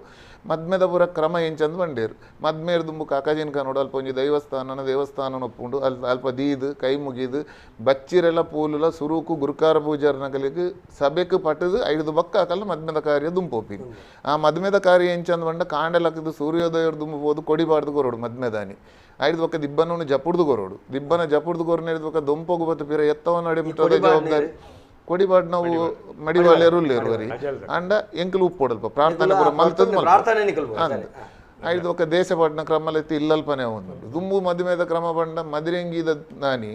ಮದ್ಮೆದ ಪುರ ಕ್ರಮ ಎಂಚಂದು ಬಂಡೇರು ಮದ್ಮೇರು ದುಂಬು ಕಾಕಾಜಿನ್ಕ ನೋಡು ಅಲ್ಪ ಒಂಜಿ ದೇವಸ್ಥಾನ ಒಪ್ಪುಂಡು ಅಲ್ಪ ದೀದು ಕೈ ಮುಗಿದು ಬಚ್ಚಿರೆಲ್ಲ ಪೂಲುಲ ಸುರುಕು ಗುರುಕಾರ ಪೂಜಾರನಕಲಿಗೆ ಸಭೆಗೆ ಪಟ್ಟದು ಐದು ಬಕ್ಕ ಹಾಕಲ್ಲ ಮದ್ಮೆದ ಕಾರ್ಯ ದುಂಪೋಪಿನಿ ಆ ಮದ್ಮೆದ ಕಾರ್ಯ ಎಂಚಂದು ಬಂಡ ಕಾಂಡಲಕ್ಕದು ಸೂರ್ಯೋದಯರು ದುಂಬುಬೋದು ಕೊಡಿಬಾರ್ದು ಕೊರೋಡು ಮದ್ಮೆದಾನಿ ಐದು ಬಕ್ಕ ದಿಬ್ಬನವನ್ನು ಜಪುಡ್ದು ಕೊರೋಡು ದಿಬ್ಬನ ಜಪುಡ್ದು ಕೊರನ ಹಿಡಿದು ಬಕ್ಕ ದೊಂಪೋಗು ಬತ್ತು ಪಿರ ಎತ್ತವನ್ನು ನಡಿಬಿಟ್ಟದ ಜವಾಬ್ದಾರಿ ಕೊಡಿಬಾರ್ದು ನಾವು ಮಡಿವಾಲೆರುಲ್ಲೇರುವರಿ ಅಂಡ ಎಂಕಲು ಉಪ್ಪೊಡಲ್ಪ ಪ್ರಾರ್ಥನೆ ಪುರ ಮಲ್ತದ ಐದು ಒಕ್ಕ ದೇಶ ಪಡ್ನ ಕ್ರಮ ಎತ್ತಿ ಇಲ್ಲಲ್ಪನೆ ಒಂದು ದುಂಬು ಮದುವೆದ ಕ್ರಮ ಪಂಡ ಮದಿರೆಂಗಿದ ನಾನಿ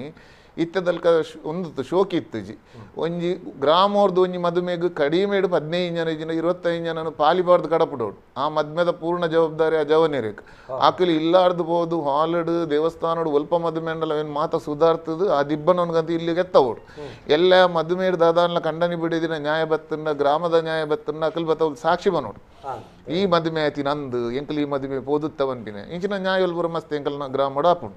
ಇತ್ತದಲ್ಕ ಒಂದು ಶೋಕಿ ಇತ್ತುಜಿ ಒಂಜಿ ಗ್ರಾಮೋರ್ದು ಒಂಜಿ ಮದುಮೆಗೆ ಕಡಿಮೆಡು 15 ಜನ 25 ಜನನು ಪಾಲಿಬಾರ್ದು ಕಡಪುಡೋಡು ಆ ಮದ್ಮೆದ ಪೂರ್ಣ ಜವಾಬ್ದಾರಿ ಆ ಜವನೇರೇಕ್ ಆಕಲಿ ಇಲ್ಲಾರ್ದು ಬೋದು ಹಾಲಡು ದೇವಸ್ಥಾನಡು ಒಲ್ಪ ಮದುಮೆ ಅಂಡಲ್ಲ ಏನು ಮಾತ ಸುಧಾರ್ತದು ಆ ದಿಬ್ಬನೊನ್ಗಂತ ಇಲ್ಲಿಗೆ ಎತ್ತವೋಡು ಎಲ್ಲ ಮದುಮೆಡು ದಾದಾನ್ಲ ಕಂಡನಿ ಬಿಡಿದಿನ ನ್ಯಾಯ ಬತ್ತನ್ನ ಗ್ರಾಮದ ನ್ಯಾಯ ಬತ್ತನ್ನ ಅಕಲ್ ಬತ್ತ ಸಾಕ್ಷಿ ಬನೋಡು ಈ ಮದುಮೆ ಆಯ್ತಿ ನಂದು ಎಂಕಲ್ ಈ ಮದುಮೆ ಪೋದುತ್ತವನ್ಪಿನೆ ಇಂಚಿನ ನ್ಯಾಯ ಪೂರ ಮಸ್ತ್ ಎಂಕಲ್ನ ಗ್ರಾಮ ಡಾಪುಂಡು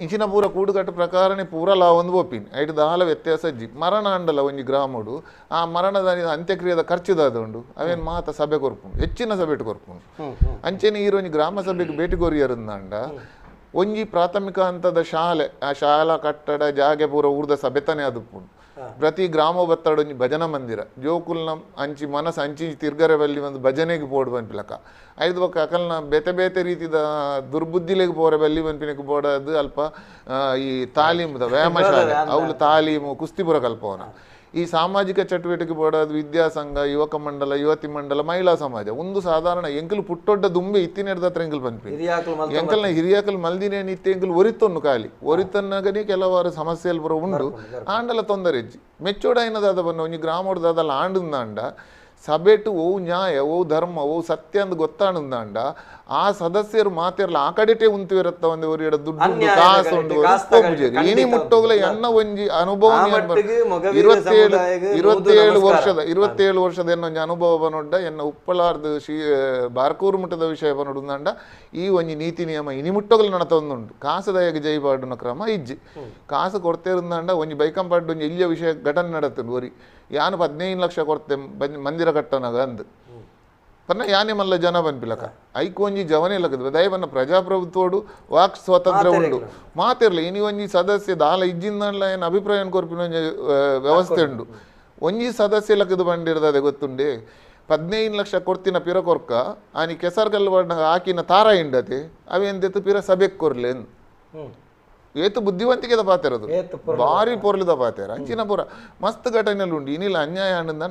ಇಂಚಿನ ಪೂರ ಕೂಡುಕಟ್ಟು ಪ್ರಕಾರನೇ ಪೂರ ಲಾ ಒಂದು ಒಪ್ಪಿನ ಐದು ದಾಲ ವ್ಯತ್ಯಾಸ ಅಜ್ಜಿ ಮರಣ ಅಂಡಲ್ಲ ಒಂಜಿ ಗ್ರಾಮಡು ಆ ಮರಣದ ಅಂತ್ಯಕ್ರಿಯೆದ ಖರ್ಚುದಾದುಂಡು ಅವೇನು ಮಾತ ಸಭೆ ಕೊರ್ಪುಂಡು ಹೆಚ್ಚಿನ ಸಭೆ ಕೊರ್ಪುಂಡು ಅಂಚೆನೆ ಈರೊಂಜಿ ಗ್ರಾಮ ಸಭೆಗೆ ಭೇಟಿ ಕೊರಿಯರಂದಾಂಡ ಒಂಜಿ ಪ್ರಾಥಮಿಕ ಹಂತದ ಶಾಲೆ ಆ ಶಾಲಾ ಕಟ್ಟಡ ಜಾಗೆ ಪೂರ ಊರ್ದ ಸಭೆತನೇ ಅದುಪ್ಪುಂಡು ಪ್ರತಿ ಗ್ರಾಮ ಬತ್ತಾಡೊಂಜಿ ಭಜನ ಮಂದಿರ ಜೋಕುಲ್ನ ಅಂಚಿ ಮನಸ್ಸು ಅಂಚಿ ತಿರ್ಗರೆ ಬಲ್ಲಿ ಒಂದು ಭಜನೆಗೆ ಪೋಡು ಬನ್ಪಿಲಕ ಐದು ಬಕ್ಕ ಅಕಲ್ನ ಬೇತೆ ಬೇತೆ ರೀತಿದ ದುರ್ಬುದ್ಧಿಲೆಗೆ ಪೋರೆ ಬಲ್ಲಿ ಬನ್ಪಿನಕ್ಕೆ ಬೋಡದು ಅಲ್ಪ ಈ ತಾಲೀಮದ ವ್ಯಾಯಾಮ ಶಾಲೆ ಅವಳು ತಾಲೀಮು ಕುಸ್ತಿಪುರ ಕಲ್ಪವನ ಈ ಸಾಮಾಜಿಕ ಚಟುವಟಿಕೆ ಬೋಡೋದು ವಿದ್ಯಾಸಂಘ ಯುವಕ ಮಂಡಲ ಯುವತಿ ಮಂಡಲ ಮಹಿಳಾ ಸಮಾಜ ಒಂದು ಸಾಧಾರಣ ಎಂಕಲು ಪುಟ್ಟೊಡ್ಡ ದುಂಬೆ ಇತ್ತಿನ ಹತ್ರ ಎಂಕಲ್ ಬನ್ಪಿ ಎಂಕಲ್ನ ಹಿರಿಯಾಕಲ್ ಮಲ್ದಿನೇ ನಿತ್ಯ ಎಂಕಲ್ ಒರಿತೊನ್ನು ಖಾಲಿ ಒರಿತನ್ನಗನೇ ಕೆಲವಾರು ಸಮಸ್ಯೆಯಲ್ಲಿ ಬರೋ ಉಂಡು ಆಂಡಲ ತೊಂದರೆ ಇಜ್ಜಿ ಮೆಚ್ಚೋಡ ಏನದಾದ ಬನ್ನ ಒಂಜಿ ಗ್ರಾಮೋಡ್ದಾದಲ್ಲ ಆಂಡಂದಾಂಡ ಸಭೆಟು ಓವು ನ್ಯಾಯ ಓವು ಧರ್ಮ ಓವು ಸತ್ಯ ಅಂದ್ ಗೊತ್ತಾಣಂದಾಂಡ ಆ ಸದಸ್ಯರು ಮಾತಿರಲ್ಲ ಆ ಕಡೆಟೇ ಉಂತಿರತ್ತ ಒಂದು ಒರಿಯಡ ದುಡ್ಡು ಕಾಸು ಉಂಡು ಇನಿ ಮುಟ್ಟೋಗ್ಲ ಎನ್ನ ಒಂಜಿ ಅನುಭವ 27 ವರ್ಷದ ಎನ್ನೊಂಜಿ ಅನುಭವ ಬನೊಡ್ಡ ಎನ್ನ ಉಪ್ಪಳಾರ್ದು ಬಾರ್ಕೂರು ಮುಟ್ಟದ ವಿಷಯ ಬನೊಡುಂದಾಂಡ ಈ ಒಂಜಿ ನೀತಿ ನಿಯಮ ಇನಿ ಮುಟ್ಟೋಗ್ಲ ನಡತೊಂದುಂಡು ಕಾಸದಾಯಗ ಜೈಪಾಡುನ ಕ್ರಮ ಇಜ್ಜಿ ಕಾಸು ಕೊಡ್ತೇರುಂದಾಂಡ ಒಂಜಿ ಬೈಕಂಪಾಡು ಒಂಜಿ ಇಲ್ಲಿಯ ವಿಷಯ ಘಟನೆ ನಡತುಂಡು ಒರಿ ಯಾನು 15 ಲಕ್ಷ ಕೊಡ್ತೆ ಮಂದಿರ ಕಟ್ಟನಗ ಅಂದ್ ಪನ್ನ ಯಾನೆ ಮಲ್ಲ ಜನ ಬನ್ಪಿಲಕ ಐಕೊಂಜಿ ಜವನೇ ಲಗದ ದಯವನ್ನ ಪ್ರಜಾಪ್ರಭುತ್ವಡು ವಾಕ್ ಸ್ವಾತಂತ್ರ್ಯ ಉಂಡು ಮಾತಿರ್ಲಿ ಇನಿ ಒಂಜಿ ಸದಸ್ಯ ದಾಲ ಇಜ್ಜಿಂದಲ್ಲ ಏನು ಅಭಿಪ್ರಾಯ ಕೊರ್ಪಿನ ವ್ಯವಸ್ಥೆ ಉಂಡು ಒಂಜಿ ಸದಸ್ಯ ಲಕ್ಕದು ಬಂಡಿರ್ದದೆ ಗೊತ್ತುಂಡೆ 15 ಲಕ್ಷ ಕೊಡ್ತಿನ ಪಿರ ಕೊರ್ಕ ಆನಿ ಕೆಸರ್ಗಲ್ ಬಣ್ಣ ಹಾಕಿನ ತಾರ ಹಿಂಡತೆ ಅವೇಂದೆತ್ತು ಪಿರ ಸಭೆಗೆ ಕೊರ್ಲೇನ್ ಏತು ಬುದ್ಧಿವಂತಿಕೆದ ಪಾತಿರೋದು ಭಾರಿ ಪೊರ್ಲಿದ ಪಾತೇರ ಅಂಚಿನ ಪೂರ ಮಸ್ತ್ ಘಟನೆಯಲ್ಲಿ ಉಂಡು ಇನಿಲ್ಲ ಅನ್ಯಾಯ ಹಣ್ಣಂದ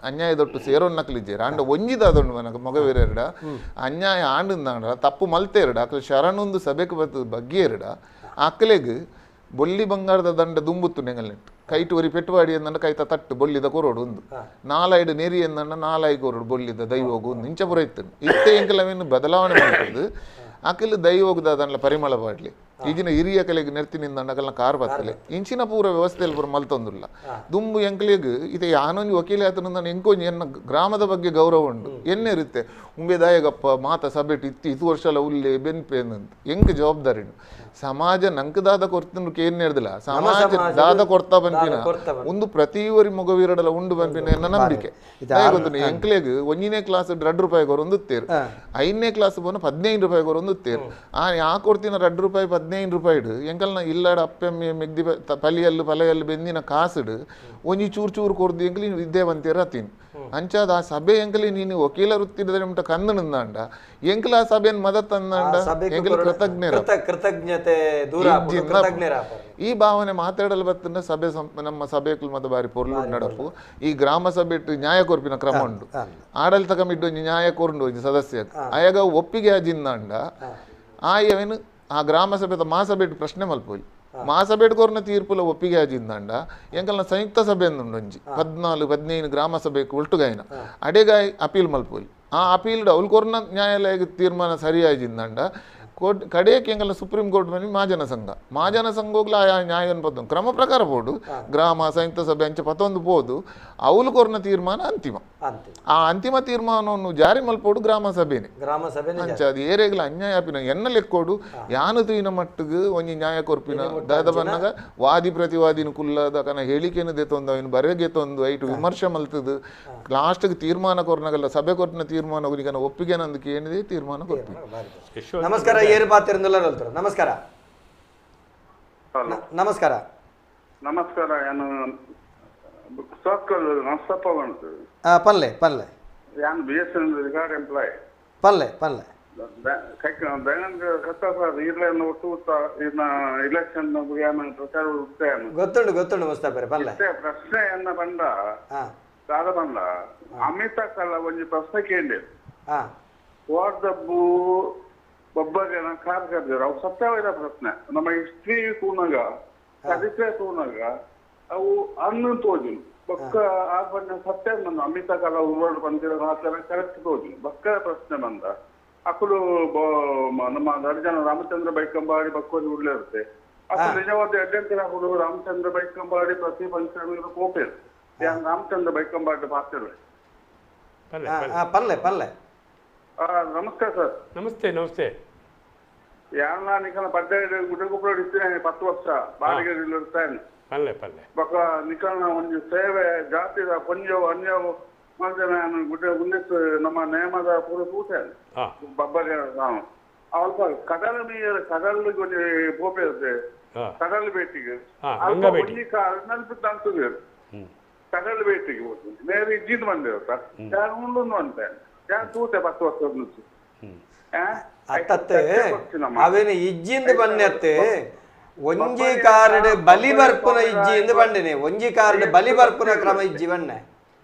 ಅನ್ಯಾಯದೊಟ್ಟು ಸೇರೋನ್ನಕ್ಲಿಜ್ಜೇರ ಅಂಡ ಒಂಜಿದಾದೊಂಡು ನನಗೆ ಮೊಗವೇರೆರಡ ಅನ್ಯಾಯ ಆಂಡಂದಾಂಡ ತಪ್ಪು ಮಲ್ತೇರಡ ಅಕ್ಲ ಶರಣೊಂದು ಸಭೆಗೆ ಬರ್ತದ ಬಗ್ಗೆ ಎರಡ ಅಕ್ಲೆಗ್ ಬೊಲ್ಲಿ ಬಂಗಾರದ ದಂಡ ದುಂಬುತ್ತು ನೆಂಗಲ್ನೆಟ್ಟು ಕೈಟು ಒರಿ ಪೆಟ್ಟುವಾಡಿ ಎಂದಂಡ ಕೈತ ತಟ್ಟು ಬೊಲ್ಲಿದ ಕೊರೋಡು ಒಂದು 4 ನೆರಿ ಎಂದಂಡ 4 ಕೊರೋಡು ಬೊಲ್ಲಿದ ದೈವೋಗು ಒಂದು ಇಂಚ ಪುರ ಇತ್ತು ಇತ್ತೆ ಎಂಕಲವೇನು ಬದಲಾವಣೆ ಮಾಡ್ತದೆ ಅಕಲ್ ದೈವೋಗದ ಅದನ್ನ ಪರಿಮಳ ಪಾಡ್ಲಿ ಈಗಿನ ಹಿರಿಯ ಕಲೆಗೆ ನೆರ್ತಿನಿಂದ ಅಕಲ್ನ ಕಾರ್ ಬರ್ತಲೆ ಇಂಚಿನ ಪೂರ ವ್ಯವಸ್ಥೆಯಲ್ಲಿ ಪೂರ ಮಲ್ತೊಂದಿಲ್ಲ ದುಂಬು ಎಂಕ್ಲಿಗೆ ಇದು ಯಾನೊಂದು ವಕೀಲೆ ಆತನಿಂದ ಎಂಕೊಂಜಿ ಎನ್ನ ಗ್ರಾಮದ ಬಗ್ಗೆ ಗೌರವ ಉಂಡು ಎನ್ನಿರುತ್ತೆ ಉಂಬೆದಾಯಗಪ್ಪ ಮಾತ ಸಭೆಟ್ ಇತ್ತು ಇದು ವರ್ಷಲ ಉಲ್ಲೆ ಬೆನ್ಪೇನಂತ ಎಂಕ್ ಜವಾಬ್ದಾರಿ ಸಮಾಜ ನಂಕ್ ದಾದ ಕೊರ್ತನು ಏನ್ ಹೇಳ್ದಿಲ್ಲ ಸಮಾಜ ದಾದ ಕೊಡ್ತಾ ಬಂದಿನ ಒಂದು ಪ್ರತಿಯೊರಿ ಮಗುವಿರಡಲ ಉಂಡು ಬಂದಿನ ಎನ್ನ ನಂಬಿಕೆ ಗೊತ್ತು ಎಂಕ್ಲೆಗ್ 1ನೇ ಕ್ಲಾಸ್ 2 ರೂಪಾಯಿ ಒಂದುತ್ತೇರು 5ನೇ ಕ್ಲಾಸ್ ಬೋನ 15 ರೂಪಾಯಿ ಒಂದುತ್ತೇರು ಆ ಕೊಡ್ತಿನ 2 ರೂಪಾಯಿ 15 ರೂಪಾಯಿ ಎಂಕಲ್ನ ಇಲ್ಲಾಡ ಅಪ್ಪೆಮ್ಮೆ ಮೆಗ್ದಿ ಪಲೆಯಲ್ಲು ಬೆಂದಿನ ಕಾಸುಡು ಒಂಜಿ ಚೂರು ಚೂರು ಕೊಡ್ದು ಎಂಕಲಿ ವಿದ್ಯಾವಂತೇರ ಅತೀನಿ ಅಂಚಾದ ಆ ಸಭೆ ಎಂಕಲಿ ನೀನು ವಕೀಲ ವೃತ್ತಿದ ಮಟ್ಟ ಕಂದನಂದಾಂಡ ಎಂಕಲ ಆ ಸಭೆಯನ್ನು ಮದತ್ ಅಂದಾಂಡ ಎಂಕಲಿ ಕೃತಜ್ಞತೆ ಈ ಭಾವನೆ ಮಾತಾಡಲು ಬರ್ತಂಡ ಸಭೆ ನಮ್ಮ ಸಭೆಗಳು ಮತ್ತೆ ಬಾರಿ ಪೊರ್ಲು ನಡಪು ಈ ಗ್ರಾಮ ಸಭೆ ನ್ಯಾಯ ಕೊರ್ಪಿನ ಕ್ರಮ ಉಂಟು ಆಡಳಿತ ಕಮಿಟಿ ನ್ಯಾಯ ಕೊರ್ಂಡು ಸದಸ್ಯ ಆಯಾಗ ಒಪ್ಪಿಗೆ ಆಜಿಂದಾಂಡ ಆಯವೇನು ಆ ಗ್ರಾಮ ಸಭೆ ಮಹಾಸಭೆ ಪ್ರಶ್ನೆ ಮಲ್ಪೋಲಿ ಮಹಾಸಭೆ ಕೊರ್ನ ತೀರ್ಪುಲ ಒಪ್ಪಿಗೆ ಆಜಿಂದಾಂಡ ಎಂಕಲ್ನ ಸಂಯುಕ್ತ ಸಭೆ ಒಂಜಿ 14-15 ಗ್ರಾಮ ಸಭೆಗೆ ಒಟ್ಟುಗಾಯಿನ ಅಡೆಗಾಯಿ ಅಪೀಲ್ ಮಲ್ಪೋಲಿ ಆ ಅಪೀಲ್ ಅವ್ಲು ಕೊರ್ನ ನ್ಯಾಯಾಲಯ ತೀರ್ಮಾನ ಸರಿಯಾಜಿಂದಾಂಡ ಕಡೆಯಕ್ಕೆ ಎಂಗಲ್ಲ ಸುಪ್ರೀಂ ಕೋರ್ಟ್ ಮನೆ ಮಹಾಜನ ಸಂಘ ಹೋಗ್ಲ ಆ ನ್ಯಾಯ ಪದ ಕ್ರಮ ಪ್ರಕಾರ ಬೋಡು ಗ್ರಾಮ ಸಂಯುಕ್ತ ಸಭೆ ಅಂಚೆ ಪತ್ತೊಂದು ಬೋದು ಅವಳು ಕೊರ್ನ ತೀರ್ಮಾನ ಅಂತಿಮ ಆ ಅಂತಿಮ ತೀರ್ಮಾನವನ್ನು ಜಾರಿ ಮಲ್ಪೋಡು ಗ್ರಾಮ ಸಭೆನೆ ಅಂಚ ಅದು ಏರೆಗ್ಲ ಅನ್ಯಾಯ ಆಪಿನ ಎನ್ನ ಲೆಕ್ಕೋಡು ಯಾನು ತೂಯಿನ ಮಟ್ಟಿಗೆ ಒಂಜಿ ನ್ಯಾಯ ಕೊರ್ಪಿನ ದಾದ ಬನ್ನಾಗ ವಾದಿ ಪ್ರತಿವಾದಿನ ಕುಲ್ಲದ ಕನ ಹೇಳಿಕೆನು ದೆತ್ತೊಂದು ಅವನು ಬರೆಗೆ ತೊಂದು ಐಟು ವಿಮರ್ಶೆ ಮಲ್ತದು ಲಾಸ್ಟ್ಗೆ ತೀರ್ಮಾನ ಕೊರ್ನಾಗಲ್ಲ ಸಭೆ ಕೊಟ್ಟಿನ ತೀರ್ಮಾನ ಕನ ಒಪ್ಪಿಗೆ ನಂದಕ್ಕೆ ಏನಿದೆ ತೀರ್ಮಾನ ಕೊರ್ಪಿ. ನಮಸ್ಕಾರ ಏರು ಪಾತಿರಂದಲ್ಲ ನಮಸ್ಕಾರ ನಮಸ್ಕಾರ ನಮಸ್ಕಾರ ಏನು ನಮಸ್ತಪ್ಪ ಬಂತು ಪಲ್ಲೆ ಪಲ್ಲೆ ಯಾನ್ BSN ರಿಗಾರ್ಡ್ ಎಂಪ್ಲಾಯ್ ಪಲ್ಲೆ ಪಲ್ಲೆ ದೈನಂದ ಸರ್ ಇರ್ಲೇನು ಒಟ್ಟು ಇನ್ನ ಇಲೆಕ್ಷನ್ ಯಾನ ಪ್ರಚಾರ ಗೊತ್ತುಂಡು ಮುಸ್ತಾಪರೆ ಪಲ್ಲೆ ಪ್ರಶ್ನೆ ಎನ್ನ ಬಂದ ದಾದ ಬಂದ ಅಮಿತಾ ಕಲ್ಲ ಒಂಜಿ ಪ್ರಶ್ನೆ ಕೇಳಿ ಓರ್ದಬ್ಬು ಒಬ್ಬರಿಗೆ ಕಾರ್ ಕರ್ದಿರು ಅವು ಸತ್ಯವಾದ ಪ್ರಶ್ನೆ ನಮ್ಮ ಹಿಸ್ಟ್ರಿ ತೂನಾಗ ಚರಿತ್ರೆ ತೂನಾಗ ಅವು ಅನ್ನು ತೋಜುನು ಬೊಕ್ಕ ಆ ಬಂದ ಸತ್ಯ ಬಂದ ಅಮಿತಾ ಕಾಲ ಉರುವಳು ಬಂದಿರೋ ಕರೆಕ್ಟ್ ತೋಜುನು ಬೊಕ್ಕ ಪ್ರಶ್ನೆ ಬಂದ ಅಕ್ಕಳು ನಮ್ಮ ದರ್ಜನ ರಾಮಚಂದ್ರ ಬೈಕಂಬಾಡಿ ಬಕ್ಕೋದಿ ಉಳ್ಳೆ ಇರುತ್ತೆ ಅಕ್ಕಳು ನಿಜವಾದ ಅಡ್ಡಂತಿನ ಹುಡುಗ ರಾಮಚಂದ್ರ ಬೈಕಂಬಾಡಿ ಪ್ರತಿ ಪಂಚಮಿಗೆ ಕೋಪೆ ರಾಮಚಂದ್ರ ಬೈಕಂಬಾಡಿ ಪಾತ್ರ ಪಲ್ಲೆ ಪಲ್ಲೆ ನಮಸ್ಕಾರ ಸರ್. ನಮಸ್ತೆ ಯಾರನ್ನ ನಿಖನ ಪಡ್ಡೆ ಗುಡ್ಡಗುಪ್ಪಳ ಇರ್ತೇನೆ 10 ವರ್ಷ ಬಾಡಿಗೆ ಇರ್ತೇನೆ ಬೊಕ್ಕ ನಿಖನ ಒಂದು ಸೇವೆ ಜಾತಿದ ಕೊಂಜವು ಅನ್ಯವು ಮಾಡಿದೆ ನಾನು ಗುಡ್ಡ ಮುಂದಿತ್ತು ನಮ್ಮ ನೇಮದ ಪೂರ ಕೂತೇನೆ ಬಬ್ಬರಿ ನಾವು ಅಲ್ಪ ಕಡಲ ನೀರು ಕಡಲಿಗೆ ಒಂದು ಬೋಪೆ ಇರುತ್ತೆ ಕಡಲ ಬೇಟಿಗೆ ಒಂಜಿ ನಲ್ಪಿತ್ತು ಅನ್ಸುದು ಕಡಲ ಬೇಟಿಗೆ ಹೋಗ್ತೀನಿ ನೇರ ಇಜ್ಜಿದ್ ಬಂದಿರುತ್ತ ಯಾರು ಉಂಡು ಅಂತೇನೆ ಯಾರು ತೂತೆ 10 ವರ್ಷದ ಮುಂಚೆ ಅತ್ತತ್ತೆ ಅವೇನು ಇಜ್ಜಿಂದ ಬನ್ನತ್ತೆ ಒಂಜಿ ಕಾರ್ಡ್ ಬಲಿ ಬರ್ಪುನ ಇಜ್ಜಿಂದ ಬಂಡನೆ ಒಂಜಿ ಕಾರ್ಡ್ ಬಲಿ ಬರ್ಪುನ ಕ್ರಮ ಇಜ್ಜಿ ಬಣ್ಣೆ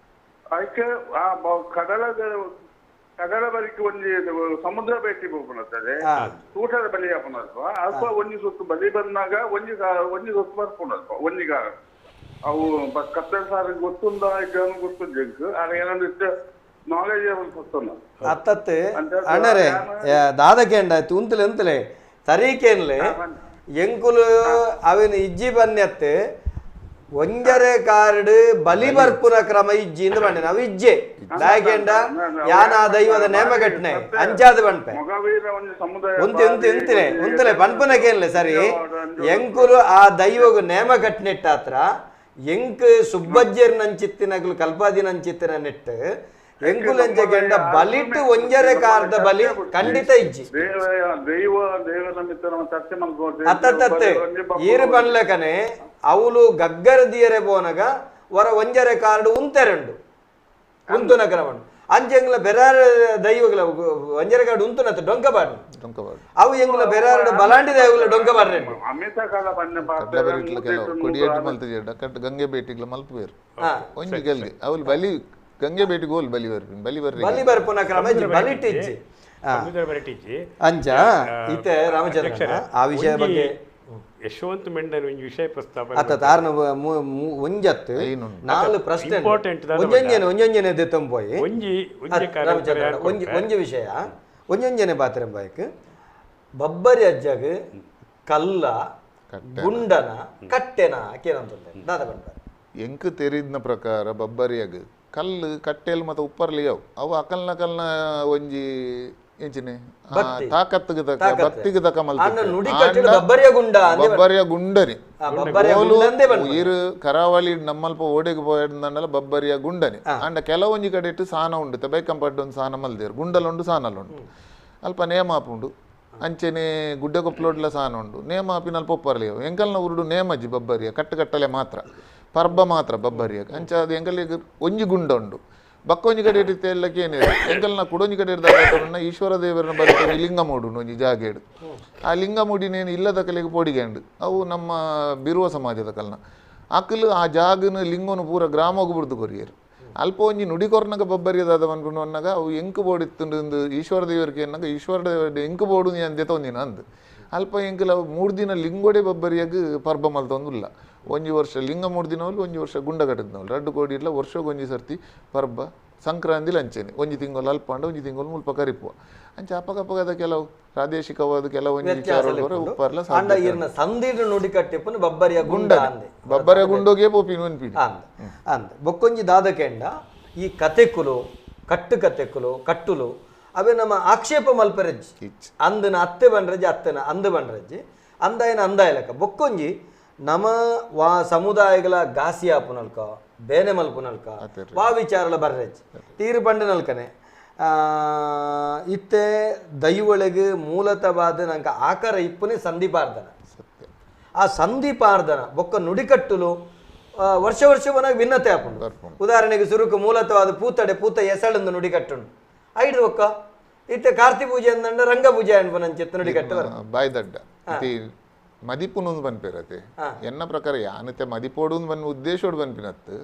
ಅದಕ್ಕೆ ಆ ಕಡಲ ಬಲಿಗೆ ಒಂಜಿ ಸಮುದ್ರ ಭೇಟಿ ಹೋಗ್ಬಿಡ್ತದೆ ತೂಟದ ಬಲಿ ಹಾಪುನಲ್ಪ ಅಲ್ಪ ಒಂಜಿ ಸುತ್ತು ಬಲಿ ಬಂದಾಗ ಒಂಜಿ ಸುತ್ತು ಬರ್ಪುನಲ್ಪ ಒಂಜಿ ಕಾರ ಅವು ಕತ್ತಲ ಸಾರ ಗೊತ್ತುಂದ ಇದನ್ನು ಗೊತ್ತು ಜಗ್ಗು ಅದು ಏನಂದ್ರೆ ನಾಲೆಜ್ ಅತ್ತತ್ತೆ ಅಣ್ಣರೇ ದಾದಕೇಂಡ ಉಂತಲೆ ಉಂತಲೆ ತರೀಕೇನ್ಲೆ ಎಂಕುಲು ಅವಿನ ಇಜ್ಜಿ ಬನ್ಯತ್ತೆ ಒಂಜರೆ ಕಾರ್ಡ್ ಬಲಿ ಬರ್ಪುನ ಕ್ರಮ ಇಜ್ಜಿಂದ ಬಂಡೆ ಅವು ಇಜ್ಜೆ ದಾಯಕೇಂಡ ಯಾನ ದೈವದ ನೇಮ ಘಟನೆ ಅಂಚಾದ ಬಣ್ಪೆ ಉಂತಲೆ ಪನ್ಪುನಕೇನ್ಲೆ ಸರಿ ಎಂಕುಲು ಆ ದೈವಗು ನೇಮ ಘಟನೆ ಇಟ್ಟಾತ್ರ ಎಂಕ್ ಸುಬ್ಬಜ್ಜರ್ ನಂಚಿತ್ತಿನಗಳು ಕಲ್ಪಾದಿ ನಂಚಿತ್ತಿನ ನೆಟ್ಟು ಎಂಕುಲೆಂಜೆಗೆಂಡ ಬಲಿಟ್ಟು ಒಂಜರೆ ಕಾರ್ದ ಬಲಿ ಖಂಡಿತ ಇಜ್ಜಿ ಅತ್ತತ್ತೆ ಈರು ಬನ್ಲೆಕನೆ ಅವಳು ಗಗ್ಗರ ದಿಯರೆ ಬೋನಗ ವರ ಒಂಜರೆ ಕಾರ್ಡ್ ಉಂತೆರೆಂಡು ಉಂತುನ ಕ್ರಮಣ್ ಅಂಜೆಂಗ್ಲ ಬೆರಾರ ದೈವಗಳ ಒಂಜರೆ ಕಾರ್ಡ್ ಉಂತುನತ್ತ ಡೊಂಕಬಾರ್ದು ಅವು ಎಂಗ್ಲ ಬೆರಾರ ಬಲಾಂಡಿ ದೈವಗಳ ಡೊಂಕಬಾರ್ರೆಂಡು ಗಂಗೆ ಬೇಟಿಗ್ಲ ಮಲ್ಪುವೇರು ಒಂಜಿ ಗೆಲ್ಗೆ ಅವಳು ಬಲಿ ಗಂಗೆ ಬೇಟಿಗೆ ಹೋಲ್ ಬಲಿ ಬರ್ಪುನ ಕ್ರಮ ಬಲಿಟ್ಟಿಜ್ಜಿ ಅಂಚ ಇತ್ತೆ ರಾಮಚಂದ್ರ ಆ ವಿಷಯ ಬಗ್ಗೆ ಯಶವಂತ ಮೆಂಡನ್ ಒಂಜಿ ವಿಷಯ ಪ್ರಸ್ತಾಪ ಅತ್ತ ತಾರನ ಒಂಜತ್ತು ನಾಲ್ ಪ್ರಶ್ನೆ ಒಂಜೊಂಜನೆ ದೆತ್ತಂಪೋಯಿ ಒಂಜಿ ವಿಷಯ ಒಂಜೊಂಜನೆ ಬಾತ್ರೆಂಬಾಯ್ಕ್ ಬಬ್ಬರಿ ಅಜ್ಜಗ್ ಕಲ್ಲ ಗುಂಡನ ಕಟ್ಟೆನ ಕೇನಂತಂದೆ ದಾದ ಬಂದ ಎಂಕ್ ತೆರಿದ್ನ ಪ್ರಕಾರ ಬಬ್ಬರಿಯಾಗ ಕಲ್ಲು ಕಟ್ಟೆಲ್ ಮತ್ತೆ ಉಪ್ಪರ್ಲಿ ಅವು ಅಕಲ್ನ ಒಂಜಿ ಎಂಚಿನಿ ತಾಕತ್ತಿಗೆ ತಕ್ಕ ಭಕ್ತಿಗೆ ತಕ್ಕ ಬಬ್ಬರಿಯ ಗುಂಡರಿ ಈರು ಕರಾವಳಿ ನಮ್ಮಲ್ಪ ಓಡೆಗೆ ಪೋಯಂದಲ್ಲ ಬಬ್ಬರಿಯ ಗುಂಡನಿ ಅಂಡ ಕೆಲವೊಂಜಿ ಕಡೆ ಇಟ್ಟು ಸಾನ ಉಂಡು ಬೈಕಂಪಡ್ಡು ಒಂದು ಸಾನ ಮಲ್ದೇರು ಗುಂಡಲುಂಡು ಸಾನಲುಂಡು ಅಲ್ಪ ನೇಮಾಪುಂಡು ಅಂಚೆನೆ ಗುಡ್ಡೆಗೊಪ್ಪಲೋಡ್ಲ ಸಾನ ಉಂಡು ನೇಮಾಪಿನ ಅಲ್ಪ ಉಪ್ಪರ್ಲಿ ಎಂಕಲ್ನ ಉರುಡು ನೇಮಜ್ಜಿ ಬಬ್ಬರಿಯ ಕಟ್ಟಲೆ ಮಾತ್ರ ಪರ್ಬ ಮಾತ್ರ ಬಬ್ಬರಿಯ ಅಂಚ ಅದು ಎಂಕಲಿಗೆ ಒಂಜಿ ಗುಂಡ ಉಂಡು ಬಕ್ಕೊಂಜಿ ಕಡೆ ಇಟ್ಟಿತ್ತೆ ಎಲ್ಲಕ್ಕೆ ಏನಿದೆ ಎಂಕಲ್ನ ಕುಡೊಂಜಿ ಕಡೆ ಇಡ್ದಾಗ ಈಶ್ವರ ದೇವರನ್ನ ಬರೀ ಲಿಂಗ ಮೂಡು ಒಂಜಿ ಜಾಗೇಡು ಆ ಲಿಂಗ ಮೂಡಿನೇನು ಇಲ್ಲದ ಕಲೆಗೆ ಪೋಡಿಗೆಂಡು ಅವು ನಮ್ಮ ಬಿರುವ ಸಮಾಜದ ಕಲ್ನ ಅಕ್ಕಲು ಆ ಜಾಗನ ಲಿಂಗನು ಪೂರ ಗ್ರಾಮೋಗಿ ಬಿಡ್ದು ಕೊರಿಯರು ಅಲ್ಪ ಒಂಜಿ ನುಡಿಕೊರ್ನಗ ಬಬ್ಬರಿಯದಾದ ಅನ್ಕೊಂಡು ಅನ್ನಗ ಅವು ಎಂಕು ಬೋಡಿತ್ತು ಈಶ್ವರ ದೇವರಿಗೆ ಅನ್ನಗ ಈಶ್ವರ ದೇವರ ಎಂಕು ಬೋಡು ನೀ ಅಂದೆ ತೊಂದಿನ ಅಂದು ಅಲ್ಪ ಎಂಕಲ 3 ದಿನ ಲಿಂಗೋಡೆ ಬಬ್ಬರಿಯಾಗ ಪರ್ಬ ಮಲ್ತೊಂದಿಲ್ಲ ಒಂಜಿ ವರ್ಷ ಲಿಂಗ 3 ದಿನವಲ್ಲಿ ಒಂಜಿ ವರ್ಷ ಗುಂಡ ಕಟ್ಟಿದ್ನವಳು 2 ಕೋಡಿ ಇಲ್ಲ ವರ್ಷಗೊಂಜಿ ಸರ್ತಿ ಪರ್ಬ ಸಂಕ್ರಾಂತಿಲಿ ಅಂಚೆನೆ ಒಂಜಿ ತಿಂಗಳು ಅಲ್ಪಂಡ ಒಂಜಿ ತಿಂಗಳು ಮುಲ್ಪ ಕರಿಪುವ ಅಂಚ ಅಪಗಪಗದ ಕೆಲವು ಪ್ರಾದೇಶಿಕವಾದ ಕೆಲವೊಂದು ವಿಚಾರಗಳು ಉಪ್ಪರ್ಲ ಸಂದಿನ ನುಡಿ ಕಟ್ಟಿಪ್ಪನು ಬಬ್ಬರಿಯ ಗುಂಡ ಬಬ್ಬರಿಯ ಗುಂಡೋಗೆ ಪೋಪಿನ ಅನ್ಪಿಡಿ ಅಂದ ಬೊಕ್ಕೊಂಜಿ ದಾದಕೆಂಡ ಈ ಕತೆಕುಲು ಕಟ್ಟುಲು ಅವೇ ನಮ್ಮ ಆಕ್ಷೇಪ ಮಲ್ಪರಜ್ಜಿ ಅಂದನ ಅತ್ತೆ ಬಂಡ್ರಜ್ಜಿ ಅತ್ತನ ಅಂದ ಬಂಡ್ರಜ್ಜಿ ಅಂದಾಯನ ಅಂದಾಯಲಕ ಬೊಕ್ಕೊಂಜಿ ನಮ ವಾ ಸಮುದಾಯಗಳ ಗಾಸಿಯಾಪುನಲ್ಕ ಬೇನೆ ಮಲ್ಪುನಲ್ಕ ವಾ ವಿಚಾರಲ ಬರ್ರಜ್ಜಿ ತೀರು ಬಂಡನಲ್ಕನೆ ಇತ್ತೆ ದೈವೊಳಗೆ ಮೂಲತವಾದ ನಂಗೆ ಆಕಾರ ಇಪ್ಪನೇ ಸಂಧಿಪಾರ್ಧನ ಆ ಸಂಧಿಪಾರ್ಧನ ಬೊಕ್ಕ ನುಡಿಕಟ್ಟುಲು ವರ್ಷವನಾಗ ಭಿನ್ನತೆ ಹಾಕೊಂಡು ಉದಾಹರಣೆಗೆ ಸುರುಕು ಮೂಲತವಾದ ಪೂತ ಎಸಳಂದು ನುಡಿಕಟ್ಟುಂಡು ಐದು ಒಕ್ಕ ಇತ್ತೆ ಕಾರ್ತಿ ಪೂಜೆ ಅಂದಂಡ ರಂಗ ಪೂಜೆ ಅನ್ಪನಂಚಿತ್ತು ನುಡಿಕಟ್ಟು ಬಾಯ್ದಡ್ಡ ಮದಿಪುನೊಂದು ಬನ್ಪಿರತ್ತೆ ಎನ್ನ ಪ್ರಕಾರ ಯಾನತೆ ಮದಿಪೋಡು ಬನ್ ಉದ್ದೇಶೋಡು ಬನ್ಪಿನತ್ತು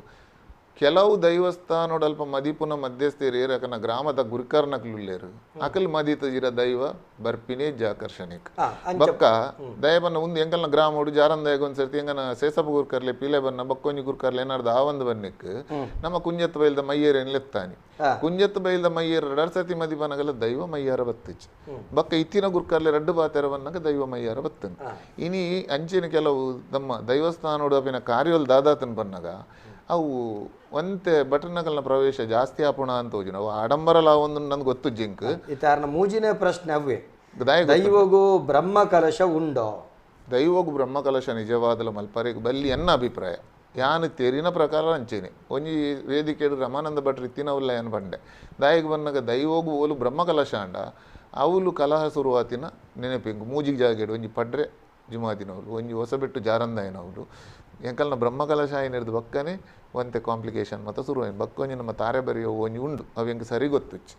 ಕೆಲವು ದೈವಸ್ಥಾನೋಡು ಅಲ್ಪ ಮದಿಪುನ ಮಧ್ಯಸ್ಥೇರಿ ಯಾಕನ್ನ ಗ್ರಾಮದ ಗುರಿಕಾರ್ನಕ್ಲುಲ್ಲೇರು ಅಕಲ್ ಮದಿತಜಿರ ದೈವ ಬರ್ಪಿನೇ ಜಾಕರ್ಷಣಿಕ್ ಬಕ್ಕ ದಯಬನ್ನ ಉಂದು ಎಂಕಲ್ನ ಗ್ರಾಮೋಡು ಜಾರಂದಾಯಗ ಒಂದ್ಸರ್ತಿ ಎಂಗನ ಸೇಸಪ ಗುರ್ಕರ್ಲೆ ಪೀಲೆ ಬನ್ನ ಬಕ್ಕೊಂಜಿ ಗುರ್ಕರ್ಲೆ ಏನಾರ್ದು ಆ ಒಂದು ಬನ್ನಿಕ್ ನಮ್ಮ ಕುಂಜತ್ ಬೈಲ್ದ ಮಯ್ಯೇರ್ ಎನ್ಲೆತ್ತಾನಿ ಕುಂಜತ್ ಬೈಲ್ದ ಮಯ್ಯೇರ್ 2 ಸರ್ತಿ ಮದಿ ಬನ್ನಗಲ್ಲ ದೈವ ಮಯ್ಯಾರ ಬತ್ತಿಚ್ ಬಕ್ಕ ಇತ್ತಿನ ಗುರ್ಕರ್ಲೆ 2 ಬಾತೆರ ಬನ್ನಗ ದೈವ ಮಯ್ಯಾರ ಬತ್ತನ್ ಇನಿ ಅಂಚಿನ ಕೆಲವು ನಮ್ಮ ದೈವಸ್ಥಾನೋಡು ಅಪಿನ ಕಾರ್ಯೋಲ್ ದಾದಾತನ್ ಬನ್ನಗ ಅವು ಒಂತೆ ಬಟನಗಲ್ನ ಪ್ರವೇಶ ಜಾಸ್ತಿ ಆಪುಣ ಅಂತ ಹೋಗಿ ನಾವು ಆಡಂಬರಲ ಒಂದು ನನ್ಗೆ ಗೊತ್ತು ಜಿಂಕ್ ಇತಾರನ ಮೂಜಿನೇ ಪ್ರಶ್ನೆ ಅವೇ ದೈವಗೂ ಬ್ರಹ್ಮ ಕಲಶ ಉಂಡೋ ದೈವಗೂ ಬ್ರಹ್ಮ ಕಲಶ ನಿಜವಾದಲ ಮಲ್ಪರೆಗೆ ಬಲ್ಲಿ ಎನ್ನ ಅಭಿಪ್ರಾಯ ಯಾನು ತೆರಿನ ಪ್ರಕಾರ ಅಂಚೇನೆ ಒಂಜಿ ವೇದಿಕೆ ರಮಾನಂದ ಭಟ್ರು ಇತ್ತಿನವಲ್ಲ ಏನು ಬಂಡೆ ದಾಯಿಗೆ ಬಂದಾಗ ದೈವಗೂ ಓಲು ಬ್ರಹ್ಮ ಕಲಶ ಅಂಡ ಅವಳು ಕಲಹ ಶುರುವಾತಿನ ನೆನಪಿಂಗು ಮೂಜಿಗೆ ಜಾಗೇಡು ಒಂಜಿ ಪಡ್ರೆ ಜುಮಾದಿನವಳು ಒಂಜಿ ಹೊಸಬೆಟ್ಟು ಜಾರಂದಾಯನವಳು ಎಂಕಲ್ನ ಬ್ರಹ್ಮ ಕಲಶ ಏನಿರ್ದು ಬಕ್ಕನೆ ಒಂತೆ ಕಾಂಪ್ಲಿಕೇಶನ್ ಮತ್ತು ಶುರು ಬಕ್ಕೊಂಜಿ ನಮ್ಮ ತಾರೆ ಬರೆಯೋ ಒಂಜಿ ಉಂಡು ಅವು ಎಂಗೆ ಸರಿ ಗೊತ್ತುಚ್ಚಿ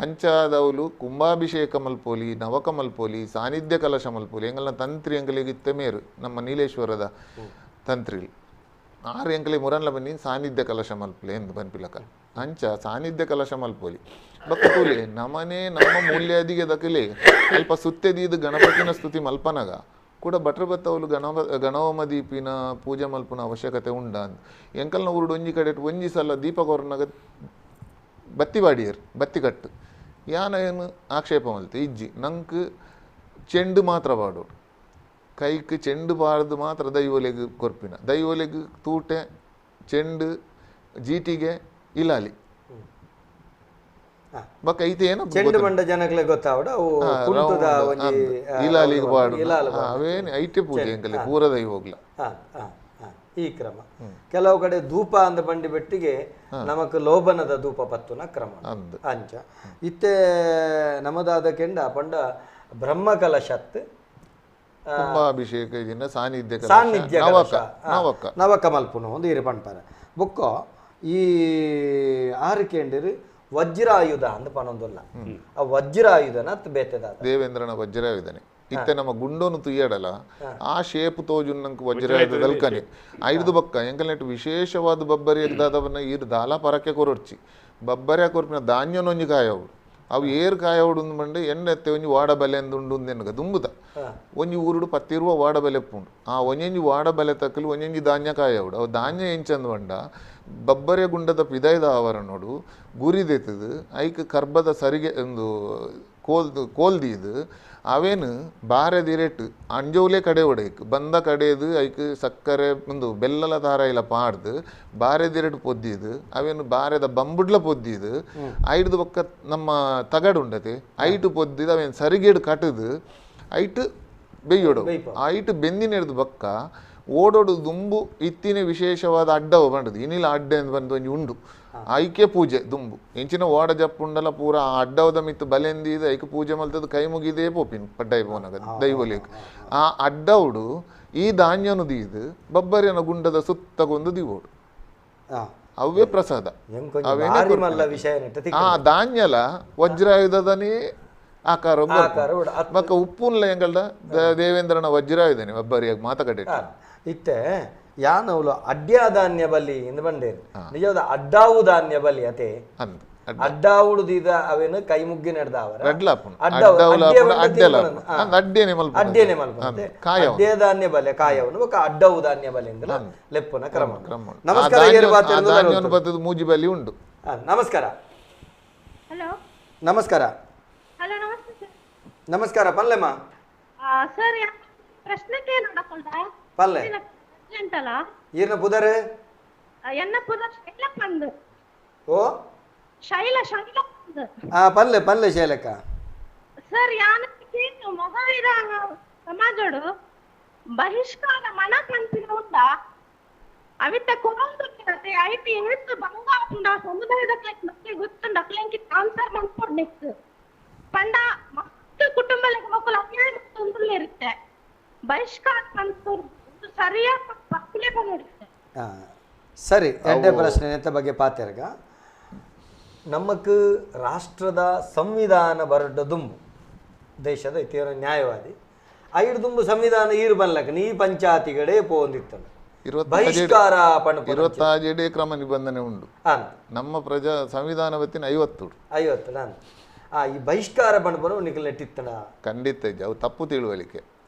ಅಂಚಾದವಳು ಕುಂಭಾಭಿಷೇಕ ಮಲ್ಪೋಲಿ ನವಕ ಮಲ್ಪೋಲಿ ಸಾನ್ನಿಧ್ಯ ಕಲಶ ಮಲ್ಪೋಲಿ ಎಂಗಲ್ನ ತಂತ್ರಿ ಎಂಕಲಿಗಿತ್ತೆ ಮೇರು ನಮ್ಮ ನೀಲೇಶ್ವರದ ತಂತ್ರಿಲಿ 6 ಎಂಕಲಿ ಮುರನ್ಲ ಬನ್ನಿ ಸಾನ್ನಿಧ್ಯ ಕಲಶ ಮಲ್ಪಲೆ ಎಂದು ಬನ್ಪಿಲಕ ಅಂಚ ಸಾನ್ನಿಧ್ಯ ಕಲಶ ಮಲ್ಪೋಲಿ ಬಕ್ಕೂಲಿ ನಮನೆ ನಮ್ಮ ಮೂಲ್ಯಾದಿಗೆ ದಕಲೆ ಅಲ್ಪ ಸುತ್ತೆದೀದು ಗಣಪತಿನ ಸ್ತುತಿ ಮಲ್ಪನಗ ಕೂಡ ಬಟ್ರ ಬತ್ತವಲು ಗಣವಮದೀಪಿನ ಪೂಜೆ ಮಲ್ಪನ ಅವಶ್ಯಕತೆ ಉಂಡ ಅಂತ ಎಂಕಲ್ನ ಊರುಡು ಒಂಜಿ ಕಡೆ ಒಂಜಿ ಸಲ ದೀಪ ಕೊರ್ನಾಗ ಬತ್ತಿ ಬಾಡಿಯರು ಬತ್ತಿ ಕಟ್ಟು ಯಾನ ಏನು ಆಕ್ಷೇಪ ಮಲ್ತೆ ಇಜ್ಜಿ ನಂಗೆ ಚೆಂಡು ಮಾತ್ರ ಬಾಡೋಡು ಕೈക്ക് ಚೆಂಡು ಬಾರ್ದು ಮಾತ್ರ ದೈವಲೆಗೆ ಕೊರ್ಪಿನ ದೈವಲೆಗೆ ತೂಟೆ ಚೆಂಡು ಜೀಟಿಗೆ ಇಲಾಲಿ ಬಕ್ಕ ಐತೆ ಏನೋ ಚೆಂಡು ಮಂಡ ಜನಗಳಿಗೆ ಗೊತ್ತಾವಡ ಇಲಾಲಿಗೆ ಬಾಡು ಅವೇನು ಐಟೆ ಪೂಜೆ ಎಂಕಲ್ಲಿ ಪೂರ ದೈವೋಗ್ಲ ಈ ಕ್ರಮ ಕೆಲವು ಕಡೆ ಧೂಪ ಅಂದ ಬಂಡಿ ಬೆಟ್ಟಿಗೆ ನಮಕ್ ಲೋಭನದ ಧೂಪ ಪತ್ತುನ ಕ್ರಮ ಅಂಚ ಇತ್ತೆ ನಮದಾದ ಕೆಂಡ ಪಂಡ ಬ್ರಹ್ಮ ಕಲಶತ್ ಕುಂಭಾಭಿಷೇಕ ಸಾನ್ನಿಧ್ಯ ನವಕ ಮಲ್ಪುನ ಒಂದು ಇರು ಪಂಪಾರ ಬೊಕ್ಕ ಈ 6 ಕೇಂದ್ರ ವಜ್ರಾಯುಧ ಅಂತ ಪನೊಂದಲ್ಲ ಆ ವಜ್ರಾಯುಧನ ಬೇತೆದ ದೇವೇಂದ್ರನ ವಜ್ರಾಯುಧನೆ ಇತ್ತೆ ನಮ್ಮ ಗುಂಡೋನು ತುಯ್ಯಾಡಲ್ಲ ಆ ಶೇಪ್ ತೋಜುನ್ನಂಕ್ ವಜ್ರಾಯುಧದಲ್ಲಿ ಕನೆ 5 ಬಕ್ಕ ಎಂಕಲ್ನೆಟ್ ವಿಶೇಷವಾದ ಬಬ್ಬರಿಯದಾದವನ್ನ ಈರ್ ದಾಲ ಪರಕ್ಕೆ ಕೊರೊಡ್ಚಿ ಬಬ್ಬರ್ಯಾ ಕೊರ್ಪಿನ ಧಾನ್ಯನೊಂಜಿ ಕಾಯವು ಅವು ಏರ್ ಕಾಯವುಡು ಬಂಡು ಎಣ್ಣೆತ್ತೆ ಒಂಜಿ ವಾಡಬಲೆ ಎಂದುಂಡು ಎನ್ನಗ ದುಂಬುದ ಒಂಜಿ ಊರುಡು 10 ರೂಪಾಯಿ ವಾಡಬಲೆ ಪುಂಡು ಆ ಒಂಜಿ ವಾಡಬಲೆ ತಕ್ಕಲು ಒಂಜಿ ಧಾನ್ಯ ಕಾಯವುಡು ಅವು ಧಾನ್ಯ ಎಂಚಂದು ಬಂಡ ಬಬ್ಬರೆ ಗುಂಡದ ಪಿದೈದ ಆವರಣೋಡು ಗುರಿದೆತ್ತದು ಐಕ್ ಕರ್ಬದ ಸರಿಗೆ ಒಂದು ಕೋಲ್ದಿದ್ದು ಅವೇನು ಬಾರೆದಿರೆಟ್ಟು ಅಂಜೋಲೆ ಕಡೆ ಹೊಡೆಯಕ್ಕೆ ಬಂದ ಕಡೆದು ಐಕ್ ಸಕ್ಕರೆ ಒಂದು ಬೆಲ್ಲಲ ದಾರ ಇಲ್ಲ ಪಾಡ್ದು ಬಾರೆದಿರೆಟ್ಟು ಪೊದ್ದಿದ್ದು ಅವೇನು ಬಾರೆದ ಬಂಬುಡ್ಲ ಪೊದ್ದಿದ್ದು ಐಡ್ದು ಪಕ್ಕ ನಮ್ಮ ತಗಡು ಉಂಡತೆ ಐಟು ಪೊದ್ದಿದ್ದು ಅವೇನು ಸರಿಗೇಡು ಕಟ್ಟದು ಐಟು ಬೆಯ್ಯೋಡು ಐಟು ಬೆಂದಿನ ಹಿಡ್ದು ಬಕ್ಕ ಓಡೋಡು ದುಂಬು ಇತ್ತಿನ ವಿಶೇಷವಾದ ಅಡ್ಡವ ಬಂಡದು ಇನ್ನಿಲ್ಲ ಅಡ್ಡೆ ಅಂತ ಬಂದು ಒಂಜಿ ಉಂಡು ಐಕೆ ಪೂಜೆ ದುಂಬು ಇಂಚಿನ ಓಡ ಜಪ್ಪುಂಡಲ ಪೂರ ಆ ಅಡ್ಡವದ ಮಿತ್ತು ಬಲೆಂದಿದ ಐಕೆ ಪೂಜೆ ಮಲ್ತದ ಕೈ ಮುಗಿದೇ ಪೋಪಿನ್ ಪಡ್ಡಾಯಿ ಪೋನಾಗ ದೈವಲೇಕ್ ಆ ಅಡ್ಡವುಡು ಈ ಧಾನ್ಯನು ದೀದು ಬಬ್ಬರಿಯನ ಗುಂಡದ ಸುತ್ತಗೊಂದು ದಿವೋಡು ಅವೇ ಪ್ರಸಾದ ಆ ಧಾನ್ಯಲ ವಜ್ರಾಯುಧದನೇ ಆಕಾರ ಮಕ್ಕ ಉಪ್ಪುನ್ಲ ಎಂಗಲ್ದ ದೇವೇಂದ್ರನ ವಜ್ರಾಯುಧನೆ ಬಬ್ಬರಿಯಾಗಿ ಮಾತಕಡೆ ಇತ್ತೆ ಯಾನವಲು ಅಡ್ಯ ಧಾನ್ಯ ಬಲಿ ಎಂದು ಬಂಡೇರು ನಿಜವಾದ ಅಡ್ಡಾವು ಧಾನ್ಯ ಬಲಿ ಅತೆ ಅಡ್ಡಾವುಡು ದೀದ ಅವೇನು ಕೈ ಮುಗ್ಗಿ ನಡೆದವರ ಅಡ್ಡೇನೆ ಮಲ್ಪಂತೆ ಅಡ್ಯ ಧಾನ್ಯ ಬಲೆ ಕಾಯವನ್ನು ಬೊಕ ಅಡ್ಡಾವು ಧಾನ್ಯ ಬಲೆ ಎಂದಲ ಲೆಪ್ಪುನ ಕ್ರಮ. ನಮಸ್ಕಾರ ಮೂಜಿ ಬಲಿ ಉಂಡು. ನಮಸ್ಕಾರ. ಹಲೋ ನಮಸ್ಕಾರ. ಹಲೋ ನಮಸ್ತೆ ಸರ್. ನಮಸ್ಕಾರ ಪಲ್ಲೆಮ್ಮ ಸರ್ ಪ್ರಶ್ನೆಗೆ ನೋಡಕೊಳ್ದ ಪಲ್ಲೆ ಎಂತಲ್ಲ ಈರ್ನ ಪುದರೆ ಎನ್ನ ಪುದರ್ ಶೈಲಪ್ಪಂದು ಓ ಶೈಲಪ್ಪಂದು ಪಲ್ಲೆ ಪಲ್ಲೆ ಶೈಲಕ್ಕ ಸರ್ ಯಾನಕ್ಕೆ ಮೊಗಾಯಿರ ಸಮಾಜೋಡು ಬಹಿಷ್ಕಾರ ಮನ ಕನ್ಸಿನ ಉಂಡ ಅವಿತ್ತ ಕೊರೊಂದು ಐಟಿ ಹೇಳ್ತು ಬಂಗ ಉಂಡ ಸಮುದಾಯದ ಮತ್ತೆ ಗೊತ್ತುಂಡ ಅಕ್ಲೆಂಕಿ ಟ್ರಾನ್ಸ್ಫರ್ ಮಾಡ್ಕೊಂಡೆಕ್ಕು ಪಂಡ ಮಸ್ತ್ ಕುಟುಂಬಕ್ಕೆ ಮಕ್ಕಳು ಅನ್ಯಾಯ ತೊಂದರೆ ಇರುತ್ತೆ ಬಹಿಷ್ಕಾರ ಕನ್ಸೋರು ಸರಿಯಾಗಿ ಪಕ್ಕಲೆ ಬಂದಿರುತ್ತೆ. ಸರಿ ಎರಡನೇ ಪ್ರಶ್ನೆ ಎಂತ ಬಗ್ಗೆ ಪಾತೆರ್ಗ ನಮಕ್ ರಾಷ್ಟ್ರದ ಸಂವಿಧಾನ ಬರಡ ದುಂಬು ದೇಶದ ಇತಿಹಾಸ ನ್ಯಾಯವಾದಿ ಐದು ದುಂಬು ಸಂವಿಧಾನ ಈರು ಬನ್ಲಕ್ಕ ನೀ ಪಂಚಾಯತಿಗಡೆ ಪೋಂದಿತ್ತಲ್ಲ ಬಹಿಷ್ಕಾರ ಇರುವತ್ತಾಜೆಡೆ ಕ್ರಮ ನಿಬಂಧನೆ ಉಂಡು ನಮ್ಮ ಪ್ರಜಾ ಸಂವಿಧಾನ ಬತ್ತಿನ 50 ನಾನು ಈ ಬಹಿಷ್ಕಾರ ಪಣಪನು ನಿಖಲ್ ನೆಟ್ಟಿತ್ತಣ ಖಂಡಿತ ಅವು ತಪ್ಪು ತಿಳುವಳಿಕೆ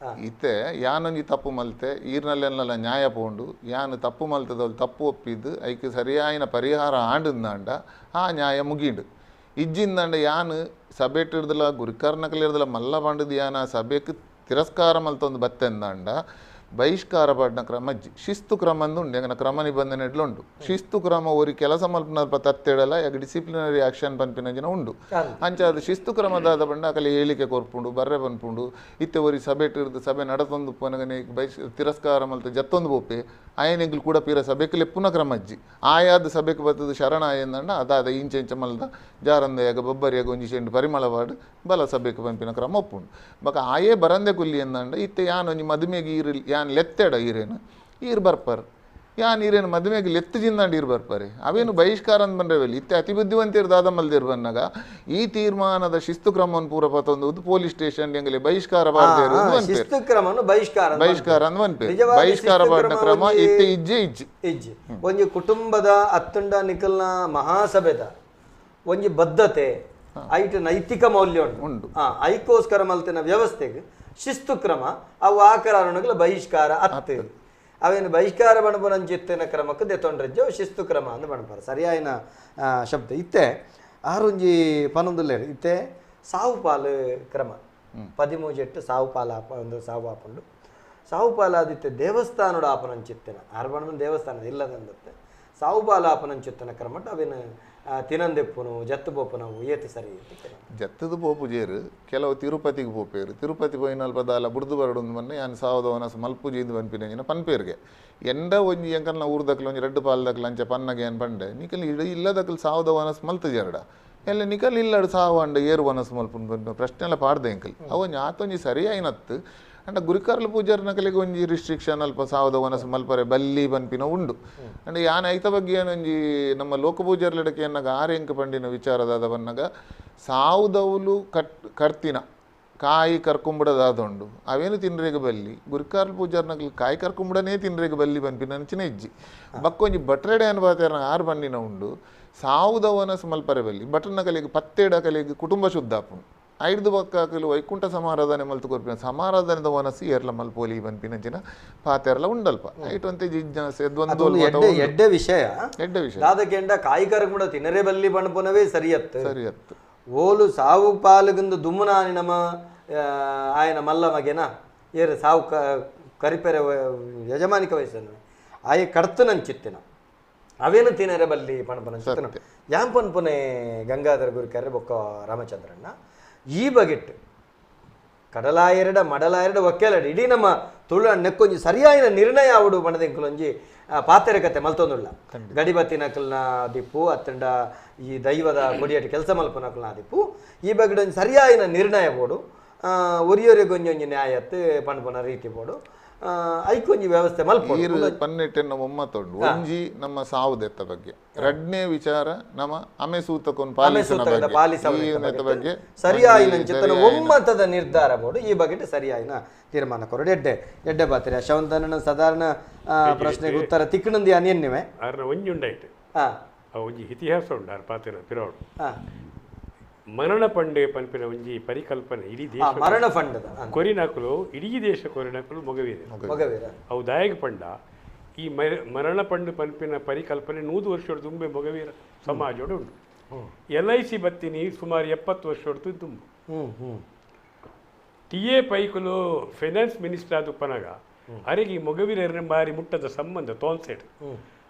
ಇತ್ತೆ ಯಾನೊಂಜಿ ತಪ್ಪು ಮಲ್ತೆ ಈರ್ನಲ್ಲೆಲ್ಲ ನ್ಯಾಯ ಪೋಂಡು ಯಾನು ತಪ್ಪು ಮಲ್ತದವ್ರು ತಪ್ಪು ಒಪ್ಪಿದ್ದು ಐಕೆ ಸರಿಯಾಯಿನ ಪರಿಹಾರ ಆಂಡಂದಾಂಡ ಆ ನ್ಯಾಯ ಮುಗೀಂಡು ಇಜ್ಜಿಂದಾಂಡ ಯಾನು ಸಭೆ ಇಟ್ಟಿರ್ದಲ್ಲ ಗುರಿಕಾರ್ನಕಲಿರ್ದಲ್ಲ ಮಲ್ಲ ಬಂಡದು ಯಾನ ಸಭೆಗೆ ತಿರಸ್ಕಾರ ಮಲ್ತೊಂದು ಬತ್ತೆಂದಾಂಡ ಬಹಿಷ್ಕಾರ ಪಡ್ನ ಕ್ರಮ ಶಿಸ್ತು ಕ್ರಮ ಉಂಡು ಎಂಗನ ಕ್ರಮ ನಿಬಂಧನೆ ಉಂಡು ಶಿಸ್ತು ಕ್ರಮ ಒರಿ ಕೆಲಸ ಮಲ್ಪನಲ್ಪ ತತ್ತೆಡಲ್ಲ ಯಾಗ ಡಿಸಿಪ್ಲಿನರಿ ಆಕ್ಷನ್ ಪನ್ಪಿನ ಜನ ಉಂಡು ಅಂಚ ಅದು ಶಿಸ್ತು ಕ್ರಮದಾದ ಬಂಡ ಅಕಲಿ ಹೇಳಿಕೆ ಕೊರ್ಪುಂಡು ಬರ್ರೆ ಪನ್ಪುಂಡು ಇತ್ತೆ ಒರಿ ಸಭೆ ಇಟ್ಟಿರ್ದು ಸಭೆ ನಡತೊಂದು ಪನಗನೆ ತಿರಸ್ಕಾರ ಮಲ್ತ ಜತ್ತೊಂದು ಬೋಪೆ ಆಯನೆಗ್ಲು ಕೂಡ ಪೀರ ಸಭೆಗೆ ಪುನ ಕ್ರಮ ಅಜ್ಜಿ ಆಯಾದ ಸಭೆಗೆ ಬರ್ತದ ಶರಣ ಎಂದಂಡ ಅದಾದ ಇಂಚೆಂಚ ಮಲ್ದ ಜಾರಂದಯಾಗ ಬೊಬ್ಬರಿಯಾಗ ಒಂಜಿ ಚೆಂಡು ಪರಿಮಳವಾಡು ಬಲ ಸಭೆಗೆ ಪಂಪಿನ ಕ್ರಮ ಒಪ್ಪುಂಡು ಬಕ ಆಯೇ ಬರಂದೆ ಕುಲ್ಲಿ ಎಂದಂಡ ಇತ್ತೆ ಯಾನೊಂಜಿ ಮದುಮೆಗೆ ಈರಿಲ್ ಯಾನ್ ಲೆತ್ತೆಡ ಈರೇನು ಈರ್ ಬರ್ಪರ್ ಯಾನ್ ಈರೇನು ಮದುವೆಗೆ ಲೆತ್ತು ಜಿಂದಾಂಡು ಈರ್ ಬರ್ಪಾರೆ ಅವೇನು ಬಹಿಷ್ಕಾರ ಅಂತ ಬಂದ್ರವೆಲ್ಲಿ ಇತ್ತೆ ಅತಿ ಬುದ್ಧಿವಂತಿರ್ ದಾದ ಮಲ್ದಿರ್ ಬಂದಾಗ ಈ ತೀರ್ಮಾನದ ಶಿಸ್ತು ಕ್ರಮವನ್ನು ಪೂರ ಪತ್ತೊಂದು ಪೊಲೀಸ್ ಸ್ಟೇಷನ್ ಎಂಗಲೆ ಬಹಿಷ್ಕಾರ ಬಹಿಷ್ಕಾರ ಅಂತ ಬಂದ್ಪೇರು ಬಹಿಷ್ಕಾರ ಮಾಡಿದ ಕ್ರಮ ಇತ್ತೆ ಇಜ್ಜೆ ಒಂಜಿ ಕುಟುಂಬದ ಅತ್ತುಂಡ ನಿಕಲ್ನ ಮಹಾಸಭೆದ ಒಂಜಿ ಬದ್ಧತೆ ಐಟ್ ನೈತಿಕ ಮೌಲ್ಯ ಉಂಟು ಐಕೋಸ್ಕರ ಮಲ್ತಿನ ವ್ಯವಸ್ಥೆಗೆ ಶಿಸ್ತು ಕ್ರಮ ಅವು ಆಕರಣಗಳ ಬಹಿಷ್ಕಾರ ಅತ್ತೆ ಅವೇನು ಬಹಿಷ್ಕಾರ ಬಣಪನಂಚಿತ್ತಿನ ಕ್ರಮಕ್ಕೆ ದೆತೊಂಡ್ರಜ್ಜ ಶಿಸ್ತು ಕ್ರಮ ಅಂತ ಬಣಪಾರ ಸರಿಯಾಯಿನ ಶಬ್ದ ಇತ್ತೆ ಆರೊಂಜಿ ಪನೊಂದುಲ್ಲೇರು ಇತ್ತೆ ಸಾವು ಪಾಲು ಕ್ರಮ 13 ಸಾವು ಪಾಲು ಒಂದು ಸಾವು ಆಪುಂಡು ಸಾವು ಪಾಲು ಆದಿತ್ತೆ ದೇವಸ್ಥಾನದ ಆಪನಂಚಿತ್ತಿನ ಆರ್ಬಣದ ದೇವಸ್ಥಾನದ ಇಲ್ಲದಂದತ್ತೆ ಸಾವು ಪಾಲು ಆಪನಂಚಿತ್ತಿನ ಕ್ರಮಟ್ಟು ಅವೇನು ತಿನಂದೆಪ್ಪುನು ಜತ್ತು ಬೋಪುನವು ಏತು ಸರಿ ಜತ್ತದು ಪೋಪು ಜೇರು ಕೆಲವು ತಿರುಪತಿಗೆ ಪೋಪೇರು ತಿರುಪತಿ ಪೋಯಿನಲ್ಪದಾಲ ಬುಡ್ದು ಬರಡೊಂದು ಮೊನ್ನೆ ಯಾನು ಸಾವದವನಸ ಮಲ್ಪು ಜೀದು ಪನ್ಪಿನ ಪನ್ಪೇರ್ಗೆ ಎಂಡ ಒಂಜಿ ಎಂಕಲ್ನ ಊರ್ದಕ್ಲ ಒಂಜಿ ರೆಡ್ಡು ಪಾಲ್ದಕ್ಲ ಅಂಚೆ ಪನ್ನಗೆ ಏನು ಪಂಡೆ ನಿಕಲ್ ಇಲ್ಲದಕ್ಲ ಸಾವದವನಸ್ ಮಲ್ತು ಜರಡ ಎಲ್ಲ ನಿಕಲ್ ಇಲ್ಲಡು ಸಾವು ಅಂಡ ಏರು ವನಸ್ ಮಲ್ಪು ಪ್ರಶ್ನೆ ಎಲ್ಲ ಪಾಡ್ದೆ ಎಂಕಲ್ ಅವೊಂಜಿ ಆತೊಂಜಿ ಸರಿಯಾಯಿನತ್ತು ಅಂಡ ಗುರಿಕಾರ್ಲ ಪೂಜಾರ್ನ ಕಲೆಗೆ ಒಂಜಿ ರಿಸ್ಟ್ರಿಕ್ಷನ್ ಅಲ್ಪ ಸಾವದ ವನಸ್ ಮಲ್ಪರೆ ಬಲ್ಲಿ ಪನ್ಪಿನ ಉಂಡು ಅಂಡ್ ಯಾನ್ ಐತ ಬಗ್ಗೆ ಏನೊಂಜಿ ನಮ್ಮ ಲೋಕಪೂಜಾರ್ಲಡಕ್ಕೆ ಎನ್ನಾಗ ಆರೆಂಕ ಪಂಡಿನ ವಿಚಾರದಾದ ಬನ್ನಾಗ ಸಾವುದವುಲು ಕರ್ತಿನ ಕಾಯಿ ಕರ್ಕೊಂಬಿಡೋದಾದುಂಡು ಅವೇನು ತಿನ್ರೇಗ ಬಲ್ಲಿ ಗುರಿಕಾರ್ಲ ಪೂಜಾರ್ನಕ್ಲು ಕಾಯಿ ಕರ್ಕೊಂಬಿಡನೇ ತಿನ್ರೇಗ ಬಲ್ಲಿ ಪನ್ಪಿನ ಅಂಚಿನ ಇಜ್ಜಿ ಬಕ್ಕೊಂಜಿ ಬಟ್ರೆಡೆ ಅನ್ಬಾತಾರ ಆರು ಪಂಡಿನ ಉಂಡು ಸಾವುದ ವನಸ್ ಮಲ್ಪರೆ ಬಲ್ಲಿ ಬಟ್ರನ ಕಲೆಗೆ ಪತ್ತೆಡ ಕಲೆಗೆ ಕುಟುಂಬ ಶುದ್ಧ ಆಪುಂಡು ಐದು ಬಕ್ಕಾಕಲು ವೈಕುಂಠ ಸಮಾರಾಧನೆ ಮಲ್ತು ಕೊರ್ಪಿನ ಸಮಾರಾಧನೆದ ವನಸಿ ಏರ್ಲ ಮಲ್ಪೋಲಿ ಬನ್ಪಿನಂಚಿನ ಪಾತೆರ್ಲ ಉಂಡಲ್ಪ ಐಟೊಂತೆ ಜಿಜ್ಞಾಸೆ ಎಡ್ಡೆ ವಿಷಯ ದಾದಕೆಂಡ ಕಾಯಿ ಕರ್ಕೊಂಡ ತಿನ್ನರೆ ಬಲ್ಲಿ ಬಣ್ಪುನವೇ ಸರಿಯತ್ತು ಓಲು ಸಾವು ಪಾಲುಗಿಂದು ದುಮ್ಮುನಾನಿ ನಮ್ಮ ఆయన మల్ల మగేనా ఏరు సావు కరిపెర యజమానిక వయసు ఆయ కడుతునని చిత్తిన అవేನು తినరే బల్లి పణపన చిత్తిన ಯಾಂ ಪನ್ಪುನೆ ಗಂಗಾಧರ ಗುರುಕರ್ರೆ ಬೊಕ್ಕ ರಾಮಚಂದ್ರಣ್ಣ ಈ ಬಗೆಟ್ ಕಡಲಾಯರಡ ಮಡಲಾಯರಡ ಒಕ್ಕೆಲಡ ಇಡೀ ನಮ್ಮ ತುಳು ನೆಕ್ಕೊಂಜಿ ಸರಿಯಾದ ನಿರ್ಣಯ ಆವಡು ಬಣದಿಂಕಲೊಂಜಿ ಪಾತೆರ ಕತೆ ಮಲ್ತೊಂದುಲ್ಲ ಗಡಿಬತ್ತಿನಕಲ್ನ ದಿಪ್ಪು ಅತ್ತಂಡ ಈ ದೈವದ ಕೊಡಿಯಟ ಕೆಲಸ ಮಲ್ಪನಕಲ್ನ ದಿಪ್ಪು ಈ ಬಗೆಟ್ ಸರಿಯಾದ ನಿರ್ಣಯ ಬೋಡು ಒರಿಯೊರಿಗೊಂಜೊಂಜಿ ನ್ಯಾಯತ್ ಪನ್ಪನ ರೀತಿ ಬೋಡು ಐಕೊಂಜಿ ವ್ಯವಸ್ಥೆ ಮಲ್ಪೊಡು ಪನ್ನೆಟ್ಟೆನ್ನ ಒಮ್ಮತ್ತೊಂಡು ಒಂಜಿ ನಮ್ಮ ಸಾವುದೆತ್ತ ಬಗ್ಗೆ ಎರಡನೇ ವಿಚಾರ ನಮ್ಮ ಅಮೆಸೂತಕ್ಕೊಂದು ಪಾಲಿಸನ ಬಗ್ಗೆ ಸರಿಯಾಯಿನ ಚಿತ್ತನ ಒಮ್ಮತದ ನಿರ್ಧಾರ ಬೋಡು ಈ ಬಗ್ಗೆ ಸರಿಯಾಯಿನ ತೀರ್ಮಾನ ಕೊರಡು ಎಡ್ಡೆ ಬಾತಿರಿ ಯಶವಂತನ ಸಾಧಾರಣ ಪ್ರಶ್ನೆಗೆ ಉತ್ತರ ತಿಕ್ಕಣಂದಿ ಅನ್ಯನ್ಯವೇ ಒಂಜಿ ಉಂಡಾಯ್ತು ಒಂಜಿ ಇತಿಹಾಸ ಉಂಡು ಆರ್ ಪಾತಿನ ಪಿರೋಡು ಮರಣ ಪಂಡೆ ಪನ್ಪಿನ ಒಂಜಿ ಪರಿಕಲ್ಪನೆ ಇಡೀ ದೇಶ ಮರಣ ಪಂಡ ಕೊರಿನಾಕುಲು ಇಡೀ ದೇಶ ಕೊರಿನಾಕುಲು ಮೊಗವೀರ ಅವು ದಾಯಕ ಪಂಡ ಈ ಮರಣ ಪಂಡು ಪನ್ಪಿನ ಪರಿಕಲ್ಪನೆ 100 ವರ್ಷದ ದುಂಬೆ ಮೊಗವೀರ ಸಮಾಜೋಡು ಉಂಟು LIC ಬತ್ತಿನಿ ಸುಮಾರು 70 ವರ್ಷದ ತುಂಬು TA ಪೈಕುಲು ಫೈನಾನ್ಸ್ ಮಿನಿಸ್ಟರ್ ಆದ ಪನಗ ಅರೆಗೆ ಮೊಗವೀರ ಬಾರಿ ಮುಟ್ಟದ ಸಂಬಂಧ ತೋನ್ಸೆಟ್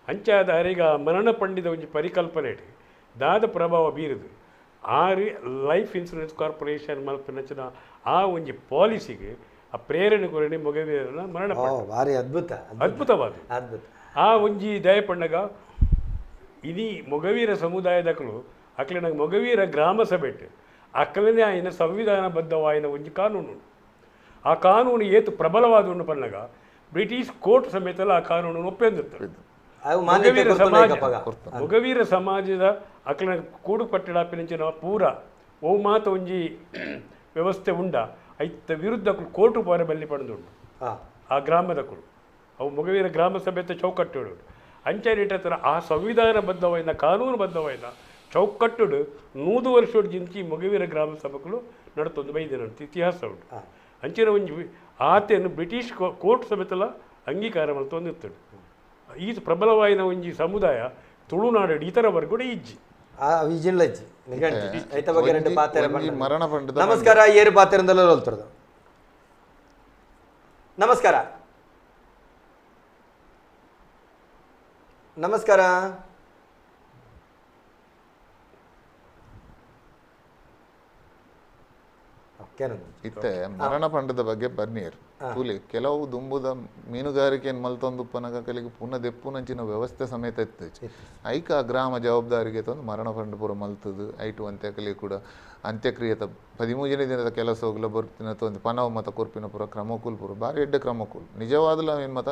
ಅಂಚಾದ ಅರೆಗ ಮರಣ ಪಂಡಿದ ಒಂಜಿ ಪರಿಕಲ್ಪನೆ ದಾದ ಪ್ರಭಾವ ಬೀರುದು ಆರು ಲೈಫ್ ಇನ್ಶೂರೆನ್ಸ್ ಕಾರ್ಪೊರೇಷನ್ ಮಲ್ಪನಚ್ಚಿನ ಆ ಒಂಜಿ ಪಾಲಿಸಿಗೆ ಆ ಪ್ರೇರಣೆ ಕೊರಡೆ ಮೊಗವೀರನ ಮರಣ ಭಾರಿ ಅದ್ಭುತವಾದ ಆ ಒಂಜಿ ದಯಪಣ್ಣಗ ಇಡೀ ಮೊಗವೀರ ಸಮುದಾಯದಕಲು ಅಕ್ಲೆ ನಂಗೆ ಮೊಗವೀರ ಗ್ರಾಮ ಸಭೆಟ್ ಅಕ್ಕಲನೇ ಆಯ್ನ ಸಂವಿಧಾನಬದ್ಧವಾಯಿನ ಒಂಜಿ ಕಾನೂನು ಆ ಕಾನೂನು ಏತು ಪ್ರಬಲವಾದ ಉಂಡು ಪನ್ನಗ ಬ್ರಿಟಿಷ್ ಕೋರ್ಟ್ ಸಮೇತಲ್ಲ ಆ ಕಾನೂನನ್ನು ಒಪ್ಪೆಂದಿರ್ತಾರೆ ಮೊಗವೀರ ಸಮಾಜದ ಅಕ್ಲ ಕೂಡು ಪಟ್ಟಡಾಪಿನ ಪೂರ ಓ ಮಾತ ಒಂಜಿ ವ್ಯವಸ್ಥೆ ಉಂಡ ಐತ ವಿರುದ್ಧ ಕೋರ್ಟು ಪೋರೆ ಬಲ್ಲಿ ಪಡೆದುಂಡು ಆ ಗ್ರಾಮದಕ್ಕಳು ಅವು ಮೊಗವೀರ ಗ್ರಾಮ ಸಭೆತ ಚೌಕಟ್ಟು ಅಂಚೆನಿಟ್ಟರ ಆ ಸಂವಿಧಾನಬದ್ಧವಾದ ಕಾನೂನುಬದ್ಧವಾದ ಚೌಕಟ್ಟು 100 ವರ್ಷದ ಜಿಂಚಿ ಮೊಗವೀರ ಗ್ರಾಮ ಸಭೆಗಳು ನಡತೊಂದು ಬೈದಿನ ಇತಿಹಾಸ ಉಂಟು ಅಂಚಿನ ಒಂಜಿ ಆತೆಯನ್ನು ಬ್ರಿಟಿಷ್ ಕೋರ್ಟ್ ಸಮೇತಲ್ಲ ಅಂಗೀಕಾರ ಮಲ್ತೊಂದಿರ್ತದೆ ಈ ಪ್ರಬಲವಾಯಿನ ಒಂಜಿ ಸಮುದಾಯ ತುಳುನಾಡು ಇತರ ವರ್ಗೂಡ ಇಜ್ಜಿ ನಮಸ್ಕಾರ ಏರು ಪಾತೆರಿಂದಲೂ ಹೋಲ್ತಿರೋದು ನಮಸ್ಕಾರ ನಮಸ್ಕಾರ ಇತ್ತೆ ಮರಣ ಪಂಡದ ಬಗ್ಗೆ ಬನ್ನಿರು ತೂಲಿ ಕೆಲವು ದುಂಬುದ ಮೀನುಗಾರಿಕೆಯನ್ನು ಮಲ್ತೊಂದು ಉಪ್ಪನಗ ಕಲಿಗೆ ಪುನಃ ದೆಪ್ಪುನಂಚಿನ ವ್ಯವಸ್ಥೆ ಸಮೇತ ಇತ್ತು ಐಕ ಗ್ರಾಮ ಜವಾಬ್ದಾರಿಗೆ ತಂದು ಮರಣ ಪಂಡ ಪೂರ ಮಲ್ತದು ಐಟು ಅಂತ್ಯಕಲಿ ಕೂಡ ಅಂತ್ಯಕ್ರಿಯೆತ 13ನೇ ದಿನದ ಕೆಲಸ ಹೋಗಲ ಬರ್ತಿನ ಒಂದು ಪನವ ಮತ ಕೊರ್ಪಿನ ಪೂರ ಕ್ರಮಕೂಲ್ ಪೂರ ಭಾರಿ ಎಡ್ಡೆ ಕ್ರಮಕೂಲ್ ನಿಜವಾದಲ್ಲ ಏನು ಮತ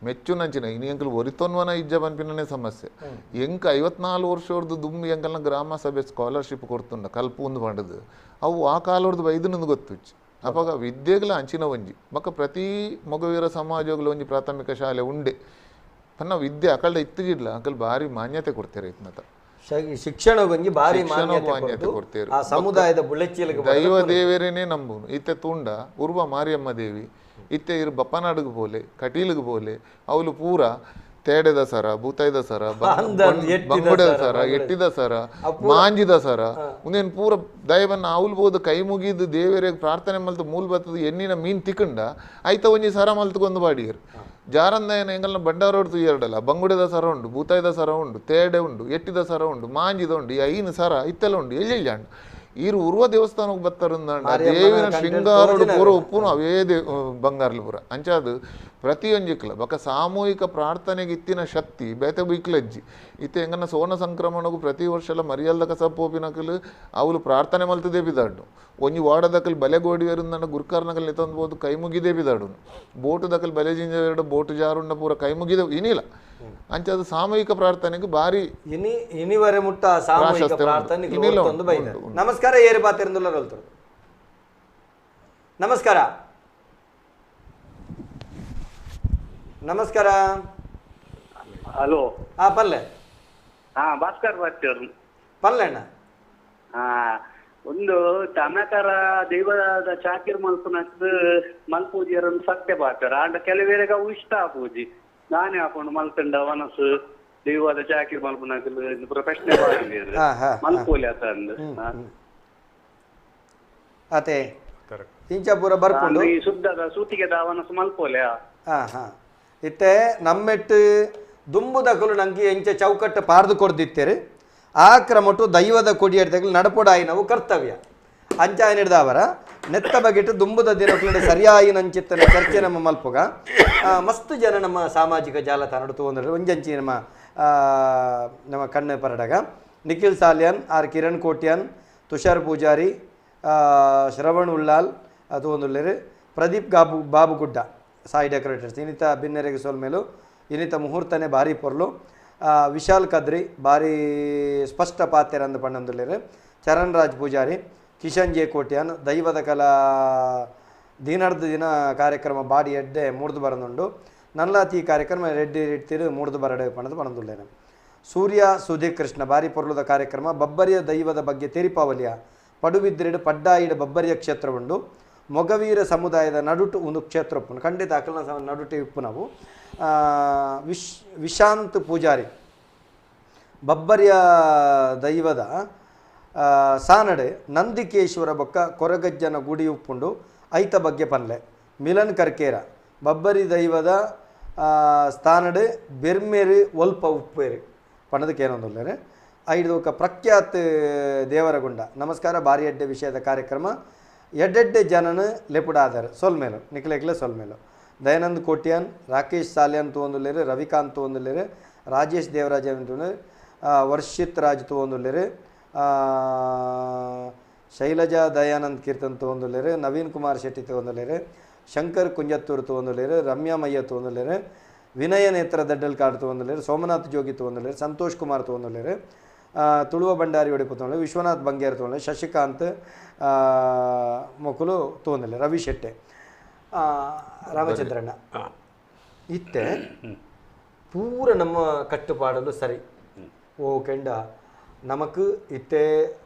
ಮೆಚ್ಚುನಂಚಿನ ಇನ್ನು ಎಂಕಲ್ ಒರಿತೊನ್ವನ ಇಜ್ಜ ಬನ್ಪಿನೇ ಸಮಸ್ಯೆ ಎಂಕ 54 ವರ್ಷದ ದುಂಬಿ ಎಂಕಲ್ನ ಗ್ರಾಮ ಸಭೆ ಸ್ಕಾಲರ್ಶಿಪ್ ಕೊಡ್ತುಂಡ ಕಲ್ಪು ಒಂದು ಪಂಡದು ಅವು ಆ ಕಾಲದ ಬೈದನೊಂದು ಗೊತ್ತುಚ್ಚು ಅವಾಗ ವಿದ್ಯೆಗಳ ಅಂಚಿನ ಒಂಜಿ ಬಕ್ಕ ಪ್ರತಿ ಮೊಗವೀರ ಸಮಾಜಗಳು ಒಂಜಿ ಪ್ರಾಥಮಿಕ ಶಾಲೆ ಉಂಡೆ ಪನ್ನ ವಿದ್ಯೆ ಅಕಲ್ಡ ಇತ್ತಿಗಿಡ್ಲ ಅಕಲ್ ಭಾರಿ ಮಾನ್ಯತೆ ಕೊಡ್ತಾರೆ ಇತ್ನತ ಶಿಕ್ಷಣ ಭಾರಿ ಮಾನ್ಯತೆ ಕೊಡ್ತಾರೆ ಆ ಸಮುದಾಯದ ಬುಳ್ಳೆಚ್ಚೀಲಿಗೆ ದೈವ ದೇವರೇನೆ ನಂಬುನು ಇತ್ತೆ ತುಂಡ ಉರ್ವ ಮಾರಿಯಮ್ಮ ದೇವಿ ಇತ್ತೆ ಇರು ಬಪ್ಪನಾಡುಗು ಬೋಲೆ ಕಟೀಲಿಗೆ ಬೋಲೆ ಅವಳು ಪೂರ ತೇಡೆ ದಸರ ಬೂತಾಯಿ ದಸರ ಬಂಗುಡೆ ದಸರ ಎಟ್ಟಿ ದಸರ ಮಾಂಜಿ ದಸರ ಮುಂದೇನು ಪೂರ ದಯವನ್ನ ಅವಲ್ಬೋದು ಕೈ ಮುಗಿದು ದೇವರಿಗೆ ಪ್ರಾರ್ಥನೆ ಮಲ್ತು ಮೂಲ ಬರ್ತದ ಎಣ್ಣಿನ ಮೀನ್ ತಿಕ್ಕಂಡ ಐತ ಒಂಜಿ ಸರ ಮಲ್ತುಕೊಂದು ಬಾಡಿಯರು ಜಾರಂದಯನ ಎಂಗಲ್ನ ಬಂಡಾರೋಡ್ತು ಎರಡಲ್ಲ ಬಂಗುಡೆ ದಸರ ಉಂಡು ಬೂತಾಯಿ ದಸರ ಉಂಡು ತೇಡೆ ಉಂಡು ಎಟ್ಟಿ ದಸರ ಉಂಡು ಮಾಂಜಿದ ಉಂಡು ಈ ಐನು ಸರ ಇತ್ತೆಲ್ಲ ಉಂಡು ಎಲ್ಲೆಲ್ಲ ಉಂಡು ಈರು ಉರ್ವ ದೇವಸ್ಥಾನಕ್ಕೆ ಬತ್ತಾರಂದ ದೇವಿನ ಶೃಂಗಾರೋಡು ಪೂರ ಉಪ್ಪುನು ಅವೇ ಬಂಗಾರ್ಲು ಪೂರ ಅಂಚಾದು ಪ್ರತಿಯೊಂಜಿಕ್ಲ ಬಕ ಸಾಮೂಹಿಕ ಪ್ರಾರ್ಥನೆಗೆ ಇತ್ತಿನ ಶಕ್ತಿ ಬೇತೆ ಬಿಕ್ಲಜ್ಜಿ ಇತ್ತೆ ಹೆಂಗನ್ನ ಸೋನ ಸಂಕ್ರಮಣಗೂ ಪ್ರತಿ ವರ್ಷಲ ಮರಿಯಲ್ದಕ ಸಪ್ಪೋಪಿನಕಲು ಅವಳು ಪ್ರಾರ್ಥನೆ ಮಲ್ತದೇ ಬಿದಾಡು ಒಂಜಿ ವಾಡದಕಲ್ ಬಲೆಗೋಡಿಯರಿಂದ ಗುರ್ಕಾರ್ನಕಲ್ ನಿತಂದ್ಬೋದು ಕೈ ಮುಗಿದೇ ಬಿದಾಡು ಬೋಟುದಕಲ್ ಬಲೆ ಜಿಂಜ ಬೋಟು ಜಾರುಂಡ ಪೂರ ಕೈ ಮುಗಿದ ಏನಿಲ್ಲ ಅಂಚದು ಸಾಮೂಹಿಕ ಪ್ರಾರ್ಥನೆಗೆ ಭಾರಿ ಇನಿವರೆ ಮುಟ್ಟ ಸಾಮೂಹಿಕ ಪ್ರಾರ್ಥನೆ ನಮಸ್ಕಾರ ಏರು ಪಾತಿರಿಂದಲ್ಲ ಹೇಳ್ತಾರೆ ನಮಸ್ಕಾರ ನಮಸ್ಕಾರ ಹಲೋ ಪಲ್ಲೆ ಭಾಸ್ಕರ್ ಬರ್ತೀವ್ರು ಪಲ್ಲೆ ಅಣ್ಣ ಒಂದು ತಮಕರ ದೈವದ ಚಾಕಿರ್ ಮಲ್ಪನದ್ದು ಮಲ್ಪೂಜಿಯರನ್ನು ಸತ್ಯ ಪಾತ್ರ ಅಂಡ ಕೆಲವೇರೆಗ ಇಷ್ಟ ಪೂಜಿ ನಾನೇ ಹಾಕೊಂಡು ಮಲ್ತಂಡ ಮನಸ್ಸು ದೈವದ ಚಾಕಿರ್ ಮಲ್ಪನ ಪ್ರಶ್ನೆ ಮಲ್ಪೋಲಿ ಅಂತ ಅಂದು ಅತೆ ಇಂಚಾಪುರ ಬರ್ಕೊಂಡು ಈ ಶುದ್ಧದ ಸೂತಿಗೆ ದಾವನ ಮಲ್ಪೋಲೆ ಹಾ ಇತ್ತೆ ನಮ್ಮೆಟ್ಟು ದುಂಬುದಕಲು ನಂಗೆ ಎಂಚ ಚೌಕಟ್ಟು ಪಾರ್ದು ಕೊಡ್ದಿತ್ತೇರು ಆ ಕ್ರಮಟ್ಟು ದೈವದ ಕೊಡಿ ಹಿಡ್ದಾಗಲು ನಡಪುಡಾಯಿ ನಾವು ಕರ್ತವ್ಯ ಅಂಚಾಯನ ಹಿಡ್ದವರ ನೆತ್ತ ಬಗೆಟ್ಟು ದುಂಬುದ ದಿನಕ್ಕಿಂತ ಸರಿಯಾಗಿ ನಂಚಿತ್ತನ ಚರ್ಚೆ ನಮ್ಮ ಮಲ್ಪುಗ ಮಸ್ತ್ ಜನ ನಮ್ಮ ಸಾಮಾಜಿಕ ಜಾಲತಾಣ ತೊಗೊಂಡ್ರೆ ಒಂಜಂಚಿ ನಮ್ಮ ಕಣ್ಣು ಪರಡಗ ನಿಖಿಲ್ ಸಾಲ್ಯಾನ್ ಆರ್ ಕಿರಣ್ ಕೋಟ್ಯಾನ್ ತುಷಾರ್ ಪೂಜಾರಿ ಶ್ರವಣ್ ಉಳ್ಳಾಲ್ ತೊಗೊಂದುಲ್ಲೇರು ಪ್ರದೀಪ್ ಬಾಬುಗುಡ್ಡ ಸಾಯಿ ಡೆಕೋರೇಟರ್ಸ್ ಇನ್ನಿತ ಬಿನ್ನೆರೆಗೆ ಸೋಲ್ಮೇಲು ಇನ್ನಿತ ಮುಹೂರ್ತನೇ ಭಾರಿ ಪೊರ್ಲು ವಿಶಾಲ್ ಕದ್ರಿ ಭಾರಿ ಸ್ಪಷ್ಟ ಪಾತ್ಯರಂದು ಪಣ್ಣಂದುಲ್ಲೇರು ಚರಣ್ ರಾಜ್ ಪೂಜಾರಿ ಕಿಶನ್ ಜೆ ಕೋಟ್ಯಾನ್ ದೈವದ ಕಲಾ ದಿನಾರ್ಧ ದಿನ ಕಾರ್ಯಕ್ರಮ ಬಾಡಿ ಎಡ್ಡೆ ಮೂಡ್ದು ಬರನುಂಡು ನಲ್ಲಾತಿ ಕಾರ್ಯಕ್ರಮ ರೆಡ್ಡಿ ಇಡ್ತೀರು ಮೂಡ್ದು ಬರಡೆ ಪಣದು ಪಣದುಲ್ಲೇನು ಸೂರ್ಯ ಸುಧೀರ್ ಕೃಷ್ಣ ಬಾರಿ ಪೊರ್ಲುದ ಕಾರ್ಯಕ್ರಮ ಬಬ್ಬರಿಯ ದೈವದ ಬಗ್ಗೆ ತೆರಿಪಾವಲಿಯ ಪಡುಬಿದ್ರೆಡು ಪಡ್ಡಾಯಿಡ ಬಬ್ಬರಿಯ ಕ್ಷೇತ್ರ ಉಂಡು ಮೊಗವೀರ ಸಮುದಾಯದ ನಡುಟು ಒಂದು ಕ್ಷೇತ್ರ ಉಪ್ಪು ಖಂಡಿತ ಅಕಲ್ನ ನಡುಟು ಉಪ್ಪು ನಾವು ವಿಶಾಂತ್ ಪೂಜಾರಿ ಬಬ್ಬರಿಯ ದೈವದ ಸಾನಡೆ ನಂದಿಕೇಶ್ವರ ಬೊಕ್ಕ ಕೊರಗಜ್ಜನ ಗುಡಿ ಉಪ್ಪುಂಡು ಐತ ಬಗ್ಗೆ ಪನ್ಲೆ ಮಿಲನ್ ಕರ್ಕೇರ ಬಬ್ಬರಿ ದೈವದ ಸ್ಥಾನಡೆ ಬೆರ್ಮೇರಿ ಒಲ್ಪ ಉಪ್ಪೇರಿ ಪಣದಕ್ಕೆ ಏನೊಂದುಲ್ಲೇರೆ ಐದು ಪ್ರಖ್ಯಾತ್ ದೇವರಗುಂಡ ನಮಸ್ಕಾರ ಭಾರಿ ಎಡ್ಡೆ ವಿಷಯದ ಕಾರ್ಯಕ್ರಮ ಎಡ್ಡೆಡ್ಡೆ ಜನನ ಲೆಪುಡಾದರು ಸೊಲ್ಮೇಲು ನಿಖಿಲೆಕ್ಲೆ ಸೊಲ್ಮೇಲು ದಯಾನಂದ್ ಕೋಟ್ಯಾನ್ ರಾಕೇಶ್ ಸಾಲ್ಯಾನ್ ತೊಗೊಂದುಲ್ಲೇರು ರವಿಕಾಂತ್ ತೊಗೊಂದುಲ್ಲೇರು ರಾಜೇಶ್ ದೇವರಾಜ್ ಅಂತ ವರ್ಷಿತ್ ರಾಜ್ ತೊಗೊಂದುಲ್ಲೇರು ಶೈಲಜಾ ದಯಾನಂದ್ ಕೀರ್ತನ್ ತೊಗೊಂದುಲ್ಲೇರು ನವೀನ್ ಕುಮಾರ್ ಶೆಟ್ಟಿ ತೊಗೊಂದುಲ್ಲೇರು ಶಂಕರ್ ಕುಂಜತ್ತೂರು ತೊಗೊಂದುಲ್ಲೇರು ರಮ್ಯಾ ಮಯ್ಯ ತೊಗೊಂದುಲ್ಲೇರು ವಿನಯ ನೇತ್ರ ದಡ್ಡಲ್ ಕಾಡು ತೊಗೊಂದುಲ್ಲೇರು ಸೋಮನಾಥ್ ಜೋಗಿ ತೊಗೊಂದುಲ್ಲೇರು ಸಂತೋಷ್ ಕುಮಾರ್ ತೊಗೊಂದುಲ್ಲೇರು ತುಳುವ ಭಂಡಾರಿ ಒಡಿಪು ತೊಗೊಂಡು ವಿಶ್ವನಾಥ್ ಬಂಗೇರ್ ತೊಗೊಂಡು ಶಶಿಕಾಂತ್ ಮೊಕಲು ತೊಗೊಂದಿಲ್ಲ ರವಿ ಶೆಟ್ಟೆ ರಾಮಚಂದ್ರಣ್ಣ ಇತ್ತೆ ಪೂರ ನಮ್ಮ ಕಟ್ಟುಪಾಡಲು ಸರಿ ಓ ಕೆಂಡ ನಮಕ್ ಇತ್ತೆ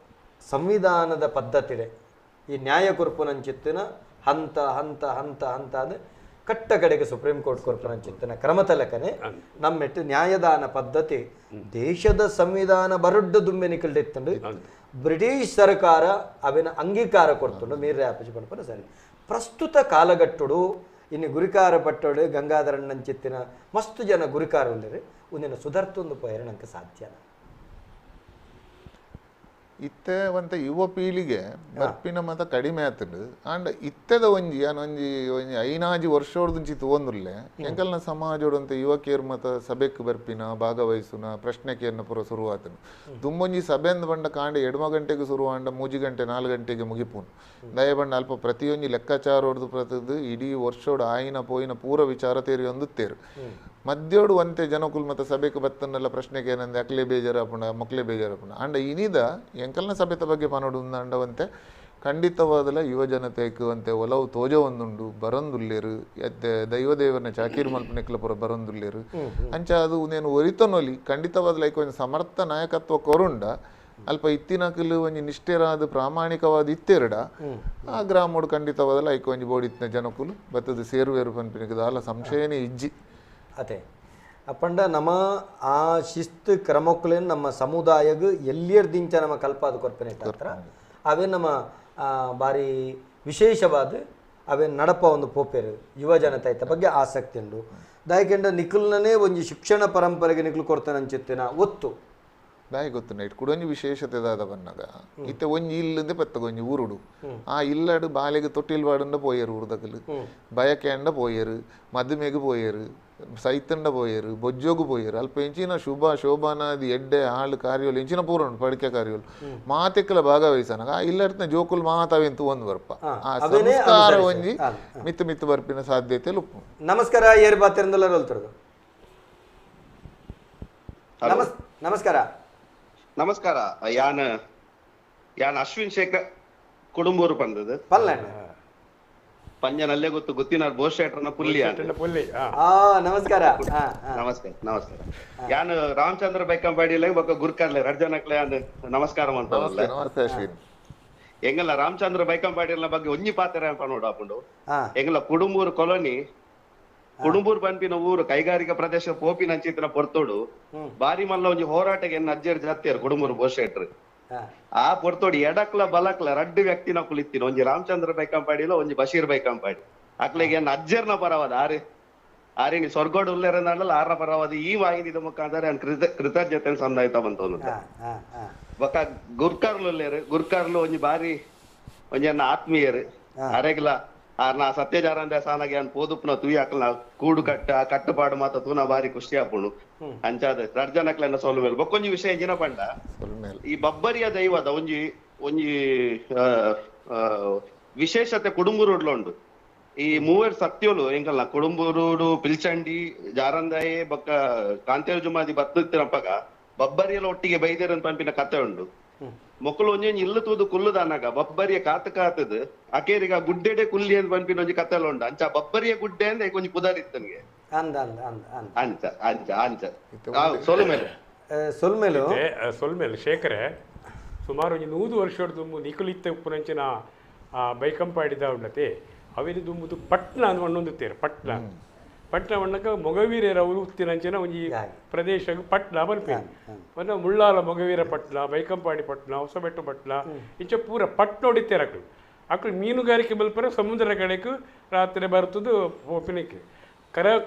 ಸಂವಿಧಾನದ ಪದ್ಧತಿಡೆ ಈ ನ್ಯಾಯ ಕೊರ್ಪುನಂಚಿತ್ತಿನ ಹಂತ ಹಂತ ಹಂತ ಹಂತ ಅದು ಕಟ್ಟ ಕಡೆಗೆ ಸುಪ್ರೀಂ ಕೋರ್ಟ್ ಕೊರ್ಪುನಂಚಿತ್ತಿನ ಕ್ರಮದ ಲೆಕ್ಕನೆ ನಮ್ಮೆಟ್ಟು ನ್ಯಾಯದಾನ ಪದ್ಧತಿ ದೇಶದ ಸಂವಿಧಾನ ಬರಡ್ಡ ದುಮ್ಮೆ ನಿಕಲ್ಡಿತ್ತಂಡು ಬ್ರಿಟಿಷ್ ಸರ್ಕಾರ ಅವಿನ ಅಂಗೀಕಾರ ಕೊಡ್ತುಂಡು ಮೀರ್ ಆಪಜಿ ಪಡ್ಪನ ಸರಿ ಪ್ರಸ್ತುತ ಕಾಲಘಟ್ಟುಡು ಇನ್ನು ಗುರಿಕಾರ ಪಟ್ಟೋಡು ಗಂಗಾಧರಣ್ಣಂಚಿತ್ತಿನ ಮಸ್ತ್ ಜನ ಗುರಿಕಾರ ಉಳ್ಳೇರಿ ಒಂದಿನ ಸುಧಾರ್ತೊಂದು ಪಯರ ನಂಗೆ ಸಾಧ್ಯನ ಇತ್ತೆ ಒಂತ ಯುವ ಪೀಳಿಗೆ ಬರ್ಪಿನ ಮತ ಕಡಿಮೆ ಆತಡು ಅಂಡ್ ಇತ್ತೆದ ಒಂಜಿ ಒಂಜಿ ಐನಾಜಿ ವರ್ಷೋಡ್ದುಂಚಿ ತಗೊಂದುಲ್ಲೆ ಎಂಕಲ್ನ ಸಮಾಜೋಡಂತ ಯುವಕಿಯರ್ ಮತ ಸಭೆಕ್ ಬರ್ಪಿನ ಭಾಗವಹಿಸುನ ಪ್ರಶ್ನೆಕೆಯನ್ನ ಪುರ ಶುರುವಾತನು ದುಂಬೊಂಜಿ ಸಭೆಂದು ಬಂಡ ಕಾಂಡೆ 2 ಗಂಟೆಗೆ ಶುರುವಾಂಡ 3 ಗಂಟೆ 4 ಗಂಟೆಗೆ ಮುಗಿಪುನು ದಯ ಬಂಡ ಅಲ್ಪ ಪ್ರತಿಯೊಂಜಿ ಲೆಕ್ಕಾಚಾರ ಹೊಡೆದು ಪ್ರತಿದ್ದು ಇಡೀ ವರ್ಷೋಡು ಆಯಿನ ಪೋಯಿನ ಪೂರ ವಿಚಾರ ತೇರಿ ಹೊಂದುತ್ತೇರು ಮಧ್ಯೋಡು ಒಂತೆ ಜನಕುಲ್ ಮತ್ತು ಸಭೆಗೆ ಬತ್ತನ್ನೆಲ್ಲ ಪ್ರಶ್ನೆಗೆ ಏನಂದ್ರೆ ಅಕ್ಲೆ ಬೇಜಾರಪ್ಪಣ ಮಕ್ಳೆ ಬೇಜಾರಪ್ಪಣ ಅಂಡ ಇನಿದ ಎಂಕಲ್ನ ಸಭೆತ ಬಗ್ಗೆ ಪನೋಡು ಅಂಡವಂತೆ ಖಂಡಿತವಾದಲ ಯುವ ಜನತೆಗೆ ಅಂತೆ ಒಲವು ತೋಜ ಒಂದುಂಡು ಬರಂದುಲ್ಲೇರು ಎತ್ತೆ ದೈವದೇವರನ್ನ ಚಾಕೀರ್ ಮಲ್ಪನೆಕ್ಲ ಪುರ ಬರಂದುಲ್ಲೇರು ಅಂಚ ಅದು ನೇನು ಒರಿತನೊಲಿ ಖಂಡಿತವಾದಲ ಐಕ ಒಂದು ಸಮರ್ಥ ನಾಯಕತ್ವ ಕೊರುಂಡ ಅಲ್ಪ ಇತ್ತಿನಕಲು ಒಂಜಿ ನಿಷ್ಠೆರಾದ ಪ್ರಾಮಾಣಿಕವಾದ ಇತ್ತೆರಡ ಆ ಗ್ರಾಮೋಡು ಖಂಡಿತವಾದಲ ಐಕ ಒಂಜಿ ಬೋಡಿತ್ತಿನ ಜನಕುಲು ಬತ್ತದ ಸೇರುವೇರು ಪನ್ಪಿನಿಕದ ಅಲ್ಲ ಸಂಶಯನೇ ಇಜ್ಜಿ ಅದೇ ಅಪ್ಪಂಡ ನಮ್ಮ ಆ ಶಿಸ್ತು ಕ್ರಮಕ್ಕಲೇನು ನಮ್ಮ ಸಮುದಾಯಗ ಎಲ್ಲಿಯರ್ ದಿಂಚ ನಮ್ಮ ಕಲ್ಪಾದ ಕೊರ್ಪನೆ ಹತ್ರ ಅವೇ ನಮ್ಮ ಭಾರಿ ವಿಶೇಷವಾದ ಅವೇ ನಡಪ ಒಂದು ಪೋಪೇರು ಯುವ ಜನತೆ ಐತ ಬಗ್ಗೆ ಆಸಕ್ತಿ ಉಂಡು ದಾಯಕೆಂಡ ನಿಖಲ್ನೇ ಒಂಜಿ ಶಿಕ್ಷಣ ಪರಂಪರೆಗೆ ನಿಖಲು ಕೊಡ್ತಾನೆ ಅಂಚಿತ್ತಿನ ಒತ್ತು ದಾಯಿ ಗೊತ್ತು ನೈಟ್ ಕುಡೊಂಜಿ ವಿಶೇಷತೆ ದಾದ ಬನ್ನಗ ಇತ್ತೆ ಒಂಜಿ ಇಲ್ಲದೆ ಪೆತ್ತಗ ಒಂಜಿ ಊರುಡು ಆ ಇಲ್ಲಡು ಬಾಲೆಗೆ ತೊಟ್ಟಿಲ್ ಬಾಡಂಡ ಪೋಯರು ಊರ್ದಕಲು ಬಯಕೆಂಡ ಪೋಯರು ಮದುಮೆಗೆ ಪೋಯರು ಸೈತಂಡ ಪೋಯರು ಬೊಜ್ಜೋಗು ಪೋಯರು ಅಲ್ಪ ಎಂಚಿನ ಶುಭ ಶೋಭಾನಾದಿ ಎಡ್ಡೆ ಹಾಳು ಕಾರ್ಯೋಲು ಎಂಚಿನ ಪೂರ ಉಂಟು ಪಡಿಕೆ ಕಾರ್ಯೋಲು ಮಾತೆಕ್ಕಲ ಭಾಗವಹಿಸನಾಗ ಆ ಇಲ್ಲಡ್ನ ಜೋಕುಲ್ ಮಾತಾವೆಂತು ಒಂದು ಬರ್ಪ ಆ ಸಂಸ್ಕಾರ ಒಂಜಿ ಮಿತ್ತು ಮಿತ್ತು ಬರ್ಪಿನ ಸಾಧ್ಯತೆ ಲುಪ್ಪು ನಮಸ್ಕಾರ ಏರ್ ಬಾತಿರಂದಲ್ಲ ರೋಲ್ತರದು ನಮಸ್ಕಾರ ನಮಸ್ಕಾರ ಯಾನ್ ಅಶ್ವಿನ್ ಶೇಖರ್ ಕುಡುಂಬೂರು ಬಂದದ್ದು ಪಂಜನಲ್ಲೇ ಗೊತ್ತಿನ ಬೋಶೇಟ್ರನ ಪುಲ್ಲಿ ನಮಸ್ಕಾರ ನಮಸ್ಕಾರ ನಮಸ್ಕಾರ ಯಾನ್ ರಾಮಚಂದ್ರ ಬೈಕಂಪಾಡಿಲ ಬೊಕ್ಕ ಗುರ್ಕರ್ಲೆ ರಡ್ಜನಕ್ಲೆ ನಮಸ್ಕಾರ ಅಂತ ಎಂಗಲ್ಲ ರಾಮಚಂದ್ರ ಬೈಕಂಪಾಡಿಲ ಬಗ್ಗೆ ಒಂಜಿ ಪಾತ್ರ ನೋಡು ಅಪ್ಪುಂಡು ಎಂಗಲ್ಲ ಕುಡುಂಬೂರು ಕೊಲೋನಿ ಕುಡುಂಬೂರು ಪನ್ಪಿನ ಊರು ಕೈಗಾರಿಕಾ ಪ್ರದೇಶ ಪೋಪಿನ ಅಂಚಿತ್ತಿನ ಪೊರ್ತೋಡು ಬಾರಿ ಮಲ್ಲ ಒಂಜಿ ಹೋರಾಟಗೆ ಅಜ್ಜರ್ ಜಾತಿಯರು ಕುಡುಂಬೂರು ಬೋಶೇಟ್ರು ಆ ಪೊರ್ತೋಡಿ ಎಡಕ್ಲ ಬಲಕ್ಲ ರಡ್ಡು ವ್ಯಕ್ತಿನ ಕುಳಿತಿನ ಒಂಜಿ ರಾಮಚಂದ್ರ ಬೈಕಂಪಾಡಿಲ ಒಂಜಿ ಬಶೀರ್ ಬೈಕಂಪಾಡಿ ಅಕ್ಲೆಗೆ ಅಜ್ಜರ್ನ ಪರವಾದ ಆರೇನಿ ಸ್ವರ್ಗೋಡ್ ಉಲ್ಲೇರಲ್ಲ ಆರ ಪರವಾದ ಈ ವಾಹಿನಿದ ಮುಖಾಂತರ ಕೃತಜ್ಞತೆ ಸಂದಾಯ್ತ ಬಂತು ಬೊಕ್ಕ ಗುರ್ಕರ್ಲು ಉಲ್ಲೇರು ಗುರ್ಕರ್ಲು ಒಂಜಿ ಬಾರಿ ಒಂಜಿ ಆತ್ಮೀಯರು ಅರೆಗ್ಲ ನಾ ಸತ್ಯಜಾರಂದ ಸಾನಾಗಿ ಅನ್ ಪೋದುಪ್ನ ತುಯಿ ಹಾಕಲ್ ಕೂಡು ಕಟ್ಟುಪಾಡು ಮಾತ ತೂನ ಬಾರಿ ಖುಷಿ ಆಪುಂಡು ಅಂಚಾದ ರಡ್ಜನಕ್ಲೆನ್ನ ಸೋಲು ಮೇಲೆ ಬೊಕ್ಕೊಂಜಿ ವಿಷಯ ಎಂಜಿನ ಪಂಡ ಈ ಬಬ್ಬರಿಯ ದೈವದ ಒಂಜಿ ವಿಶೇಷತೆ ಕುಡುಂಬುರುಡ್ಲ ಉಂಡು ಈ ಮೂವೇರ್ ಸತ್ಯೋಲು ಎಂಕಲ್ನ ಕುಡುಂಬುರುಡು ಪಿಲ್ಚಂಡಿ ಜಾರಂದಾಯೆ ಬೊಕ್ಕ ಕಾಂತೇರು ಜುಮಾದಿ ಬತ್ತಿನಪ್ಪಗ ಬಬ್ಬರಿಯಲ್ಲ ಒಟ್ಟಿಗೆ ಬೈದೇರನ್ ಪಂಪಿನ ಕತೆ ಉಂಡು ಮೊಕ್ಕಲು ಒಂಜಿ ಇಲ್ಲು ತೂದು ಕುಲ್ಲುದಾನಾಗ ಬಬ್ಬರಿಯ ಕಾತದು ಅಕೇರಿಗ ಗುಡ್ಡೆಡೆ ಕುಲ್ಲಿ ಅಂತ ಪಂಪಿನ ಒಂಜಿ ಕತೆಲ ಉಂಡು ಅಂಚ ಬಬ್ಬರಿಯ ಗುಡ್ಡೆ ಅಂದ್ರೆ ಒಂಜಿ ಪುದಾರ್ ಇತ್ತನ್ಗೆ ಅಂಚ ಅಂಚ ಅಂಚ ಸೊಲ್ಮೇಲು ಶೇಖರೆ ಸುಮಾರು ಒಂಜಿ 100 ವರ್ಷದ ದುಂಬು ನಿಕುಲಿತ್ತ ಉಪ್ಪುನಂಚಿನ ಬೈಕಂಪಾಡಿದ ಉಂಡತೆ ಅವೇನು ದುಂಬುದು ಪಟ್ನ ಅಂತ ಮಣ್ಣೊಂದುತ್ತೇರು ಪಟ್ನ ಮಣ್ಣಕ್ಕೆ ಮೊಗವೀರರ ಉತ್ತಿನಂಚಿನ ಒಂಜಿ ಪ್ರದೇಶ ಪಟ್ನ ಬಲ್ಪೇನು ಮನ್ನ ಮುಳ್ಳಾಲ ಮೊಗವೀರ ಪಟ್ನ ಬೈಕಂಪಾಡಿ ಪಟ್ನ ಹೊಸಬೆಟ್ಟು ಪಟ್ನ ಇಂಚ ಪೂರ ಪಟ್ನ ಹೊಡಿತೇರು ಅಕ್ಕಳು ಮೀನುಗಾರಿಕೆ ಬಲ್ಪರ ಸಮುದ್ರ ಕಡೆಗೂ ರಾತ್ರಿ ಬರ್ತದು ಒಪ್ಪಿನಕ್ಕೆ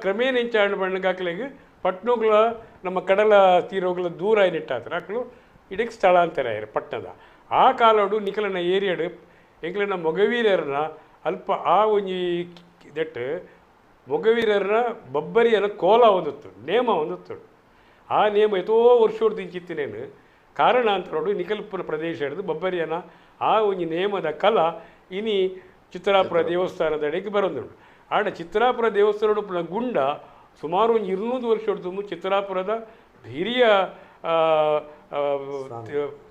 ಕ್ರಮೇಣ ಇಂಚ ಹಣ್ಣು ಬಣ್ಣಗೆ ಹಾಕ್ಲಿಗೆ ಪಟ್ನಗಳ ನಮ್ಮ ಕಡಲ ತೀರೋಗಳ ದೂರ ಏನಿಟ್ಟಾತ್ರ ಅಕ್ಕಳು ಇದಕ್ಕೆ ಸ್ಥಳಾಂತರ ಇರು ಪಟ್ಟಣದ ಆ ಕಾಲೋಡು ನಿಖಲನ ಏರಿಯಾಡು ಎಂಕ್ಲನ ಮೊಗವೀರರನ್ನ ಅಲ್ಪ ಆ ಒಂಜಿ ದಟ್ಟು ಮೊಗವೀರರ ಬಬ್ಬರಿಯನ ಕೋಲ ಒಂದಿತ್ತು ನೇಮ ಒಂದಿತ್ತು ಆ ನೇಮ ಎಷ್ಟೋ ವರ್ಷೋಡು ದಿಂಚಿತ್ತಿನೇನು ಕಾರಣಾಂತರೋಡು ನಿಕಲ್ಪನ ಪ್ರದೇಶ ಹಿಡಿದು ಬಬ್ಬರಿಯನ ಆ ಒಂಜಿ ನೇಮದ ಕಲ ಇನಿ ಚಿತ್ರಾಪುರ ದೇವಸ್ಥಾನದ ಅಡೆಗೆ ಬರೋದುಂಡು ಆಡ ಚಿತ್ರಾಪುರ ದೇವಸ್ಥಾನದ ಗುಂಡ ಸುಮಾರು ಒಂದು 200 ವರ್ಷ ಹೊಡೆದು ಚಿತ್ರಾಪುರದ ಹಿರಿಯ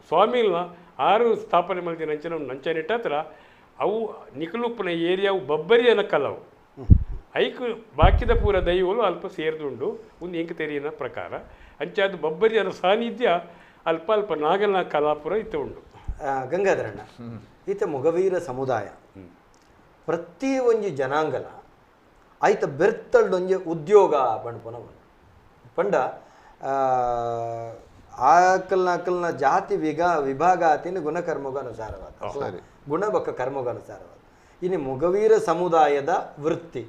ಸ್ವಾಮಿಲ್ನ ಆರು ಸ್ಥಾಪನೆ ಮಾಡಿದ ನಂಚನಿಟ್ಟ ಹತ್ರ ಅವು ನಿಕಲುಪ್ಪನ ಏರಿಯಾವು ಬಬ್ಬರಿಯನ ಕಲವು ಐಕು ಬಾಕಿದ ಪೂರ ದೈವಗಳು ಅಲ್ಪ ಸೇರಿದುಂಡು ಒಂದು ಎಂಕ ತೆರಿಯನ ಪ್ರಕಾರ ಅಂಚಾದ ಬಬ್ಬರಿಯನ ಸಾನ್ನಿಧ್ಯ ಅಲ್ಪ ಅಲ್ಪ ನಾಗನ ಕಲಾಪುರ ಇತ್ತು ಉಂಡು ಗಂಗಾಧರಣ್ಣ ಈತ ಮೊಗವೀರ ಸಮುದಾಯ ಪ್ರತಿ ಒಂಜಿ ಜನಾಂಗಲ ಐತ ಬೆರ್ತಲ್ಡೊಂಜಿ ಉದ್ಯೋಗ ಪಂಡ್ಪುನ ಪಂಡ ಆಕಲ್ನ ಜಾತಿ ವಿಭಾಗ ಆತಿನ ಗುಣಕರ್ಮಗನುಸಾರವಾದ ಗುಣ ಬೊಕ್ಕ ಕರ್ಮಗನುಸಾರವಾದ ಇನ್ನು ಮೊಗವೀರ ಸಮುದಾಯದ ವೃತ್ತಿ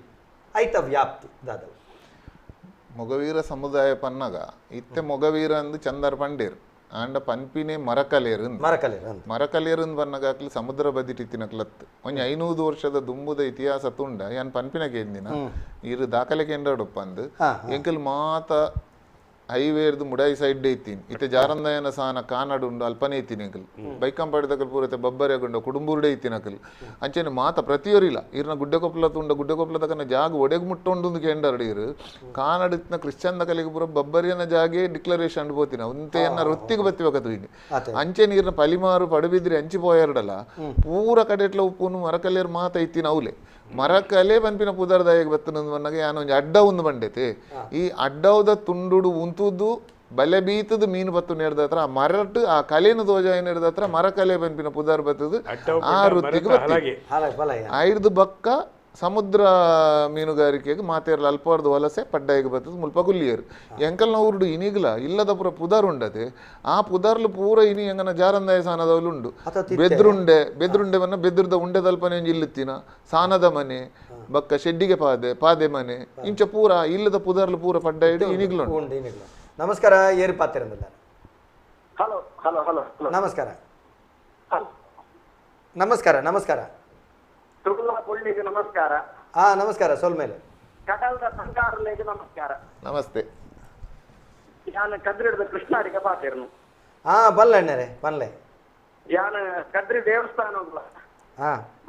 ಐತ ವ್ಯಾಪ್ತಿ ದಾದವು ಮೊಗವೀರ ಸಮುದಾಯ ಪನ್ನಗ ಇತ್ತೆ ಮೊಗವೀರ ಅಂದು ಚಂದರ್ ಪಂಡೇರು ಆಂಡ ಪನ್ಪಿನೇ ಮರಕಲೇರು ಬನ್ನಗಾಕ್ಲಿ ಸಮುದ್ರ ಬದಿಟಿತ್ತಿನಕ್ಲತ್ತು ಒಂಜಿ 500 ವರ್ಷದ ದುಂಬುದ ಇತಿಹಾಸ ತುಂಡ ಯಾನ್ ಪನ್ಪಿನ ಕೇಂದಿನ ಇರು ದಾಖಲೆ ಕೇಂದ್ರಡಪ್ಪಂದು ಎಂಕಲ್ ಮಾತ ಹೈವೇರ್ದು ಮುಡಾಯಿ ಸೈಡ್ ಐತೀನಿ ಇತ್ತೆ ಜಾರಂದಯನ ಸಾನ ಕಾನಾಡು ಉಂಡು ಅಲ್ಪನೆ ಐತಿನಕಲ್ ಬೈಕಂಪಾಡಿದಕಲ್ ಪೂರತೆ ಬಬ್ಬರೆಗುಂಡ ಕುಡುಂಬುರುಡೆ ಐತಿನಕಲ್ ಅಂಚೆನೆ ಮಾತ ಪ್ರತಿಯೊರಿಲ್ಲ ಇರ್ನ ಗುಡ್ಡೆಕೊಪ್ಪಲ ತುಂಡ ಗುಡ್ಡೆಕೊಪ್ಪಲದಕನ ಜಾಗ ಒಡೆಗ್ ಮುಟ್ಟೊಂಡು ಕೇಂಡರ್ಡೀರು ಕಾನಾಡಿತ್ನ ಕ್ರಿಶ್ಚಿಯನ್ ಕಲಿಗೆ ಪೂರ ಬಬ್ಬರಿಯನ ಜಾಗೆ ಡಿಕ್ಲರೇಷನ್ ಅನ್ಬೋತಿನ ಉಂತೆಯನ್ನ ರೊತ್ತಿಗೆ ಬತ್ತಿಬೇಕತ್ತು ಇನ್ನು ಅಂಚೆ ನೀರ್ನ ಪಲಿಮಾರು ಪಡುಬಿದ್ರಿ ಹಂಚಿ ಪೋಯರ್ಡಲ್ಲ ಪೂರ ಕಡೆಟ್ಲ ಉಪ್ಪುನು ಮರಕಲ್ಲೇರು ಮಾತ ಐತಿನ ಅವಲೆ ಮರಕಲೆ ಪನ್ಪಿನ ಪುದರ್ದಾಯಿಗೆ ಬತ್ತನೊಂದು ಬನ್ನಾಗ ಯಾನೊಂದು ಅಡ್ಡ ಒಂದು ಬಂಡೈತೆ ಈ ಅಡ್ಡವದ ತುಂಡುಡು ಉಂತುದು ಬಲೆ ಬೀತದ ಮೀನು ಬತ್ತು ನೆಡ್ದ ಹತ್ರ ಆ ಮರಟ್ಟು ಆ ಕಲೆನ ತೋಜ ಏನಿಡ್ದ ಹತ್ರ ಮರಕಲೆ ಪನ್ಪಿನ ಪುದರ್ ಬತ್ತದು ಆ ವೃತ್ತಿಗೆ ಐದು ಬಕ್ಕ ಸಮುದ್ರ ಮೀನುಗಾರಿಕೆಗೆ ಮಾತೇರ್ಲ ಅಲ್ಪಾರ್ದು ವಲಸೆ ಪಡ್ಡಾಯಿಗೆ ಬರ್ತದೆ ಮುಲ್ಪ ಗುಲ್ಲಿಯರು ಎಂಕಲ್ನ ಊರುಡು ಇನಿಗ್ಲ ಇಲ್ಲದ ಪೂರ ಪುದರ್ ಉಂಡತೆ ಆ ಪುದರ್ಲು ಪೂರ ಇನಿ ಎಂಗನ ಜಾರಂದಾಯ ಸಾನದವಲು ಉಂಡು ಬೆದ್ರುಂಡೆ ಬನ್ನ ಬೆದ್ರದ ಉಂಡೆ ತಲ್ಪನೆ ಇಲ್ಲುತ್ತಿನ ಸಾನದ ಮನೆ ಬಕ್ಕ ಶೆಡ್ಡಿಗೆ ಪಾದೆ ಮನೆ ಇಂಚ ಪೂರ ಇಲ್ಲದ ಪುದರ್ಲು ಪೂರ ಪಡ್ಡಾಯಿಡು ಇನಿಗ್ಲು ನಮಸ್ಕಾರ ಏರಿ ಪಾತಿರಂದಿಲ್ಲ ಹಲೋ ಹಲೋ ಹಲೋ ನಮಸ್ಕಾರ ನಮಸ್ಕಾರ ನಮಸ್ಕಾರ ತುಳುಕೊಳ್ಳಿಗೆ ನಮಸ್ಕಾರ ನಮಸ್ಕಾರ ಸೊಲ್ಮೇಲೆ ಕಡಲದ ಸಂಗಾರಲೆಗೆ ನಮಸ್ಕಾರ ನಮಸ್ತೆ ಯಾನ ಕದ್ರಿಡದ ಕೃಷ್ಣಾಡಿಗೆ ಪಾತಿರ್ನು ಬಲ್ಲಣ್ಣರೇ ಬಲ್ಲೆ ಯಾನ ಕದ್ರಿ ದೇವಸ್ಥಾನ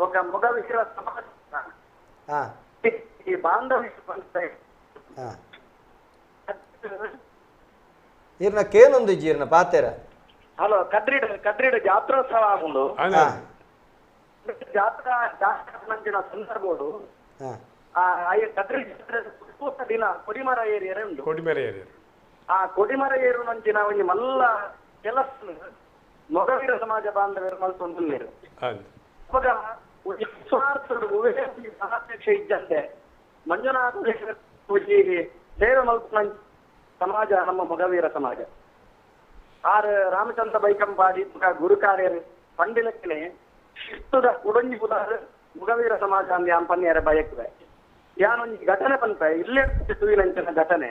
ಬೊಕ ಮೊಗವೀರ ಸಮಾಜ ಈ ಬಾಂಧವ್ಯ ಸಂಸ್ಥೆ ಇರ್ನ ಕೇನೊಂದು ಜೀರ್ನ ಪಾತೆರ ಹಲೋ ಕದ್ರಿಡ ಜಾತ್ರೋತ್ಸವ ಆಗುಂಡು ಜಾತ್ರಾ ನಂಚಿನ ಸಂದರ್ಭಗಳು ಕದ್ರಿ ದಿನ ಕೊಡಿಮರ ಏರಿಯರೆ ಉಂಟು ಆ ಕೊಡಿಮರ ಏರು ನಂಚಿನ ಒಂಜಿ ಮಲ್ಲ ಕೆಲಸ ಮೊಗವೀರ ಸಮಾಜ ಬಾಂಧವ್ಯರು ಮಲ್ತೊಂದುಲ್ಲೇರು ಅವಾಗ ಅಧ್ಯಕ್ಷ ಇದ್ದಂತೆ ಮಂಜುನಾಥ ಸೇವೆ ಮಲ್ಪ ಸಮಾಜ ನಮ್ಮ ಮೊಗವೀರ ಸಮಾಜ ಆರು ರಾಮಚಂದ್ರ ಬೈಕಂಪಾಡಿ ಗುರುಕಾರ್ಯರು ಪಂಡಿಲಕ್ಕನೆ ಶಿಸ್ತುದ ಕುಡಂಜಿ ಪುದಾರು ಮುಗವೀರ ಸಮಾಜ ಅಂದ ಪನ್ಯಾರ ಬಯಕ್ವೆ ಯಾನೊಂದು ಘಟನೆ ಪಂಪ ಇಲ್ಲೇ ತೂವಿನಂಚಿನ ಘಟನೆ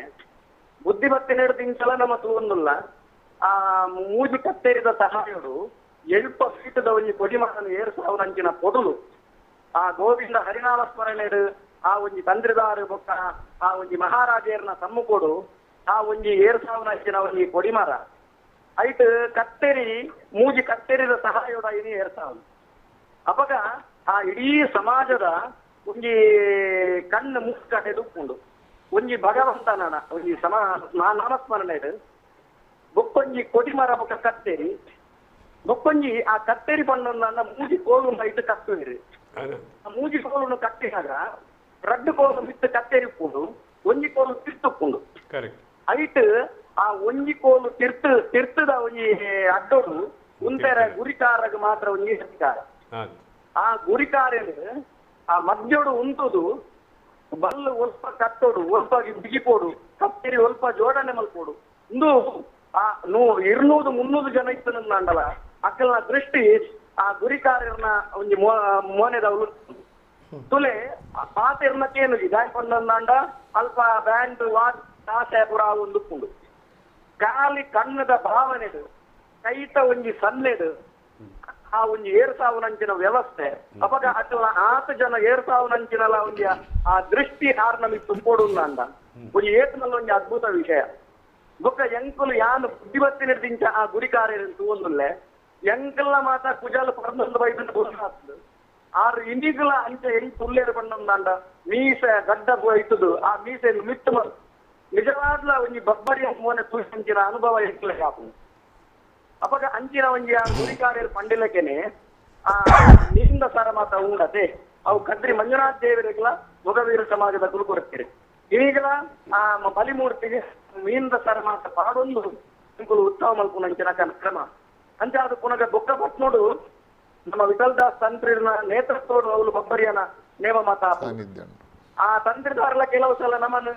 ಬುದ್ಧಿಮತ್ತೆ ತಿಂಚಲ ನಮ್ಮ ತೂವೊಂದುಲ್ಲ ಆ ಮೂಜಿ ಕತ್ತೇರಿದ ಸಹಾಯರು ಎಲ್ಪ ಫೀಟದ ಒಂಜಿ ಕೊಡಿಮರನ್ನು ಏರ್ಸಾವನಂಚಿನ ಪೊದಲು ಆ ಗೋವಿಂದ ಹರಿನಾಮ ಸ್ಮರಣೆಡು ಆ ಒಂಜಿ ತಂದ್ರಿದಾರು ಬೊಕ್ಕ ಆ ಒಂಜಿ ಮಹಾರಾಜೇರ್ನ ಸಮ್ಮುಕೊಡು ಆ ಒಂಜಿ ಏರ್ಸಾವನಂಚಿನ ಒಂಜಿ ಕೊಡಿಮರ ಐಟ್ ಕತ್ತೇರಿ ಮೂಜಿ ಕತ್ತೇರಿದ ಸಹಾಯದ ಇನಿ ಏರ್ಸಾವನು ಅಪಗ ಆ ಇಡೀ ಸಮಾಜದ ಒಂಜಿ ಕಣ್ಣು ಮುಕ್ಕ ಎದುಕೊಂಡು ಒಂಜಿ ಭಗವಂತನ ಒಂಜಿ ನಾಮಸ್ಮರಣೆಡು ಬೊಕ್ಕೊಂಜಿ ಕೊಡಿಮರ ಬೊಕ್ಕ ಕತ್ತೇರಿ ಬೊಕ್ಕೊಂಜಿ ಆ ಕತ್ತೇರಿ ಪಂಡನ್ನ ಮೂಜಿ ಕೋಲು ಇಟ್ಟು ಕತ್ತುವಿರಿ ಆ ಮೂಜಿ ಕೋಲನ್ನು ಕಟ್ಟಿದಾಗ ರಡ್ಡು ಕೋಲು ಬಿಟ್ಟು ಕತ್ತೇರಿ ಉಪ್ಪುಂಡು ಒಂಜಿ ಕೋಲು ತಿರ್ತುಪ್ಪುಂಡು ಐಟ್ ಆ ಒಂಜಿ ಕೋಲು ತಿರ್ತದ ಒಂಜಿ ಅಡ್ಡೋಡು ಉಂತೆರ ಗುರಿಕಾರಗ ಮಾತ್ರ ಒಂಜಿ ಹೆಚ್ಚಾರ ಆ ಗುರಿಕಾರ್ಯನು ಆ ಮಧ್ಯೋಡು ಉಂಟುದು ಬಲ್ಲು ಒಲ್ಪ ಕತ್ತೋಡು ಒಲ್ಪ ಬಿಗಿಪೋಡು ಕತ್ತೇರಿ ಒಲ್ಪ ಜೋಡಣೆ ಮಲ್ಪೋಡು ಇಂದು ಆ 200-300 ಜನ ಇತ್ತು ನಂದಲ್ಲ ಅಕ್ಕಲ್ನ ದೃಷ್ಟಿ ಆ ಗುರಿಕಾರ್ಯರ್ನ ಒಂಜಿ ಮೋನೆದವಳು ತುಲೆ ಪಾತಿರ್ನಕ್ಕೇನು ಗಾಯಕೊಂಡ ಅಲ್ಪ ಬ್ಯಾಂಡ್ ವಾಚ್ ಆಸೆ ಪುರ ಒಂದು ಖಾಲಿ ಕಣ್ಣದ ಭಾವನೆಡು ಕೈತ ಒಂಜಿ ಸನ್ನೆಡು ಆ ಒಂಜಿ ಏರ್ಸಾವನಂಚಿನ ವ್ಯವಸ್ಥೆ ಅವಾಗ ಅಕ್ಕಲ 8 ಜನ ಏರ್ಸಾವನಂಚಿನಲ್ಲ ಒಂಜಿ ಆ ದೃಷ್ಟಿ ಹಾರ್ನಮಿತ್ತು ಕೊಡುಂದ ಒಂಜಿ ಏತನಲ್ಲಿ ಒಂಜಿ ಅದ್ಭುತ ವಿಷಯ ಬೊಕ್ಕ ಎಂಕುಲು ಯಾನು ಬುದ್ಧಿಮತ್ತಿನ ದಿಂಚ ಆ ಗುರಿಕಾರ್ಯಂತೂ ಒಂದುಲ್ಲೆ ಎಂಕಲ್ಲ ಮಾತ ಕುಜಾಲು ಪರದೊಂದು ಬೈದಂತ ಬುರ್ನಾತ್ ಆರು ಇನಿಗಲ ಅಂಚೆ ಹೆಂಗ್ ತುಲ್ಲೇರು ಬಂದಂದ ಮೀಸೆ ಗಡ್ಡ ಇತ್ತದು ಆ ಮೀಸೆ ಮಿತ್ತು ನಿಜವಾದ್ಲ ಒಂಜಿ ಬಬ್ಬರಿ ಮೋನೆ ತೂಸಿಂಚಿನ ಅನುಭವ ಎಂಕಲ ಯಾಪು ಅಪಗ ಅಂಚಿನ ಒಂಜಿ ಆ ಗುರಿಕಾರ್ಯರು ಪಂಡಿಲಕೆನೆ ಆ ನಿಂದ ಸರ ಮಾತ ಉಂಡತೆ ಅವು ಕದ್ರಿ ಮಂಜುನಾಥ್ ದೇವರಿಗಲ ಮೊಗವೀರ ಸಮಾಜದ ಕುಲುಕೊಡ್ತೀರಿ ಈಗಲ ಆ ಬಲಿಮೂರ್ತಿಗೆ ಮೀಂದ ಸರ ಮಾತ ಪಾಡೊಂದು ಉತ್ಸವ ಮಲ್ಪುನಂಚಿನ ಕ್ರಮ ಅಂಚ ಅದು ಪುನಗ ಬೊಕ್ಕ ಪಟ್ನೋಡು ನಮ್ಮ ವಿಠಲ್ದಾಸ್ ತಂತ್ರಿನ ನೇತೃತ್ವಡು ಅವಳು ಬಬ್ಬರಿಯನ ನೇಮ ಮಾತ ಆ ತಂತ್ರಿದಾರಲ ಕೆಲವು ಸಲ ನಮ್ಮನ್ನು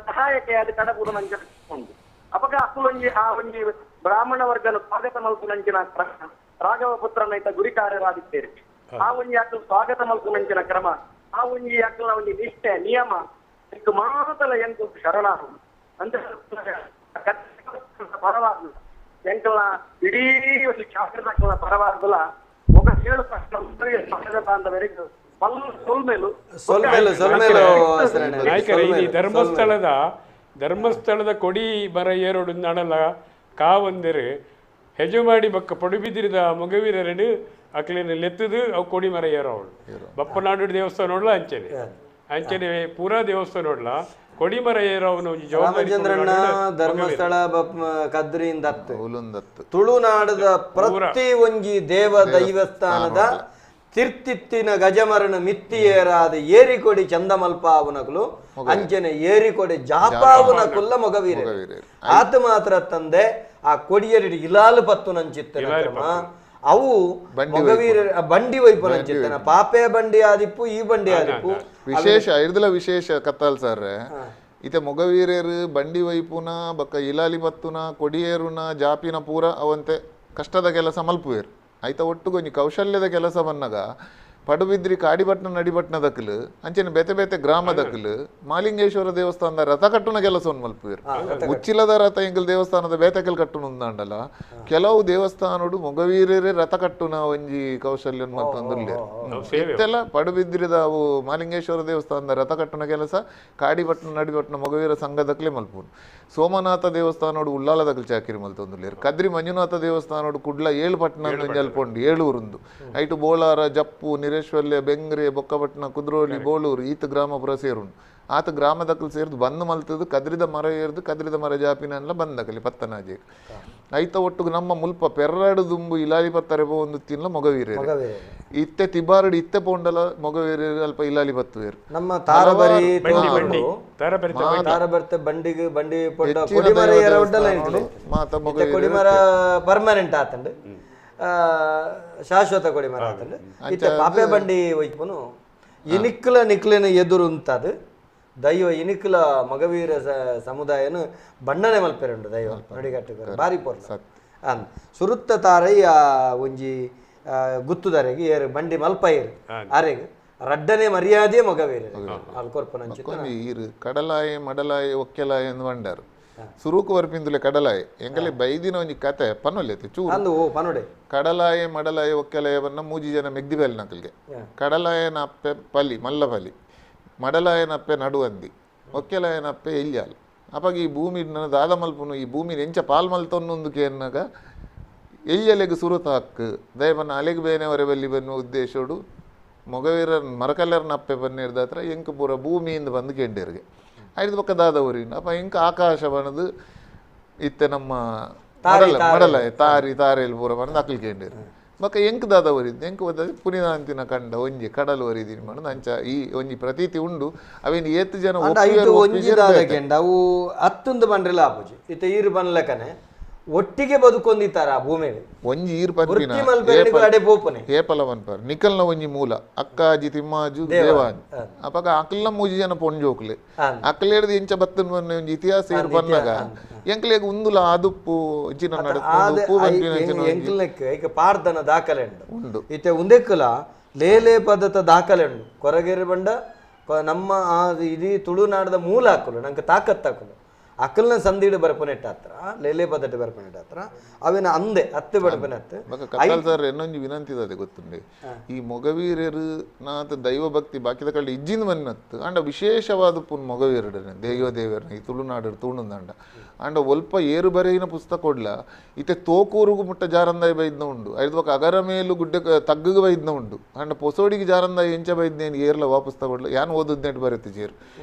ಸಹಾಯಕ್ಕೆ ಅದು ಕಡಪುಡು ನಂಚ ಉಂಟು ಅಪಗ ಅಕ್ಕುಲೊಂಜಿ ಆ ಒಂಜಿ ಬ್ರಾಹ್ಮಣ ವರ್ಗನ ಸ್ವಾಗತ ಮಲ್ಪುನಂಚಿನ ಕ್ರಮ ರಾಘವ ಪುತ್ರನ ಇತ್ತ ಗುರಿಕಾರ್ಯರಾದಿದ್ದೇವೆ ಆ ಒಂಜಿ ಅಕ್ಕಲು ಸ್ವಾಗತ ಮಲ್ಪುನಂಚಿನ ಕ್ರಮ ಆ ಒಂಜಿ ಅಕ್ಕಲ ಒಂಜಿ ನಿಷ್ಠೆ ನಿಯಮ ಇದು ಮಾತಲ ಎಂಕು ಶರಣಾರು ಅಂತ ಪರವಾದ ಎಂಕಲ ಇಡೀ ಒಂದು ಶಾಸ್ತ್ರದ ಪರವಾದಲ್ಲ ఒక 7 ಪ್ರಶ್ನೆ ಬಾಂಧವರಿಗೆ ಧರ್ಮಸ್ಥಳದ ಕೊಡಿ ಬರ ಏರೋಡು ನಡಲ ಕಾವಂದಿರು ಹೆಜಮಾಡಿ ಬಕ್ಕ ಪಡುಬಿದಿರಿದ ಮೊಗವೀರರೆಡು ಅಕ್ಲಿನ ಲೆತ್ತದು ಅವು ಕೊಡಿ ಮರ ಏರೋವಳು ಬಪ್ಪನಾಡು ದೇವಸ್ಥಾನ ನೋಡ್ಲ ಅಂಚನೆ ಪೂರಾ ದೇವಸ್ಥಾನ ನೋಡ್ಲ ಕೊಡಿ ಮರ ಏರೋವನ ರಾಮಚಂದ್ರಣ್ಣ ಧರ್ಮಸ್ಥಳ ಕದ್ರಿಯಿಂದ ತುಳುನಾಡದ ಪ್ರತಿ ಒಂಜಿ ದೇವ ದೈವಸ್ಥಾನದ ತಿರ್ತಿತ್ತಿನ ಗಜಮರಣ ಮಿತ್ತಿಯೇರಾದ ಏರಿಕೊಡಿ ಚಂದಮಲ್ಪಾವುನಕಲು ಅಂಚನೆ ಏರಿಕೊಡಿ ಜಾಪಾವುನಕುಲ್ಲ ಮೊಗವೀರ ಆತ ಮಾತ್ರ ತಂದೆ ಆ ಕೊಡಿಯರಿ ಇಲಾಲು ಪತ್ತು ನಂಚಿತ್ತನ ಅವು ಮೊಗವೀರ ಬಂಡಿ ವೈಪು ನಂಚಿತ್ತನ ಪಾಪೆ ಬಂಡಿ ಆದಿಪ್ಪು ಈ ಬಂಡಿ ಆದಿಪ್ಪು ವಿಶೇಷ ಇರ್ದಲ ವಿಶೇಷ ಕತ್ತಲ್ ಸರ್ ಇತೆ ಮೊಗವೀರೇರು ಬಂಡಿ ವೈಪುನ ಬಕ್ಕ ಇಲಾಲಿ ಪತ್ತುನ ಕೊಡಿಯೇರುನ ಜಾಪಿನ ಪೂರ ಅವಂತೆ ಕಷ್ಟದ ಕೆಲಸ ಮಲ್ಪುವೇರು ಆಯ್ತಾ ಒಟ್ಟುಗೊಂಜಿ ಕೌಶಲ್ಯದ ಕೆಲಸ ಬಂದಾಗ ಪಡುಬಿದ್ರಿ ಕಾಡಿಪಟ್ನ ನಡಿಪಟ್ನದಕ್ಕಲು ಅಂಚೆನ ಬೇತೆ ಬೇತೆ ಗ್ರಾಮದಕ್ಕಲು ಮಾಲಿಂಗೇಶ್ವರ ದೇವಸ್ಥಾನದ ರಥ ಕಟ್ಟುನ ಕೆಲಸವನ್ನು ಮಲ್ಪುವೇರು ಉಚ್ಚಿಲದ ರಥ ಎಂಕಲ್ ದೇವಸ್ಥಾನದ ಬೇತೆಕಲ್ ಕಟ್ಟುನ ಉಂದಾಂಡಲ್ಲ ಕೆಲವು ದೇವಸ್ಥಾನಡು ಮೊಗವೀರರೇ ರಥ ಕಟ್ಟುನ ಒಂಜಿ ಕೌಶಲ್ಯ ಮತ್ತೊಂದುಲ್ಲೆ ಇತ್ತೆಲ್ಲ ಪಡುಬಿದ್ರಿದ ಅವು ಮಾಲಿಂಗೇಶ್ವರ ದೇವಸ್ಥಾನದ ರಥ ಕಟ್ಟುನ ಕೆಲಸ ಕಾಡಿಪಟ್ನ ನಡಿಪಟ್ನ ಮೊಗವೀರ ಸಂಘದಕ್ಕಲೇ ಮಲ್ಪುನು ಸೋಮನಾಥ ದೇವಸ್ಥಾನೋಡು ಉಳ್ಳಾಲದಕ್ಕಲು ಚಾಕಿರಿ ಮಲ್ತೊಂದುಲ್ಲೇರು ಕದ್ರಿ ಮಂಜುನಾಥ ದೇವಸ್ಥಾನೋಡು ಕುಡ್ಲ 7 ಪಟ್ಟಣ ಜಲ್ಪೊಂಡು 7 ಊರುಂದು ಐಟು ಬೋಳಾರ ಜಪ್ಪು ನಿರೇಶ್ವಲ್ಯ ಬೆಂಗ್ರೆ ಬೊಕ್ಕಪಟ್ನ ಕುದ್ರೋಲಿ ಬೋಳೂರು ಈತ ಗ್ರಾಮ ಪುರ ಸೇರುಂಡು ಆತ ಗ್ರಾಮದಕ್ಕಲು ಸೇರಿದು ಬಂದು ಮಲ್ತದ್ದು ಕದ್ರಿದ ಮರ ಏರ್ದು ಕದ್ರಿದ ಮರ ಜಾಪಿನೆಲ್ಲ ಬಂದಕಲಿ ಪತ್ತನಾಜಿ ಐತ ಒಟ್ಟು ನಮ್ಮ ಮುಲ್ಪ ಪೆರ್ರಾಡು ದುಂಬು ಇಲಾಲಿ ಪತ್ತರೆ ಒಂದು ತಿನ್ಲ ಮೊಗವೀರೇ ಇತ್ತೆ ತಿಬಾರಡು ಇತ್ತೆ ಪೋಂಡಲ ಮೊಗವೀರೇ ಅಲ್ಪ ಇಲಾಲಿ ಪತ್ತುವೇರು ನಮ್ಮ ತಾರಬರಿ ತಾರಬರ್ತೆ ಬಂಡಿಗೆ ಬಂಡಿ ಪೊಂಡ ಕೊಡಿಮರ ಏರೊಡ್ಡಲ ಕೊಡಿಮರ ಪರ್ಮನೆಂಟ್ ಆತಂಡು ಶಾಶ್ವತ ಕೊಡಿಮರ ಆತಂಡು ಇತ್ತೆ ಪಾಪೆ ಬಂಡಿ ಒಯ್ಪುನು ಇನಿಕ್ಲ ನಿಕ್ಲಿನ ಎದುರು ಉಂತದು ದೈವ ಇನಿಕ್ಲ ಮಗವೀರ ಸಮುದಾಯನು ಬಣ್ಣನೆ ಮಲ್ಪೆರುಂಡು ದೈವ ನಡಿಗಟ್ಟು ಬಾರಿ ಪೋರ್ಲ ಅಂದ್ ಸುರುತ್ತ ತಾರೈ ಒಂಜಿ ಗುತ್ತುದಾರೆಗೆ ಏರು ಬಂಡಿ ಮಲ್ಪ ಏರು ಆರೆಗೆ ರಡ್ಡನೆ ಮರ್ಯಾದೆ ಮೊಗವೇರು ಅಲ್ಕೊರ್ಪನಂಚಿತ ಈರು ಕಡಲಾಯೆ ಮಡಲಾಯೆ ಒಕ್ಕೆಲಾಯೆ ಎಂದು ಬಂಡಾರು ಸುರುಕು ವರ್ಪಿಂದುಲೆ ಕಡಲಾಯೆ ಎಂಕಲೆ ಬೈದಿನ ಒಂಜಿ ಕತೆ ಪನ್ನೊಲ್ಲೆತಿ ಚೂರು ಅಂದು ಓ ಪನೊಡೆ ಕಡಲಾಯೆ ಮಡಲಾಯೆ ಒಕ್ಕೆಲಾಯವನ್ನ ಮೂಜಿ ಜನ ಮೆಗ್ದಿಬೇಲ್ ನಕಲ್ಗೆ ಕಡಲಾಯನ ಅಪ್ಪೆ ಪಲಿ ಮಲ್ಲ ಪಲಿ ಮಡಲಾಯನಪ್ಪೆ ನಡುವಂದಿ ಒಕ್ಕೆಲಾಯನಪ್ಪೆ ಎಲ್ಯಾಲ್ ಅವಾಗ ಈ ಭೂಮಿ ನನ್ನ ದಾದ ಮಲ್ಪನು ಈ ಭೂಮಿ ಎಂಚ ಪಾಲ್ ಮಲ್ತೊನ್ನೊಂದುಕೆ ಎನ್ನಾಗ ಎಯ್ಯಲೆಗೆ ಸುರುತ ಹಕ್ಕು ದಯಪನ್ನ ಅಲೆಗೆ ಬೇನೆ ಹೊರೆ ಬಲ್ಲಿ ಬನ್ನುವ ಉದ್ದೇಶೋಡು ಮೊಗವೀರ ಮರಕಲ್ಲರ್ನ ಅಪ್ಪೆ ಬನ್ನಿರ್ದ ಹತ್ರ ಎಂಕ ಪೂರ ಭೂಮಿಯಿಂದ ಬಂದು ಕೆಂಡೇರಿಗೆ ಐದು ಪಕ್ಕ ದಾದವರಿನ ಅಪ್ಪ ಎಂಕ ಆಕಾಶ ಬನದು ಇತ್ತೆ ನಮ್ಮ ಮಡಲಾಯ ತಾರೆಯಲ್ಲಿ ಪೂರ ಬಂದು ಅಕ್ಕಲ್ ಕೆಂಡೇರು ಬಕ್ಕ ಎಂಕ್ ದಾದವರಿದ್ದು ಎಂಕ್ ಓದ ಪುನಿದಾಂತಿನ ಕಂಡ ಒಂಜಿ ಕಡಲು ವರಿದೀನಿ ಮಾಡೋದು ಅಂಚ ಈ ಒಂಜಿ ಪ್ರತೀತಿ ಉಂಡು ಅವೇನು ಏತ್ತು ಜನ ಅವು ಹತ್ತೊಂದು ಬಂಡ್ರೆಲ್ಲ ಆಪುಜಿ ಇತ್ತ ಈರು ಬನ್ಲಕನೆ ಒಟ್ಟಿಗೆ ಬದುಕೊಂದಿತ್ತಾರ ಆ ಭೂಮಿಯಲ್ಲಿ ಒಂಜಿ ಈರ್ ಪನ್ಪಿನ ಏಪಲವನ್ ಪರ್ ನಿಕಲ್ನ ಒಂಜಿ ಮೂಲ ಅಕ್ಕಾಜಿ ತಿಮ್ಮಾಜು ದೇವಾಜಿ ಅಪಗ ಅಕ್ಲ ಮೂಜಿ ಜನ ಪೊಂಜೋಕ್ಲೆ ಅಕ್ಲೇಡ್ದು ಎಂಚ ಬತ್ತನ್ ಬನ್ನ ಒಂಜಿ ಇತಿಹಾಸ ಏರ್ ಬನ್ನಾಗ ಎಂಕ್ಲೆಗ್ ಉಂದುಲ ಆದುಪ್ಪು ಇಚ್ಚಿನ ನಡುಪ್ಪು ಈಗ ಪಾರ್ದನ ದಾಖಲೆ ಉಂಡು ಇತ್ತೆ ಉಂದೆಕ್ಕಲ ಲೇಲೆ ಪದತ ದಾಖಲೆ ಉಂಡು ಕೊರಗೇರಿ ಬಂಡ ನಮ್ಮ ಇಡೀ ತುಳುನಾಡದ ಮೂಲ ಹಾಕಲು ನಂಗೆ ತಾಕತ್ ಹಾಕಲು ಅಕ್ಕಲ್ನ ಸಂದಿಡು ಬರ್ಪನೆಟ್ಟ ಹತ್ರ ಲೇಲೆ ಪದಟ್ಟು ಬರ್ಪನೆಟ್ಟ ಹತ್ರ ಅವಿನ ಅಂದೆ ಹತ್ತು ಬರ್ಪನೆ ಸರ್ ಇನ್ನೊಂದು ವಿನಂತಿ ಅದೇ ಗೊತ್ತುಂಡೆ ಈ ಮೊಗವೀರರು ನಾತ ದೈವ ಭಕ್ತಿ ಬಾಕಿದ ಕಡೆ ಇಜ್ಜಿನ ಮನ್ನತ್ತು ಅಂಡ ವಿಶೇಷವಾದ ಪುನ್ ಮೊಗವೀರಡನೆ ದೇವರನ ಈ ತುಳುನಾಡು ತೂಣಂದಂಡ ಅಂಡ ಒಲ್ಪ ಏರು ಬರೆಯಿನ ಪುಸ್ತಕ ಕೊಡ್ಲ ಇತ್ತೆ ತೋಕೂರುಗು ಮುಟ್ಟ ಜಾರಂದಾಯ ಬೈದ್ನ ಉಂಡು ಐದು ಬಕ್ಕ ಅಗರ ಮೇಲು ಗುಡ್ಡೆ ತಗ್ಗು ಬೈದ್ನ ಉಂಡು ಅಂಡ ಪೊಸೋಡಿಗೆ ಜಾರಂದಾಯ ಎಂಚ ಬೈದ್ನೇನು ಏರ್ಲ ವಾಪಸ್ ತಗೊಡ್ಲ ಯಾನ್ ಓದದ್ನೆಟ್ ಬರುತ್ತೆ ಚೇರು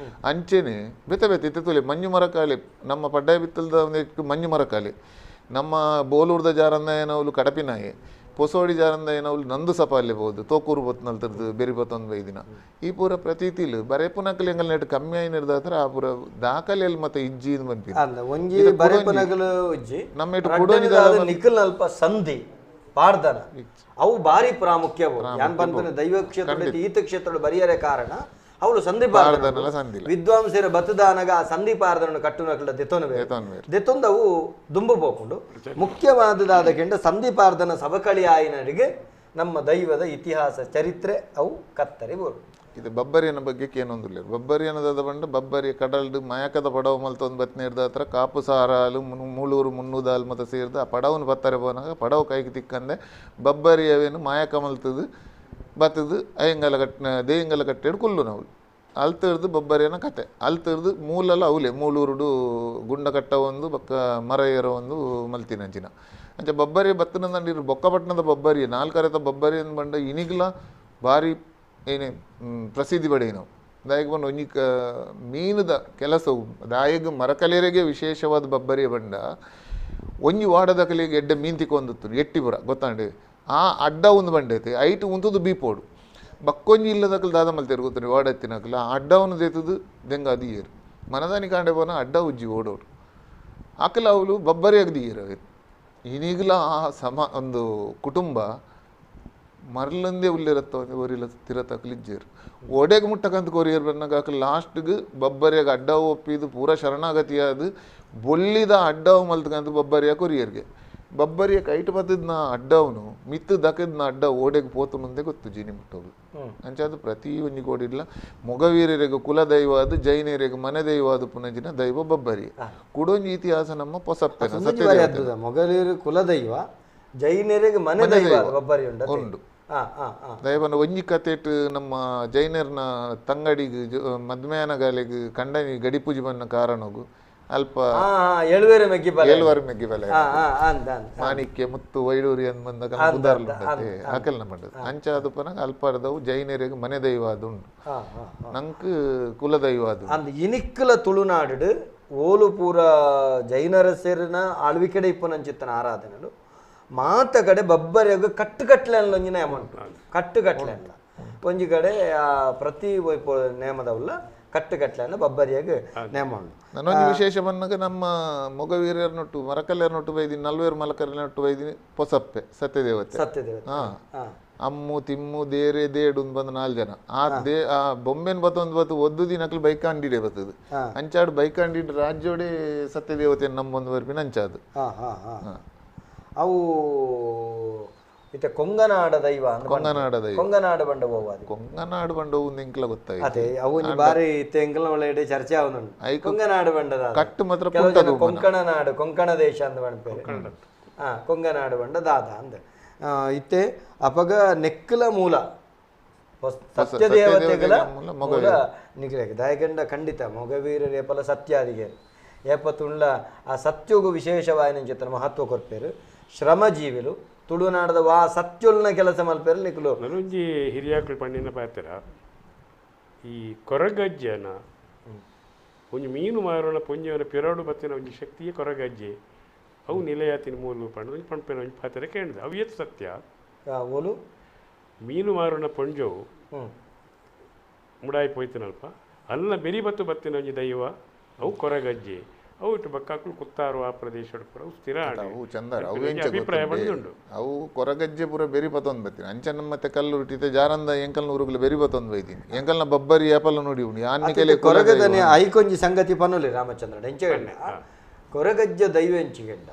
ಅಂಚೆನೆ ಬೆತ್ತ ಇತ್ತೆ ತುಲೆ ಮಂಜು ಮರಕಾಲೆ ನಮ್ಮ ಪಡ್ಡಾಯ ಬಿತ್ತಲ್ದ ಮಂಜು ಮರಕಾಲೆ ನಮ್ಮ ಬೋಲೂರ್ದ ಜಾರಂದಾಯನವಲು ಕಡಪಿನಾಯೆ ಪೊಸೋಡಿ ಜಾರಂದಾಯನವಲು ನಂದು ಸಪಾಲೆ ಬಹುದು ತೋಕೂರು ಬತ್ನಲ್ತದ್ದು ಬೆರಿ ಬತ್ತೊಂದು ಬೈದಿನ ಈ ಪೂರ ಪ್ರತೀತಿಲು ಬರೇ ಪುನಕಲ್ ಎಂಗಲ್ ನೆಟ್ ಕಮ್ಮಿ ಆಗಿ ನಿರ್ದಾತ್ರ ಆ ಪೂರ ದಾಖಲೆಯಲ್ಲಿ ಮತ್ತೆ ಇಜ್ಜಿ ಬಂತಿ ನಿಖಲ್ ಅಲ್ಪ ಸಂಧಿ ಪಾರ್ದನ ಅವು ಬಾರಿ ಪ್ರಾಮುಖ್ಯವು ಯಾನ್ ಬಂದ ದೈವ ಕ್ಷೇತ್ರ ಈತ ಕ್ಷೇತ್ರ ಬರಿಯರೆ ಕಾರಣ ಅವಳು ಸಂಧಿ ವಿದ್ವಾಂಸರ ಬತ್ತದಾನಗ ಆ ಸಂಧಿ ಪಾರ್ದನ ಕಟ್ಟುನಕ್ಲ ದೆತ್ತೊಂದವು ದುಂಬು ಪೋಕೊಂಡು ಮುಖ್ಯವಾದದಾದ ಕೆಂಡ ಸಂಧಿ ಪಾರ್ದನ ಸಬಕಳಿ ಆಯಿನರಿಗೆ ನಮ್ಮ ದೈವದ ಇತಿಹಾಸ ಚರಿತ್ರೆ ಅವು ಕತ್ತರಿ ಬೋರು ಇದು ಬಬ್ಬರಿಯನ ಬಗ್ಗೆ ಏನೊಂದಿಲ್ಲ ಬಬ್ಬರಿಯನದ ಬಂದು ಬಬ್ಬರಿ ಕಡಲ್ಡು ಮಯಕದ ಪಡವ ಮಲ್ತೊಂದು ಬತ್ನೆ ಹಿಡ್ದ ಹತ್ರ ಕಾಪು ಸಾರಾಲು ಮೂಳೂರು ಮುನ್ನೂದಾಲ್ ಮತ್ತೆ ಸೇರಿದ ಆ ಪಡವನ ಬತ್ತಾರೆ ಬೋನಾಗ ಪಡವ ಕೈಗೆ ತಿಕ್ಕಂದೆ ಬಬ್ಬರಿಯವೇನು ಮಾಯಕ ಮಲ್ತದು ಬತ್ತದು ಅಯ್ಯಂಗಲ ದೇಯಂಗಲ ಕಟ್ಟೆಡು ಕುಲ್ಲು ನಾವು ಅಲ್ತಿರ್ದು ಬಬ್ಬರಿಯನ ಕತೆ ಅಲ್ತಿರ್ದು ಮೂಲಲ್ಲ ಅವಲೆ ಮೂಳೂರುಡು ಗುಂಡ ಕಟ್ಟ ಒಂದು ಬಕ್ಕ ಮರ ಏರೋ ಒಂದು ಮಲ್ತಿನಂಚಿನ ಅಂಚೆ ಬಬ್ಬರಿ ಬತ್ತನಂದಿರು ಬೊಕ್ಕಪಟ್ಟಣದ ಬಬ್ಬರಿ ನಾಲ್ಕರೆತ ಬಬ್ಬರಿ ಅಂದ್ ಬಂಡ ಇನಿಗ್ಲ ಭಾರಿ ಏನೇ ಪ್ರಸಿದ್ಧಿ ಬಡೆ ನಾವು ದಾಯಕ ಬಂದು ಒಂಜಿ ಮೀನದ ಕೆಲಸವು ದಾಯಗ ಮರಕಲೆಯರಿಗೆ ವಿಶೇಷವಾದ ಬಬ್ಬರಿಯ ಬಂಡ ಒಂಜಿ ವಾಡದ ಕಲೆಗೆ ಎಡ್ಡೆ ಮೀನ್ ತಿಕ್ಕೊಂದಿತ್ತು ಎಟ್ಟಿಪುರ ಗೊತ್ತಾಂಡೆ ಆ ಅಡ್ಡ ಒಂದು ಬಂಡೈತೆ ಐಟು ಉಂತದ್ದು ಬೀಪೋಡು ಬಕ್ಕೊಂಜಿ ಇಲ್ಲದಕ್ಕಲು ದಾದ ಮಲ್ತೇರು ಗೊತ್ತಾರೆ ಓಡತ್ತಿನಕಲ್ಲ ಆ ಅಡ್ಡವನ್ನು ದೇತದು ದೆಂಗ ಅದು ಏರು ಮನದಾನಿ ಕಾಂಡೆ ಬೋನ ಅಡ್ಡ ಉಜ್ಜಿ ಓಡೋಡು ಆಕಲ ಅವಳು ಬಬ್ಬರಿ ಅಗದಿ ಏರು ಈಗಲ ಆ ಒಂದು ಕುಟುಂಬ ಮರಲಂದೇ ಉಲ್ಲಿರತ್ತ ಒರಿಲ ತಿರತಕ್ಲಿಜ್ಜೇರು ಒಡೆಗೆ ಮುಟ್ಟಕಂತ ಕೊರಿಯರ್ ಬಂದಾಗ ಆಕಲು ಲಾಸ್ಟ್ಗೆ ಬಬ್ಬರಿಯಾಗ ಅಡ್ಡ ಒಪ್ಪಿದು ಪೂರ ಶರಣಾಗತಿಯಾದ ಬೊಲ್ಲಿದ ಅಡ್ಡವು ಮಲ್ತಕಂತ ಬಬ್ಬರಿಯ ಕೊರಿಯರ್ಗೆ ಬಬ್ಬರಿಯ ಕೈಟ್ ಬತ್ತದ್ನ ಅಡ್ಡವನು ಮಿತ್ತು ದಕ್ಕದ್ನ ಅಡ್ಡ ಓಡೆಗೆ ಪೋತುನಂದೇ ಗೊತ್ತು ಜೀನಿ ಮುಟ್ಟೋದು ಅಂಚಾದ ಪ್ರತಿ ಒಂಜಿ ಕೋಡಿಲ್ಲ ಮೊಗವೀರರಿಗೆ ಕುಲದೈವ ಅದು ಜೈನರಿಗೆ ಮನೆ ದೈವ ಅದು ಪುನಂಜಿನ ದೈವ ಬಬ್ಬರಿ ಕುಡೊಂಜಿ ಇತಿಹಾಸ ನಮ್ಮ ಪೊಸಪ್ಪೆ ಮೊಗವೀರ ಕುಲದೈವ ಜೈನರಿಗೆ ಮನೆ ದೈವ ಬಬ್ಬರಿ ಉಂಡು ದೈವನ ಒಂಜಿ ಕತೆಟ್ ನಮ್ಮ ಜೈನರ್ನ ತಂಗಡಿಗೆ ಮದ್ಮೇನಗಾಲಿಗೆ ಕಂಡನಿ ಗಡಿಪೂಜಿ ಬನ್ನ ಕಾರಣಗು ಅಲ್ಪ ಎಳುವೇರು ಮೆಗ್ಗಿ ಬಲೆ ಮಾಣಿಕ್ಯ ಮುತ್ತು ವೈಡೂರಿ ಅಂದ್ ಬಂದಾಗ ಉದಾರ್ಲುಂಡತೆ ಆಕಲ್ನ ಮಾಡದು ಅಂಚ ಅದು ಪನ ಅಲ್ಪರ್ದವು ಜೈನರಿಗೆ ಮನೆ ದೈವ ಅದು ಉಂಡು ನಂಕ್ ಕುಲ ದೈವ ಅದು ಅಂದ್ ಇನಿಕ್ಕಲ ತುಳುನಾಡು ಓಲು ಪೂರ ಜೈನರ ಸೇರಿನ ಆಳ್ವಿಕೆಡೆ ಇಪ್ಪನಂಚಿತ್ತನ ಆರಾಧನೆಲು ಮಾತ ಕಡೆ ಬಬ್ಬರಿಯಾಗ ಕಟ್ಟುಗಟ್ಲೆ ಒಂಜಿನ ಅಮೌಂಟ್ ಕಟ್ಟುಗಟ್ಲೆ ಅಲ್ಲ ಒಂಜಿ ಕಡೆ ಪ್ರತಿ ನೇಮದವಲ್ಲ ಕಟ್ಟುಗಟ್ಲೆ ಅನ್ನ ಬಬ್ಬರಿಯಾಗ ನೇಮ ಉಂಟು ನಾನೊಂದು ವಿಶೇಷ ಬಂದಾಗ ನಮ್ಮ ಮೊಗವೀರ್ಯರ್ನೊಟ್ಟು ಮರಕಲ್ಯರ್ನೊಟ್ಟು ಬೈದಿನಿ ನಲ್ವೇರು ಮಲಕರ್ನೊಟ್ಟು ಬೈದಿನಿ ಪೊಸಪ್ಪೆ ಸತ್ಯದೇವತೆ ಅಮ್ಮು ತಿಮ್ಮು ದೇರೆ ದೇಡು ಬಂದು 4 ಜನ ಆ ಬೊಂಬೆನ್ ಬತ್ತೊಂದು ಒದ್ದು ದಿನಕ್ಲು ಬೈಕ್ ಅಂಡಿಡೆ ಬರ್ತದೆ ಅಂಚಾಡು ಬೈಕ್ ಅಂಡಿಡ್ ರಾಜ್ಯೋಡೆ ಸತ್ಯದೇವತೆ ನಮ್ಮೊಂದು ಬರ್ಪಿನ ಅಂಚಾದು ಅವು ಇತ್ತೆ ಕೊಂಗನಾಡ ದೈವ ಕೊಂಗನಾಡ ದೈವ ಕೊಂಗನಾಡ ಬಂಡ ಹೋಗೋದು ಕೊಂಗನಾಡು ಬಂಡ ನಿಂಕ್ಲ ಗೊತ್ತಾಯ್ತು ಅದೇ ಅವು ಬಾರಿ ಇತ್ತೆ ಎಂಕಲ್ನ ಒಳ್ಳೆ ಚರ್ಚೆ ಅವನುಂಡು ಕೊಂಗನಾಡು ಬಂಡದ ಕಟ್ಟು ಮಾತ್ರ ಕೊಂಕಣ ನಾಡು ಕೊಂಕಣ ದೇಶ ಅಂತ ಬಂದ್ಪೇರು ಕೊಂಗನಾಡು ಬಂಡ ದಾದ ಅಂದ ಇತ್ತೆ ಅಪಗ ನೆಕ್ಕಲ ಮೂಲ ಸತ್ಯ ದೇವತೆಗಳ ಮೂಲ ನಿಖಿಲಕ್ಕೆ ದಾಯಕಂಡ ಖಂಡಿತ ಮೊಗವೀರರು ಏಪಲ ಸತ್ಯಾದಿಗೆ ಏಪತ್ತುಂಡ್ಲ ಆ ಸತ್ಯೋಗು ವಿಶೇಷವಾಯಿನ ಚಿತ್ರ ಮಹತ್ವ ಕೊರ್ಪೇರು ಶ್ರಮಜೀವಿಲು ತುಳುನಾಡದ ವಾ ಸತ್ಯುಲ್ನ ಕೆಲಸ ಮಲ್ಪೇರು ನಿಖಲು ನನೊಂಜಿ ಹಿರಿಯಾಕ್ಳು ಪಂಡಿನ ಪಾತ್ರ ಈ ಕೊರಗಜ್ಜನ ಒಂಜಿ ಮೀನು ಮಾರೋಣ ಪೊಂಜವನ ಪಿರಾಡು ಬತ್ತಿನ ಒಂಜಿ ಶಕ್ತಿಯೇ ಕೊರಗಜ್ಜೆ ಅವು ನಿಲಯಾತಿನ ಮೂಲ ಪಂಡ ಒಂಜಿ ಪಂಪೇನ ಒಂಜಿ ಪಾತ್ರ ಕೇಳಿದ ಅವು ಎತ್ತು ಸತ್ಯ ಓಲು ಮೀನು ಮಾರೋಣ ಪೊಂಜವು ಮುಡಾಯಿ ಪೋಯ್ತನಲ್ಪ ಅಲ್ಲ ಬೆರಿ ಬತ್ತು ಬತ್ತಿನ ಒಂಜಿ ದೈವ ಅವು ಕೊರಗಜ್ಜೆ ಅವು ಇಟ್ಟು ಬಕ್ಕಾಕ್ಳು ಕುತ್ತಾರು ಆ ಪ್ರದೇಶ ಅವು ಸ್ಥಿರ ಅವು ಚಂದರ ಅವು ಅಭಿಪ್ರಾಯ ಬಂದುಂಡು ಅವು ಕೊರಗಜ್ಜೆ ಪೂರ ಬೆರಿ ಬತ್ತೊಂದು ಬತ್ತೀನಿ ಅಂಚನ ಮತ್ತೆ ಕಲ್ಲು ಹುಟ್ಟಿತೆ ಜಾರಂದ ಎಂಕಲ್ನ ಊರುಗಳು ಬೆರಿ ಬತ್ತೊಂದು ಬೈತೀನಿ ಎಂಕಲ್ನ ಬಬ್ಬರಿ ಏಪಲ್ಲ ನೋಡಿ ಉಂಡು ಯಾನ್ನಿಕೆಲೆ ಕೊರಗದನೆ ಐಕೊಂಜಿ ಸಂಗತಿ ಪನ್ನುಲಿ ರಾಮಚಂದ್ರ ಎಂಚಗಂಡ ಕೊರಗಜ್ಜ ದೈವ ಎಂಚಿಗಂಡ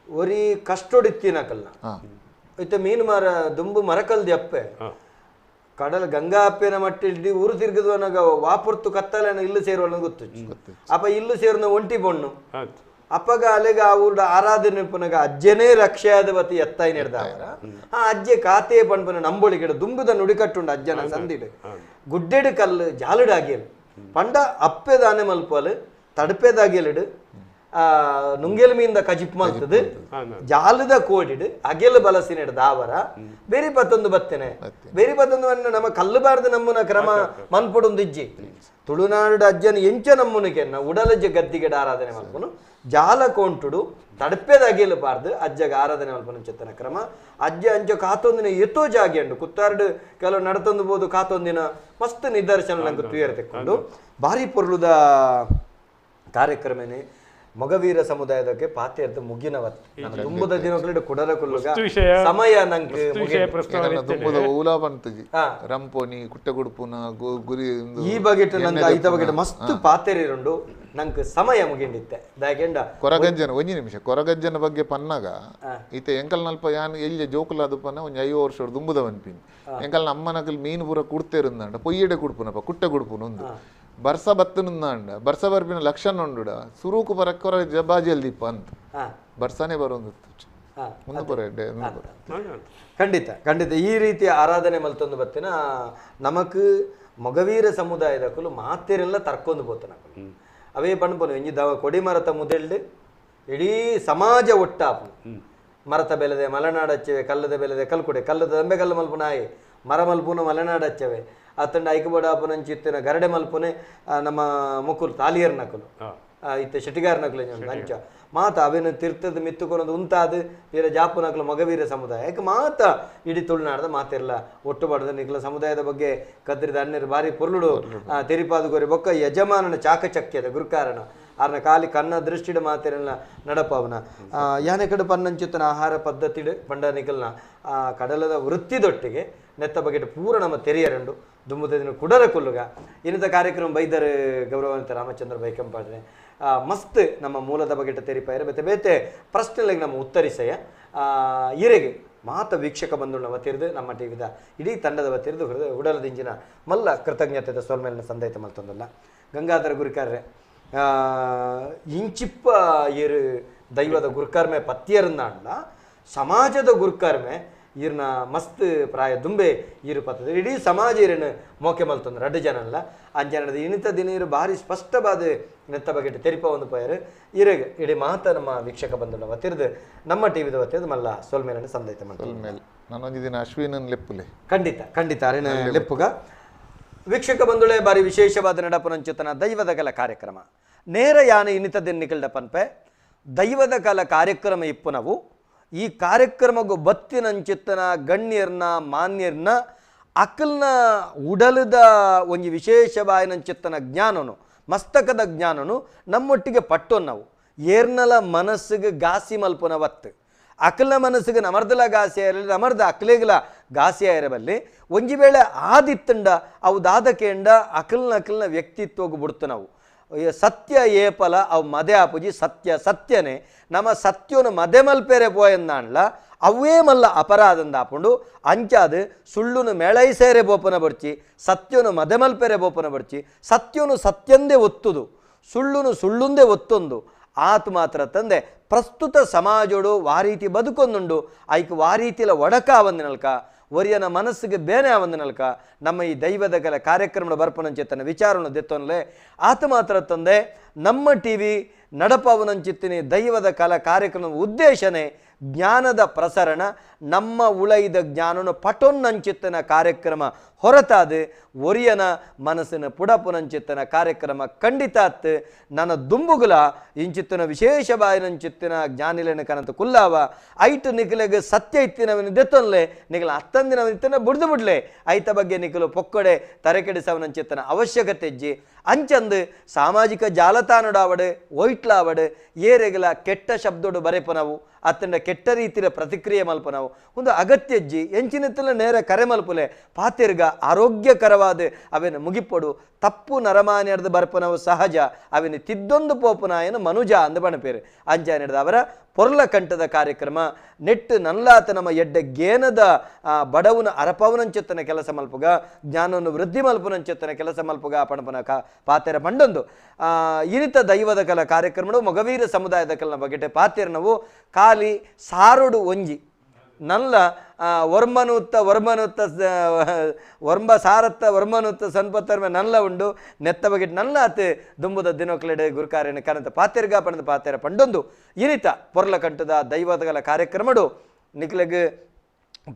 ಒರಿ ಕಷ್ಟೊಡಿತ್ತಿನ ಕಲ್ನ ಇತ್ತೆ ಮೀನು ಮರ ದುಂಬು ಮರಕಲ್ದಿ ಅಪ್ಪೆ ಕಡಲ ಗಂಗಾ ಅಪ್ಪೆನ ಮಟ್ಟಿಡಿ ಊರು ತಿರ್ಗಿದ್ವನಾಗ ವಾಪುರ್ತು ಕತ್ತಲೆನ ಇಲ್ಲು ಸೇರುವನ್ನ ಗೊತ್ತು ಅಪ್ಪ ಇಲ್ಲು ಸೇರಿನ ಒಂಟಿ ಬೊಣ್ಣು ಅಪ್ಪಗ ಅಲೆಗ ಆ ಊರ್ಡ ಆರಾಧನೆ ಪುನಗ ಅಜ್ಜನೇ ರಕ್ಷಾಧಿಪತಿ ಎತ್ತಾಯಿ ನಡೆದವರ ಆ ಅಜ್ಜೆ ಖಾತೆ ಪಣ್ಪನ ನಂಬೊಳಿಗೆಡ ದುಂಬುದ ನುಡಿಕಟ್ಟುಂಡು ಅಜ್ಜನ ಸಂದಿಡು ಗುಡ್ಡೆಡು ಕಲ್ಲು ಜಾಲುಡಾಗಿಯಲು ಪಂಡ ಅಪ್ಪೆದಾನೆ ಮಲ್ಪಲು ತಡಪೆದಾಗಿಯಲಿಡು ನುಂಗೆಲ್ ಮೀಂದ ಕಜಿಪ್ ಮಲ್ತದು ಜಾಲದ ಕೋಡಿಡು ಅಗೆಲು ಬಲಸಿನ ದಾವರ ಬೇರೆ ಪತ್ತೊಂದು ಬತ್ತೇನೆ ಬೇರೆ ಪತ್ತೊಂದು ನಮ್ಮ ಕಲ್ಲುಬಾರ್ದು ನಮ್ಮನ ಕ್ರಮ ಮನ್ಪೊಡೊಂದು ಇಜ್ಜಿ ತುಳುನಾಡು ಅಜ್ಜನ ಎಂಚ ನಮ್ಮನಿಗೆ ಉಡಲಜ್ಜ ಗದ್ದಿಗೆ ಆರಾಧನೆ ಮಲ್ಪನು ಜಾಲ ಕೊಂಟುಡು ತಡಪೆದ ಅಗೆಲು ಬಾರ್ದು ಅಜ್ಜಗ ಆರಾಧನೆ ಮಲ್ಪನ ಚಿತ್ತನ ಕ್ರಮ ಅಜ್ಜ ಅಂಚ ಕಾತೊಂದಿನ ಎತ್ತೋ ಜಾಗೆ ಉಂಡು ಕುತ್ತಾರ್ಡು ಕೆಲವು ನಡತೊಂದು ಬೋದು ಕಾತೊಂದಿನ ಮಸ್ತ್ ನಿದರ್ಶನ ನಂಗೆ ತುಯರ್ ತೆಕ್ಕೊಂಡು ಭಾರಿ ಪೊರ್ಲುದ ಕಾರ್ಯಕ್ರಮನೇ ಮೊಗವೀರ ಸಮುದಾಯದಕ್ಕೆ ಪಾತ್ಯರ್ಥ ಮುಗಿನವತ್ತು ತುಂಬದ ದಿನಗಳು ಕುಡಲ ಕುಲ್ಲುಗ ಸಮಯ ನಂಗೆ ತುಂಬದ ಊಲಾ ಬಂತಜಿ ರಂಪೋನಿ ಕುಟ್ಟಗುಡುಪುನ ಗುರಿ ಈ ಬಗೆಟ್ ನಂಗೆ ಐತ ಬಗೆಟ್ ಮಸ್ತ್ ಪಾತೆರಿರುಂಡು ನಂಗೆ ಸಮಯ ಮುಗಿಂಡಿತ್ತೆ ದಾಯಕೆಂಡ ಕೊರಗಜ್ಜನ ಒಂಜಿ ನಿಮಿಷ ಕೊರಗಜ್ಜನ ಬಗ್ಗೆ ಪನ್ನಾಗ ಈತ ಎಂಕಲ್ ನಲ್ಪ ಯಾನ್ ಎಲ್ಲಿ ಜೋಕುಲಾದ ಪನ್ನ ಒಂಜಿ 5 ವರ್ಷ ದುಂಬುದ ಬನ್ಪಿನ್ ಎಂಕಲ್ನ ಅಮ್ಮನಕಲ್ ಮೀನು ಪೂರ ಕುಡ್ತೇರುಂದಂಡ ಪೊಯ್ಯಡೆ ಕುಡ್ಪುನಪ್ಪ ಕುಟ್ಟ ಕುಡ್ಪುನ ಒಂದು ಬರ್ಸ ಬತ್ತನುಂದಾಂಡ ಬರ್ಸ ಬರ್ಪಿನ ಲಕ್ಷಣ ಉಂಡುಡ ಸುರೂಕು ಬರಕ್ಕೊರ ಬಾಜಿಯಲ್ಲಿ ದೀಪ ಅಂತ ಬರ್ಸನೇ ಬರೋದು ಮುಂದೆ ಬರೋಡೆ ಖಂಡಿತ ಖಂಡಿತ ಈ ರೀತಿ ಆರಾಧನೆ ಮಲ್ತೊಂದು ಬತ್ತಿನ ನಮಕ್ ಮೊಗವೀರ ಸಮುದಾಯದಕ್ಕಲು ಮಾತೆರೆಲ್ಲ ತರ್ಕೊಂಡು ಬೋತನ ಅವೇ ಪಣ್ಪನು ಇಂಜಿ ದವ ಕೊಡಿ ಮರತ ಮುದೆಲ್ಡು ಇಡೀ ಸಮಾಜ ಒಟ್ಟಾಪು ಮರತ ಬೆಲೆದೆ ಮಲೆನಾಡು ಹಚ್ಚವೆ ಕಲ್ಲದ ಬೆಲೆದೆ ಕಲ್ಕುಡೆ ಕಲ್ಲದ ದಂಬೆ ಕಲ್ಲು ಮಲ್ಪುನಾಯಿ ಮರ ಮಲ್ಪುನ ಮಲೆನಾಡು ಹಚ್ಚವೆ ಅತ್ತಂಡ ಐಕಬೋಡಾಪನಂಚಿತ್ತಿನ ಗರಡೆ ಮಲ್ಪುನೆ ನಮ್ಮ ಮುಕ್ಕುಲು ತಾಲಿಯರ್ ನಕಲು ಇತ್ತೆ ಶೆಟ್ಟಿಗಾರ ನಕಲು ಅಂಚ ಮಾತ ಅವೇನು ತೀರ್ಥದ ಮಿತ್ತುಕೊನದು ಉಂತಾದು ವೀರ ಜಾಪು ನಕಲು ಮೊಗವೀರ ಸಮುದಾಯ ಯಾಕೆ ಮಾತ ಇಡೀ ತುಳುನಾಡದ ಮಾತೆಲ್ಲ ಒಟ್ಟು ಬಡದ ನಿಖಲ ಸಮುದಾಯದ ಬಗ್ಗೆ ಕದ್ರಿದ ಅಣ್ಣರು ಬಾರಿ ಪೊರ್ಲುಡು ತೆರಿಪಾದು ಗೊರೆ ಬೊಕ್ಕ ಯಜಮಾನನ ಚಾಕಚಕ್ಯದ ಗುರುಕಾರಣ ಆರ್ನ ಕಾಲಿ ಕನ್ನ ದೃಷ್ಟಿಡ ಮಾತೆರೆಲ್ಲ ನಡಪವನ ಯಾನೆ ಕಡೆ ಪನ್ನಂಚುತ್ತನ ಆಹಾರ ಪದ್ಧತಿಡು ಪಂಡ ನಿಖಲ್ನ ಕಡಲದ ವೃತ್ತಿದೊಟ್ಟಿಗೆ ನೆತ್ತ ಬಗೆಟ್ ಪೂರ ನಮ್ಮ ತೆರೆಯರಂಡು ದುಂಬುದ ದಿನ ಕುಡರ ಕೊಲ್ಲುಗ ಇನ್ನಿತ ಕಾರ್ಯಕ್ರಮ ಬೈದರ್ ಗೌರವಾನ್ವಿತ ರಾಮಚಂದ್ರ ಬೈಕಂಪಾಡ್ರೆ ಮಸ್ತ್ ನಮ್ಮ ಮೂಲದ ಬಗೆಟ್ ತೆರಿಪಾಯಿರ ಬೇತೆ ಬೇತೆ ಪ್ರಶ್ನೆಗಳಿಗೆ ನಮ್ಮ ಉತ್ತರಿಸಯ ಇರೆಗೆ ಮಾತ ವೀಕ್ಷಕ ಬಂಧುಗಳ ವತಿರ್ದು ನಮ್ಮ ಟಿವಿದ ಇಡೀ ತಂಡದ ವತಿರ್ದು ಉಡಲದಿಂಜಿನ ಮಲ್ಲ ಕೃತಜ್ಞತೆ ಸೋಲ್ಮೇಲಿನ ಸಂದೈತ ಮಲ್ತೊಂದಲ್ಲ ಗಂಗಾಧರ ಗುರುಕಾರ್ರೆ ಇಂಚಿಪ್ಪ ಇರು ದೈವದ ಗುರುಕಾರ್ಮೆ ಪತ್ತಿಯರನ್ನ ಸಮಾಜದ ಗುರುಕಾರ್ಮೆ ಇರ್ನ ಮಸ್ತ್ ಪ್ರಾಯ ದುಂಬೆ ಇರು ಪತ್ತದ ಇಡೀ ಸಮಾಜ ಇರನ್ನು ಮೋಕೆ ಮಲ್ತಂದ್ರೆ ರಡ್ಡು ಜನಲ್ಲ ಅಂಜನದ ಇನಿತ ದಿನ ಇರು ಭಾರಿ ಸ್ಪಷ್ಟವಾದ ನೆತ್ತ ಬಗೆಟ್ ತೆರಿಪ ಒಂದು ಪಯರು ಇರೆಗೆ ಇಡೀ ಮಾತ ನಮ್ಮ ವೀಕ್ಷಕ ಬಂಧುಗಳ ವತಿರ್ದು ನಮ್ಮ ಟಿವಿದ ವತಿರ್ದು ಮಲ್ಲ ಸೋಲ್ಮೇಲನ್ನು ಸಂದೈತ ಮಾಡ್ತಾರೆ ನಾನೊಂದು ದಿನ ಅಶ್ವಿನನ್ ಲೆಪ್ಪುಲೆ ಖಂಡಿತ ಖಂಡಿತ ಅರಿನ ಲೆಪ್ಪುಗ ವೀಕ್ಷಕ ಬಂಧುಳೆ ಬಾರಿ ವಿಶೇಷವಾದ ನಡಪನಂಚುತನ ದೈವದ ಕಲ ಕಾರ್ಯಕ್ರಮ ನೇರ ಯಾನ ಇನ್ನಿತದ ನಿಕಲ್ಡ ಪನ್ಪೆ ದೈವದ ಕಲ ಕಾರ್ಯಕ್ರಮ ಇಪ್ಪು ನಾವು ಈ ಕಾರ್ಯಕ್ರಮಗೂ ಬತ್ತಿನಂಚಿತ್ತನ ಗಣ್ಯರ್ನ ಮಾನ್ಯರ್ನ ಅಕಲ್ನ ಉಡಲದ ಒಂದು ವಿಶೇಷವಾಯಿನಂಚಿತ್ತನ ಜ್ಞಾನನು ಮಸ್ತಕದ ಜ್ಞಾನನು ನಮ್ಮೊಟ್ಟಿಗೆ ಪಟ್ಟೋ ನಾವು ಏರ್ನಲ ಮನಸ್ಸಿಗೆ ಗಾಸಿ ಮಲ್ಪುನ ಒತ್ತು ಅಕಲ್ನ ಮನಸ್ಸಿಗೆ ನಮರ್ದಲ ಗಾಸಿ ಇರಲಿ ನಮರ್ದ ಅಕ್ಲೇಗಲ ಗಾಸಿ ಇರಬಲ್ಲಿ ಒಂಜಿ ವೇಳೆ ಆದಿತ್ತಂಡ ಅವು ದಾದಕೆಂಡ ಅಕಲ್ನ ವ್ಯಕ್ತಿತ್ವಗೂ ಬಿಡ್ತು ನಾವು ಸತ್ಯ ಏಪಲ ಅವು ಮದೆ ಆಪುಜಿ ಸತ್ಯ ಸತ್ಯನೇ ನಮ್ಮ ಸತ್ಯನು ಮದೆ ಮಲ್ಪೇರೆ ಪೋಯಂದಾಣ್ಲ ಅವೇ ಮಲ್ಲ ಅಪರಾಧಂದ ಆಪುಂಡು ಅಂಚಾದು ಸುಳ್ಳುನು ಮೇಳೈಸೇರೆ ಬೋಪನ ಬರ್ಚಿ ಸತ್ಯನು ಮದೆ ಮಲ್ಪೇರೆ ಬೋಪನ ಬರ್ಚಿ ಸತ್ಯನು ಸತ್ಯಂದೇ ಒತ್ತುದು ಸುಳ್ಳುನು ಸುಳ್ಳುಂದೇ ಒತ್ತೊಂದು ಆತು ಮಾತ್ರ ತಂದೆ ಪ್ರಸ್ತುತ ಸಮಾಜೋಡು ವಾರೀತಿ ಬದುಕೊಂದುಂಡು ಐಕ್ ವಾರೀತಿಲ ಒಡಕ ಆವಂದಿನಲ್ಕ ಒರಿಯನ ಮನಸ್ಸಿಗೆ ಬೇನೆ ಆವಂದಿನಲ್ಕ ನಮ್ಮ ಈ ದೈವದ ಕಲೆ ಕಾರ್ಯಕ್ರಮದ ಬರ್ಪನಂಚಿತ್ತನ ವಿಚಾರವನ್ನು ದೆತ್ತೊನ್ಲೆ ಆತ ಮಾತ್ರ ತಂದೆ ನಮ್ಮ ಟಿ ವಿ ನಡಪವನಂಚಿತ್ತಿನಿ ದೈವದ ಕಲಾ ಕಾರ್ಯಕ್ರಮದ ಉದ್ದೇಶನೇ ಜ್ಞಾನದ ಪ್ರಸರಣ ನಮ್ಮ ಉಳೈದ ಜ್ಞಾನನು ಪಟೊನ್ನಂಚಿತ್ತನ ಕಾರ್ಯಕ್ರಮ ಹೊರತಾದು ಒರಿಯನ ಮನಸ್ಸಿನ ಪುಡಪುನಂಚಿತ್ತನ ಕಾರ್ಯಕ್ರಮ ಖಂಡಿತಾತ್ ನನ್ನ ದುಂಬುಗುಲ ಇಂಚಿತ್ತಿನ ವಿಶೇಷ ಬಾಯಿನಂಚಿತ್ತಿನ ಜ್ಞಾನಿಲೆನ ಕನಂತ ಕುಲ್ಲಾವ ಐಟು ನಿಖಿಲೆಗೆ ಸತ್ಯ ಇತ್ತಿನವನು ದೆತ್ತೊನ್ಲೆ ನಿಖಲ ಹತ್ತಂದಿನವನು ಇತ್ತನ ಬುಡ್ದು ಬಿಡ್ಲೆ ಐತ ಬಗ್ಗೆ ನಿಖಲು ಪೊಕ್ಕಡೆ ತರೆಕೆಡಿಸವನಂಚಿತ್ತನ ಅವಶ್ಯಕತೆ ಇಜ್ಜಿ ಅಂಚಂದು ಸಾಮಾಜಿಕ ಜಾಲತಾಣಡಾವಡು ಒಯ್ಟ್ಲಾವಡು ಏರೆಗಲ ಕೆಟ್ಟ ಶಬ್ದೋಡು ಬರೆಪನವು ಅತ್ತಂಡ ಕೆಟ್ಟ ರೀತಿಯ ಪ್ರತಿಕ್ರಿಯೆ ಮಲ್ಪನವು ಒಂದು ಅಗತ್ಯ ಇಜ್ಜಿ ಎಂಚಿನತ್ತಲ ನೇರ ಕರೆ ಮಲ್ಪುಲೆ ಪಾತಿರ್ಗ ಆರೋಗ್ಯಕರವಾದ ಅವೇನು ಮುಗಿಪೊಡು ತಪ್ಪು ನರಮಾನ್ಯರ್ದು ಬರ್ಪನವು ಸಹಜ ಅವೇನು ತಿದ್ದೊಂದು ಪೋಪುನಾಯನ ಮನುಜ ಅಂದು ಬಣಪೇರು ಅಂಜ ನಡೆದ ಅವರ ಪೊರ್ಲ ಕಂಠದ ಕಾರ್ಯಕ್ರಮ ನೆಟ್ಟು ನಲ್ಲಾತ ನಮ್ಮ ಎಡ್ಡೆ ಗೇನದ ಬಡವನ ಅರಪವನಂಚೆತ್ತನ ಕೆಲಸ ಮಲ್ಪುಗ ಜ್ಞಾನವನ್ನು ವೃದ್ಧಿ ಮಲ್ಪುನಂಚೆತ್ತನ ಕೆಲಸ ಮಲ್ಪುಗ ಪಣಪನ ಪಾತೆರ ಪಂಡೊಂದು ಇರಿತ ದೈವದ ಕಲ ಕಾರ್ಯಕ್ರಮ ಮೊಗವೀರ ಸಮುದಾಯದ ಕಲನ ಬಗೆಟೆ ಪಾತೆರ ನಾವು ಖಾಲಿ ಸಾರುಡು ಒಂಜಿ ನಲ್ಲ ವರ್ಮನುತ್ತ ವರ್ಮ ಸಾರತ್ತ ವರ್ಮನುತ್ತ ಸಂಪತ್ತರ್ಮ ನಲ್ಲ ಉಂಡು ನೆತ್ತ ಬಗೆಟ್ ನಲ್ಲ ಆತು ದುಂಬುದ ದಿನೊಕ್ಲೆಡೆ ಗುರುಕಾರ್ಯನ ಕನಂತ ಪಾತೆರ್ಗ ಪಣದ ಪಾತೆರ ಪಂಡೊಂದು ಇರಿತ ಪೊರ್ಲ ಕಂಠದ ದೈವದಗಳ ಕಾರ್ಯಕ್ರಮಡು ನಿಕ್ಲೆಗ್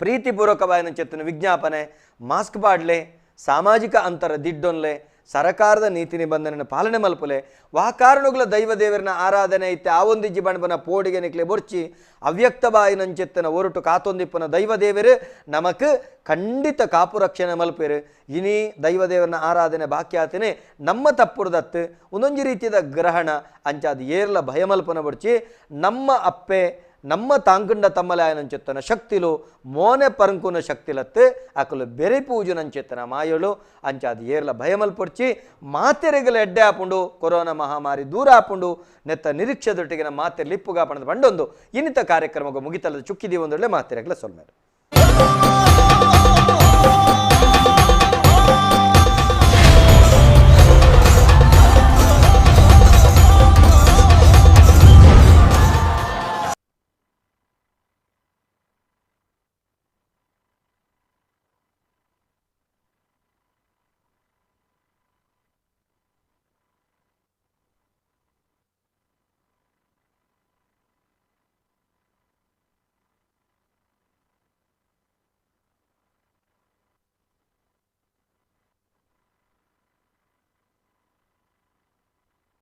ಪ್ರೀತಿಪೂರ್ವಕವಾಯಿನ ಚೆತ್ತನ ವಿಜ್ಞಾಪನೆ ಮಾಸ್ಕ್ ಪಾಡ್ಲೆ ಸಾಮಾಜಿಕ ಅಂತರ ದಿಡ್ಡೊನ್ಲೆ ಸರಕಾರದ ನೀತಿ ನಿಬಂಧನೆ ಪಾಲನೆ ಮಲ್ಪುಲೆ ವಾಕಾರಣಗಳ ದೈವ ದೇವರನ ಆರಾಧನೆ ಐತೆ ಆವೊಂದಿಜ್ಜಿ ಬಣ್ಬನ ಪೋಡಿಗೆ ನಿಕ್ಲೆ ಬೊರ್ಚಿ ಅವ್ಯಕ್ತ ಬಾಯಿನಂಚೆತ್ತನ ಒರುಟು ಕಾತೊಂದಿಪ್ಪನ ದೈವ ದೇವರು ನಮಕ್ ಖಂಡಿತ ಕಾಪು ರಕ್ಷಣೆ ಮಲ್ಪೇರು ಇನಿ ದೈವ ದೇವರನ ಆರಾಧನೆ ಬಾಕ್ಯಾತನೆ ನಮ್ಮ ತಪ್ಪುಡ್ದತ್ತು ಒಂದೊಂದು ರೀತಿಯ ಗ್ರಹಣ ಅಂಚಾದ ಏರ್ಲ ಭಯ ಮಲ್ಪನ ಬೊರ್ಚಿ ನಮ್ಮ ಅಪ್ಪೆ ನಮ್ಮ ತಾಂಕಂಡ ತಮ್ಮಲಾಯನಂಚೆತ್ತನ ಶಕ್ತಿಲು ಮೋನೆ ಪರಂಕುನ ಶಕ್ತಿಲತ್ತು ಅಕಲು ಬೆರೆ ಪೂಜನಂಚೆತ್ತನ ಮಾಯಳು ಅಂಚಾದ ಏರ್ಲ ಭಯಮಲ್ಪೊಡ್ಚಿ ಮಾತೆರೆಗಲ ಎಡ್ಡೆ ಆಪುಂಡು ಕೊರೋನಾ ಮಹಾಮಾರಿ ದೂರ ಆಪುಂಡು ನೆತ್ತ ನಿರೀಕ್ಷೆದೊಟ್ಟಿಗಿನ ಮಾತೆರೆ ಲಿಪ್ಪುಗ ಪಣದ ಬಂಡೊಂದು ಇನ್ನಿತ ಕಾರ್ಯಕ್ರಮಕ್ಕೆ ಮುಗಿತಲ್ಲದ ಚುಕ್ಕಿದೀವೊಂದೊಳ್ಳೆ ಮಾತೆರೆಗಲ ಸೊಲ್ಮೇರು.